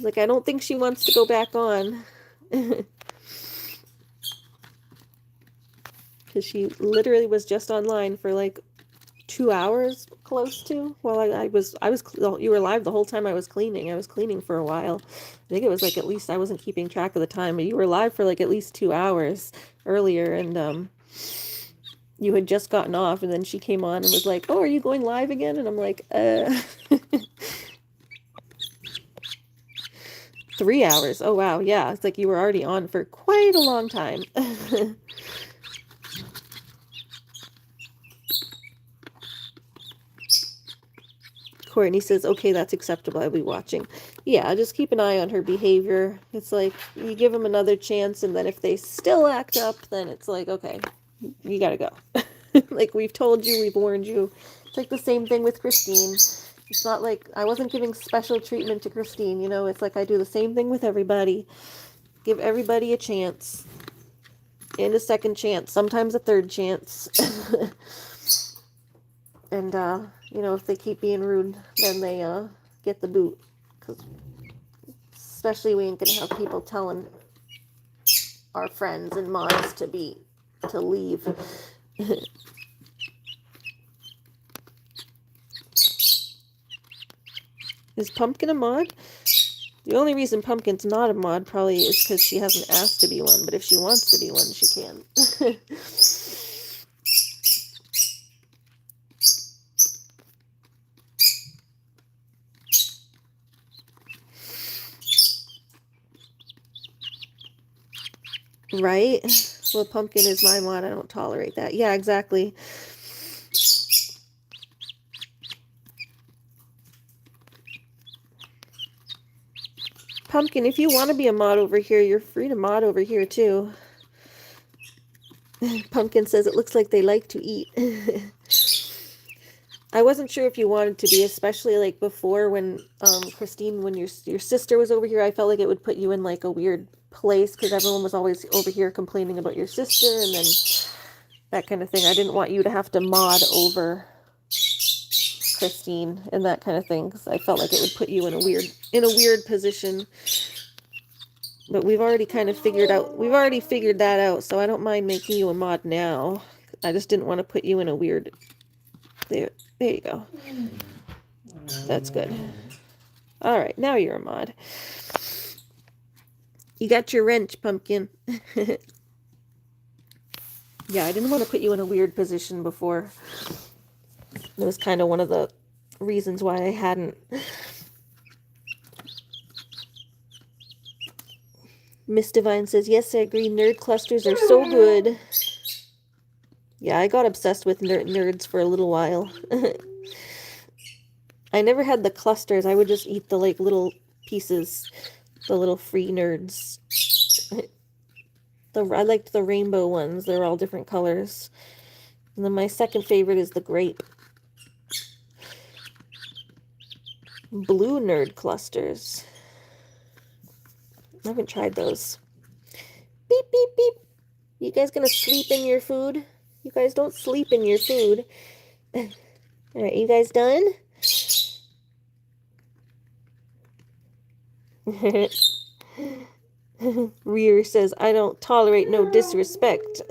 Like, I don't think she wants to go back on. Because she literally was just online for like 2 hours, close to, while you were live the whole time I was cleaning. I was cleaning for a while. I think it was like, at least, I wasn't keeping track of the time, but you were live for like at least 2 hours earlier, and you had just gotten off, and then she came on and was like, oh, are you going live again? And I'm like, 3 hours. Oh, wow. Yeah. It's like you were already on for quite a long time. Courtney says, okay, that's acceptable. I'll be watching. Yeah, just keep an eye on her behavior. It's like, you give them another chance, and then if they still act up, then it's like, okay, you gotta go. Like, we've told you, we've warned you. It's like the same thing with Christine. It's not like I wasn't giving special treatment to Christine, you know? It's like I do the same thing with everybody. Give everybody a chance. And a second chance. Sometimes a third chance. And, you know, if they keep being rude, then they get the boot. 'Cause especially we ain't gonna have people telling our friends and mods to leave. Is Pumpkin a mod? The only reason Pumpkin's not a mod probably is because she hasn't asked to be one, but if she wants to be one, she can. Right? Well, Pumpkin is my mod. I don't tolerate that. Yeah, exactly. Pumpkin, if you want to be a mod over here, you're free to mod over here, too. Pumpkin says it looks like they like to eat. I wasn't sure if you wanted to be, especially like before when, Christine, when your sister was over here, I felt like it would put you in like a weird place because everyone was always over here complaining about your sister and then that kind of thing. I didn't want you to have to mod over Christine and that kind of thing because I felt like it would put you in a weird position. But we've already figured that out, so I don't mind making you a mod now. I just didn't want to put you in a weird... There you go. That's good. Alright, now you're a mod. You got your wrench, Pumpkin. Yeah, I didn't want to put you in a weird position before. It was kind of one of the reasons why I hadn't. Miss Divine says, yes, I agree. Nerd clusters are so good. Yeah, I got obsessed with nerds for a little while. I never had the clusters. I would just eat the like little pieces, the little free nerds. I liked the rainbow ones. They're all different colors. And then my second favorite is the grape. Blue nerd clusters. I haven't tried those. Beep, beep, beep. You guys gonna sleep in your food? You guys don't sleep in your food. Alright, you guys done? Rear says, I don't tolerate no disrespect.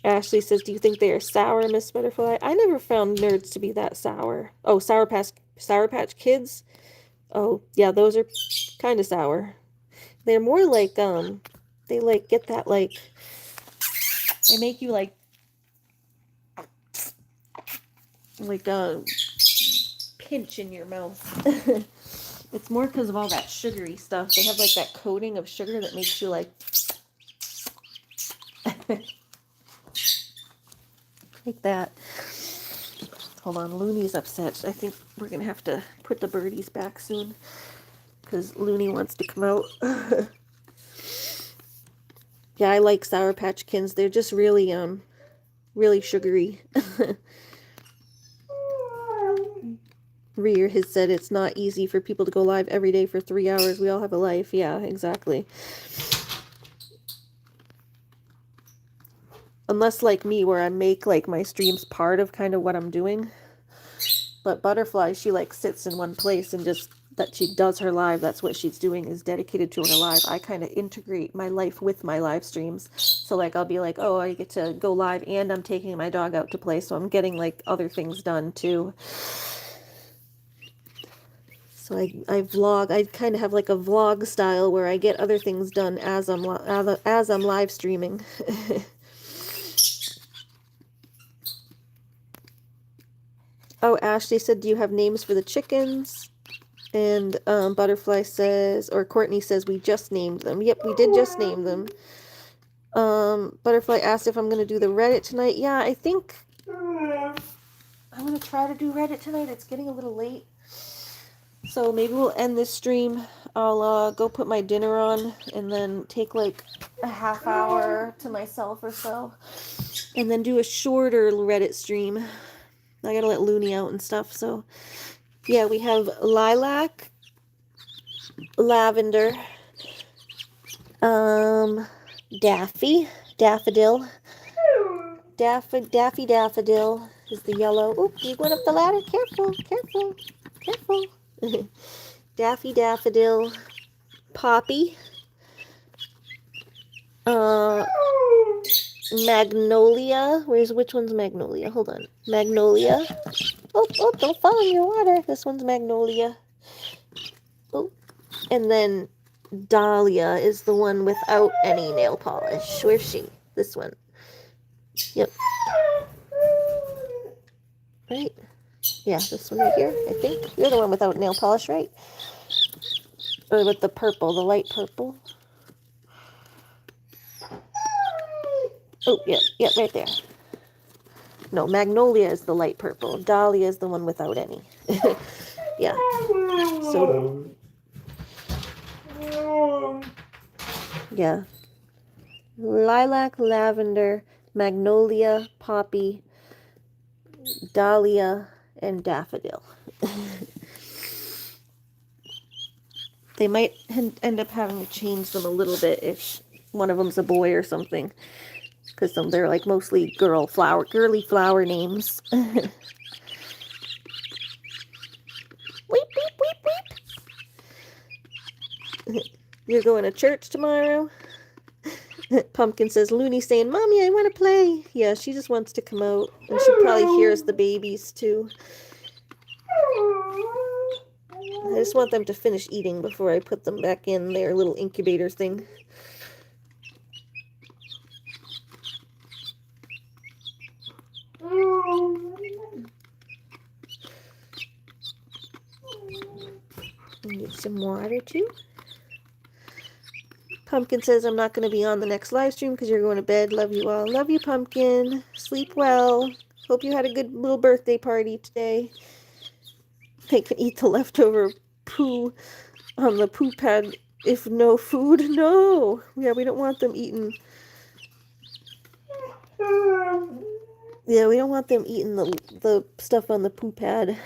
Ashley says, do you think they are sour, Miss Butterfly? I never found nerds to be that sour. Oh, Sour Patch Kids? Oh, yeah, those are kind of sour. They're more like, they like get that like, they make you like pinch in your mouth. It's more because of all that sugary stuff. They have like that coating of sugar that makes you like like that. Hold on, Loony's upset. I think we're gonna have to put the birdies back soon because Loony wants to come out. Yeah, I like Sour Patch Kids. They're just really really sugary. Rear has said it's not easy for people to go live every day for 3 hours. We all have a life. Yeah, exactly. Unless like me, where I make like my streams part of kind of what I'm doing. But Butterfly, she like sits in one place and just that she does her live. That's what she's doing, is dedicated to her live. I kind of integrate my life with my live streams. So like I'll be like, oh, I get to go live and I'm taking my dog out to play. So I'm getting like other things done too. So I vlog. I kind of have like a vlog style where I get other things done as I'm live streaming. Oh, Ashley said, do you have names for the chickens? And Butterfly says, or Courtney says, we just named them. Yep, we did just name them. Butterfly asked if I'm going to do the Reddit tonight. Yeah, I think I'm going to try to do Reddit tonight. It's getting a little late. So maybe we'll end this stream. I'll go put my dinner on and then take like a half hour to myself or so. And then do a shorter Reddit stream. I gotta let Loony out and stuff. So yeah, we have lilac, lavender, daffodil, daffodil is the yellow. Oop, you went up the ladder. Careful, careful, careful. Daffodil, poppy, magnolia. Which one's magnolia? Hold on. Magnolia. Oh, don't fall in your water. This one's magnolia. Oh, and then Dahlia is the one without any nail polish. Where's she? This one. Yep. Right? Yeah, this one right here, I think. You're the one without nail polish, right? Or with the purple, the light purple. Oh, yeah, right there. No, Magnolia is the light purple. Dahlia is the one without any. Yeah. So, yeah. Lilac, lavender, magnolia, poppy, dahlia, and daffodil. They might end up having to change them a little bit if one of them's a boy or something. Because they're like mostly girly flower names. Weep, weep, weep, weep. You're going to church tomorrow? Pumpkin says, Loony saying, Mommy, I want to play. Yeah, she just wants to come out. And she probably hears the babies too. I just want them to finish eating before I put them back in their little incubator thing. Need some water too. Pumpkin says, I'm not going to be on the next live stream because you're going to bed. Love you all. Love you, Pumpkin. Sleep well. Hope you had a good little birthday party today. They can eat the leftover poo on the poo pad if no food. No. Yeah, we don't want them eating. Yeah, we don't want them eating the stuff on the poo pad.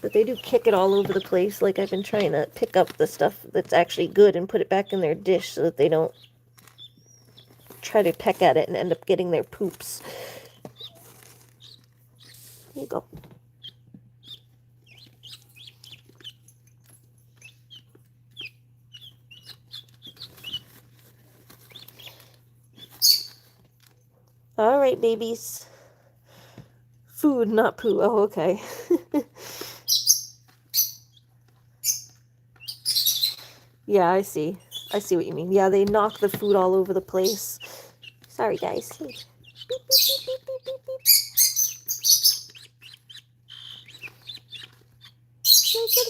But they do kick it all over the place. Like, I've been trying to pick up the stuff that's actually good and put it back in their dish so that they don't try to peck at it and end up getting their poops. There you go. All right, babies. Food, not poo. Oh, okay. Yeah, I see. I see what you mean. Yeah, they knock the food all over the place. Sorry, guys. Beep, beep, beep, beep, beep, beep, beep, beep.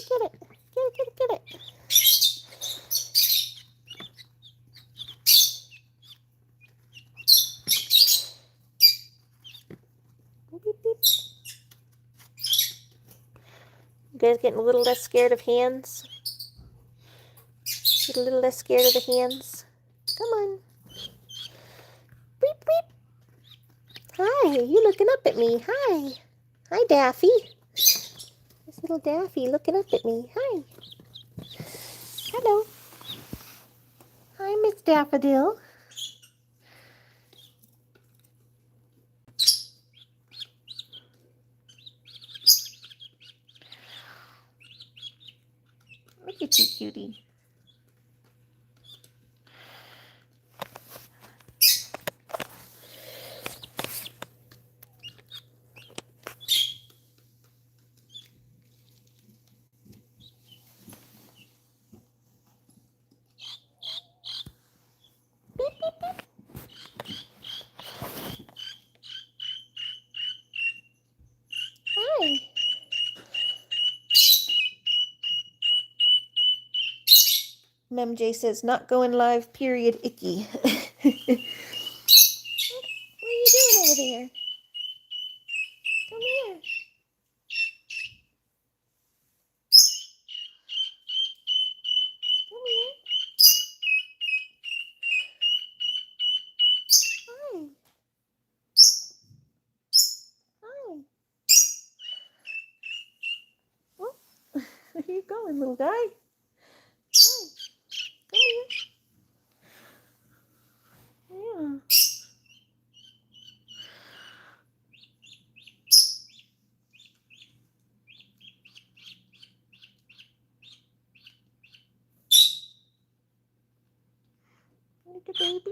Get it. Get it. Beep, beep. You guys getting a little less scared of hands? Get a little less scared of the hands? Come on. Beep, beep. Hi, you looking up at me. Hi. Hi, Daffy. This little Daffy looking up at me. Hi. Hello. Hi, Miss Daffodil. Look at you, cutie. Beep, beep, beep. Hi. MJ says, not going live, period, icky. What are you doing over there? Come here. Come here. Hi. Hi. Oh, where are you going, little guy? Hi. Come here. Yeah. Look at baby.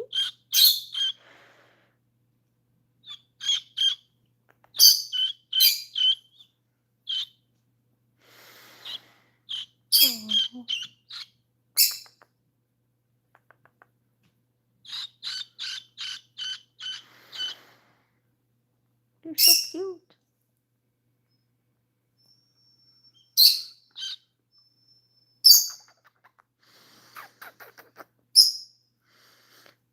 Oh, you're so cute.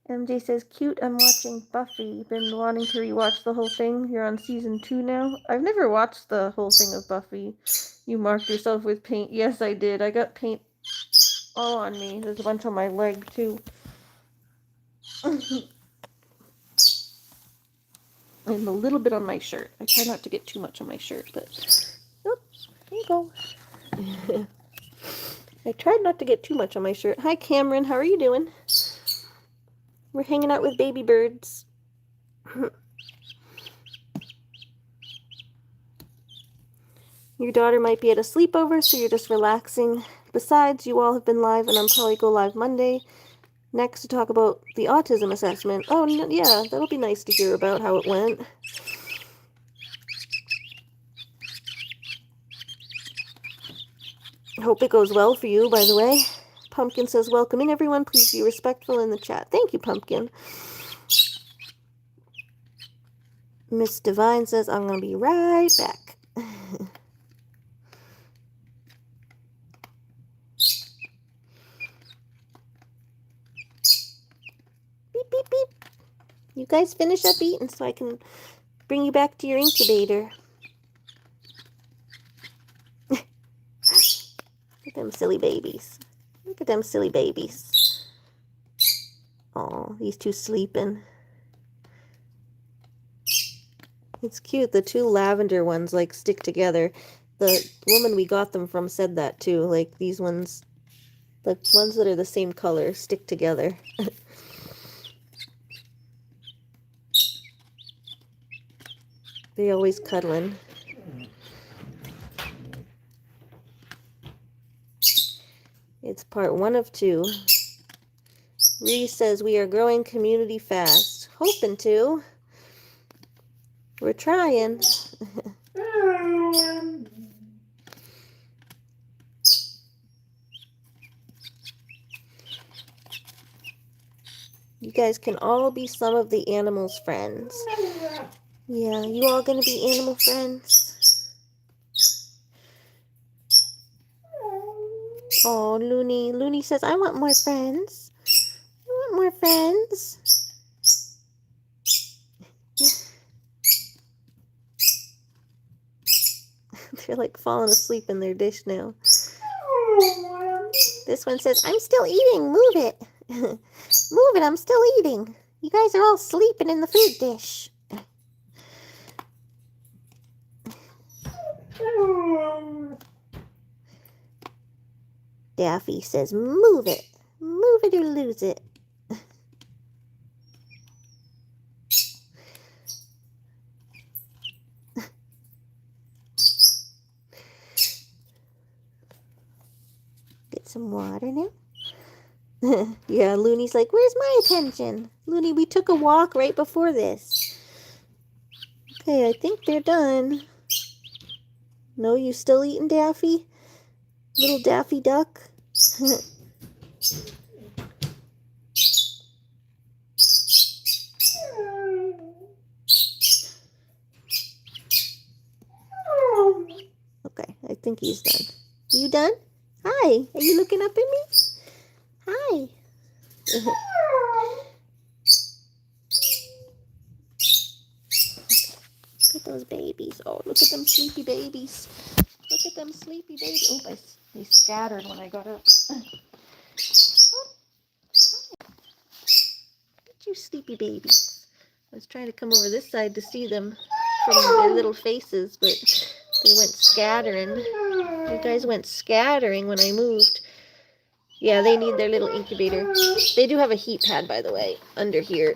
MJ says, cute, I'm watching Buffy. Been wanting to rewatch the whole thing. You're on season 2 now. I've never watched the whole thing of Buffy. You marked yourself with paint. Yes, I did. I got paint all on me. There's a bunch on my leg, too. And a little bit on my shirt. I try not to get too much on my shirt, but... Oh, there you go. I tried not to get too much on my shirt. Hi, Cameron. How are you doing? We're hanging out with baby birds. Your daughter might be at a sleepover, so you're just relaxing. Besides, you all have been live, and I'm probably go live Monday next to talk about the autism assessment. Oh, yeah, that'll be nice to hear about how it went. Hope it goes well for you, by the way. Pumpkin says, welcome in, everyone. Please be respectful in the chat. Thank you, Pumpkin. Miss Divine says, I'm going to be right back. Beep, beep, beep. You guys finish up eating so I can bring you back to your incubator. Look at them silly babies. Look at them silly babies. Oh, these two sleeping. It's cute. The two lavender ones, like, stick together. The woman we got them from said that, too. Like, these ones, the ones that are the same color, stick together. They always cuddling. It's part 1 of 2. Reese says, we are growing community fast. Hoping to. We're trying. You guys can all be some of the animals' friends. Yeah, you all gonna be animal friends? Oh, Loony. Loony says, I want more friends. I want more friends. They're like falling asleep in their dish now. This one says, I'm still eating. Move it. Move it. I'm still eating. You guys are all sleeping in the food dish. Daffy says, move it. Move it or lose it. Get some water now. Yeah, Loony's like, where's my attention? Loony, we took a walk right before this. Okay, I think they're done. No, you still eating, Daffy? Little Daffy Duck? Okay, I think he's done. You done? Hi, are you looking up at me? Hi. Look at those babies. Oh, look at them sleepy babies. Look at them sleepy babies. Oh, they scattered when I got up. Look at you sleepy babies. I was trying to come over this side to see them from their little faces, but they went scattering. You guys went scattering when I moved. Yeah, they need their little incubator. They do have a heat pad, by the way, under here.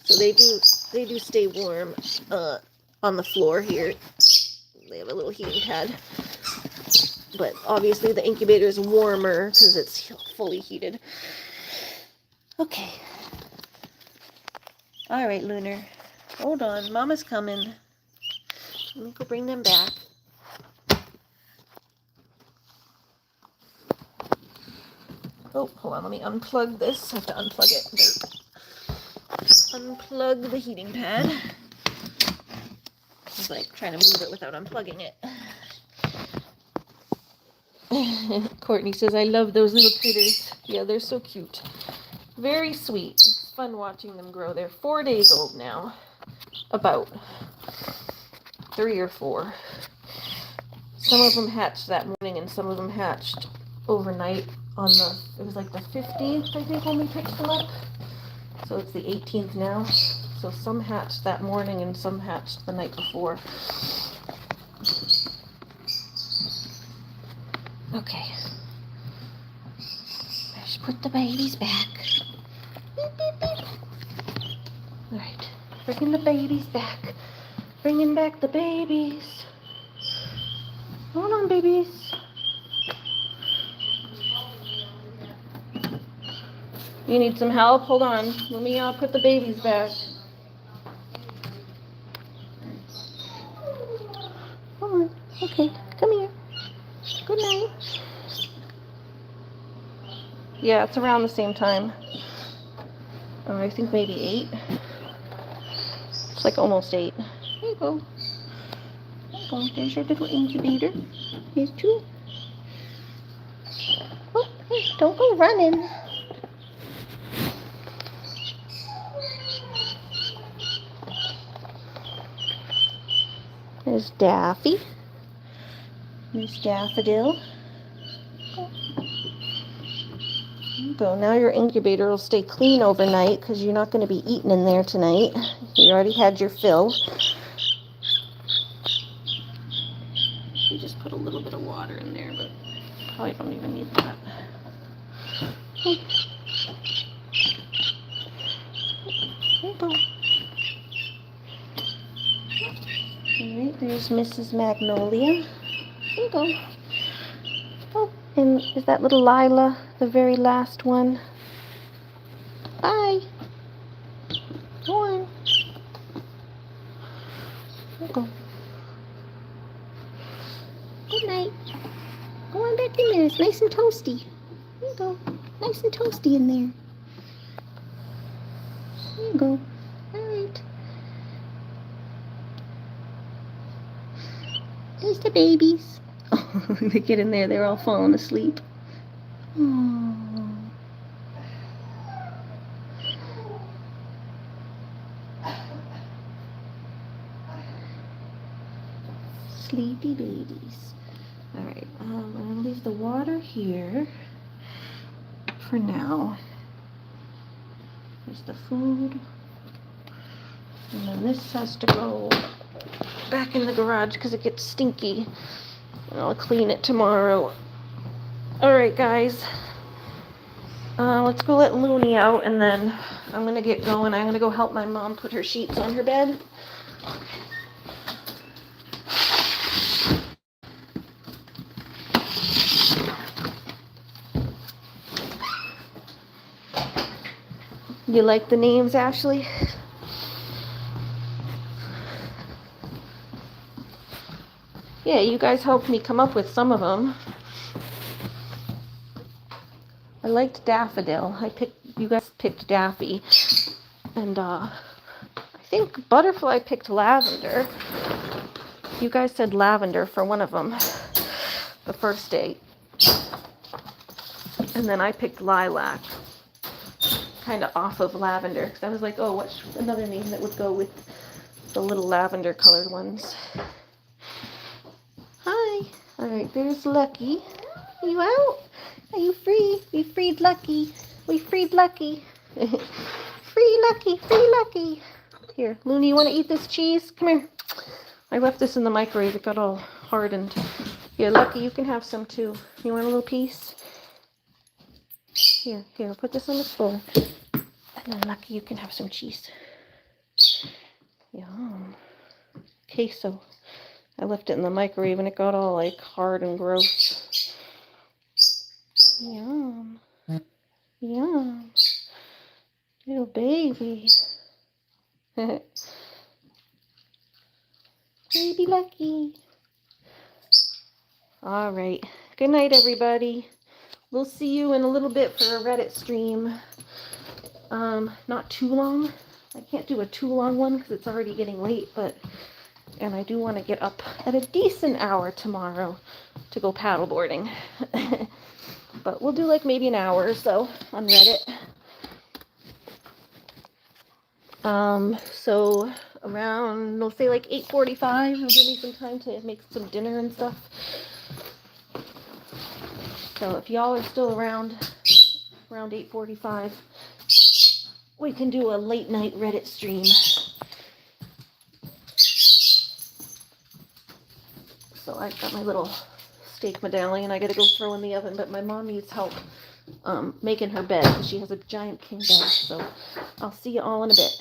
So they do stay warm on the floor here. They have a little heating pad. But obviously the incubator is warmer because it's fully heated. Okay. All right, Lunar. Hold on. Mama's coming. Let me go bring them back. Oh, hold on. Let me unplug this. I have to unplug it. Unplug the heating pad. It's like trying to move it without unplugging it. Courtney says, I love those little critters. Yeah, they're so cute. Very sweet. It's fun watching them grow. They're 4 days old now. About 3 or 4. Some of them hatched that morning and some of them hatched overnight on it was like the 15th, I think, when we picked them up. So it's the 18th now. So some hatched that morning and some hatched the night before. Okay. Let's put the babies back. Beep, beep, beep. Alright. Bringing the babies back. Bringing back the babies. Hold on, babies. You need some help? Hold on. Let me put the babies back. Hold on. Okay. Come here. Good night. Yeah, it's around the same time. I think maybe 8. It's like almost 8. There you go. There you go. There's your little incubator. Here's 2. Oh, hey, don't go running. There's Daffy. There's Daffodil. There you go. Now your incubator will stay clean overnight because you're not going to be eating in there tonight. You already had your fill. You just put a little bit of water in there, but probably don't even need that. There you go. Alright, there's Mrs. Magnolia. There you go. Oh, and is that little Lila the very last one? Bye. Go on. There you go. Good night. Go on back in there. It's nice and toasty. There you go. Nice and toasty in there. There you go. Alright. There's the babies. Oh, they get in there. They're all falling asleep. Oh. sleepy babies. All right, I'm gonna leave the water here for now. There's the food. And then this has to go back in the garage because it gets stinky. And I'll clean it tomorrow. All right, guys. Let's go let Loony out, and then I'm gonna get going. I'm gonna go help my mom put her sheets on her bed. You like the names, Ashley? Yeah, you guys helped me come up with some of them. I liked Daffodil. You guys picked Daffy. And I think Butterfly picked Lavender. You guys said Lavender for one of them the first day. And then I picked Lilac, kind of off of Lavender, because I was like, oh, what's another name that would go with the little lavender colored ones? Hi. All right, there's Lucky. Are you out? Are you free? We freed Lucky. We freed Lucky. Free Lucky, free Lucky. Here, Loony, you want to eat this cheese? Come here. I left this in the microwave. It got all hardened. Here, Lucky, you can have some too. You want a little piece? Here, I'll put this on the floor. And then Lucky, you can have some cheese. Yum. Queso. I left it in the microwave and it got all like hard and gross. Yum. Yum. Little baby. Baby Lucky. All right. Good night, everybody. We'll see you in a little bit for a Reddit stream. Not too long. I can't do a too long one because it's already getting late, and I do want to get up at a decent hour tomorrow to go paddleboarding. But we'll do like maybe an hour or so on Reddit. So around, we'll say like 8:45, it'll give me some time to make some dinner and stuff. So if y'all are still around 8:45, we can do a late night Reddit stream. So I've got my little steak medallion I gotta go throw in the oven, but my mom needs help making her bed because she has a giant king bed. So I'll see you all in a bit.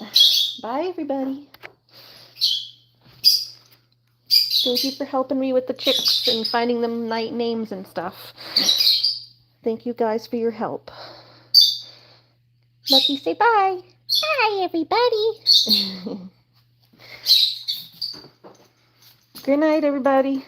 Bye, everybody. Thank you for helping me with the chicks and finding them night names and stuff. Thank you guys for your help. Lucky, say bye. Bye, everybody. Good night, everybody.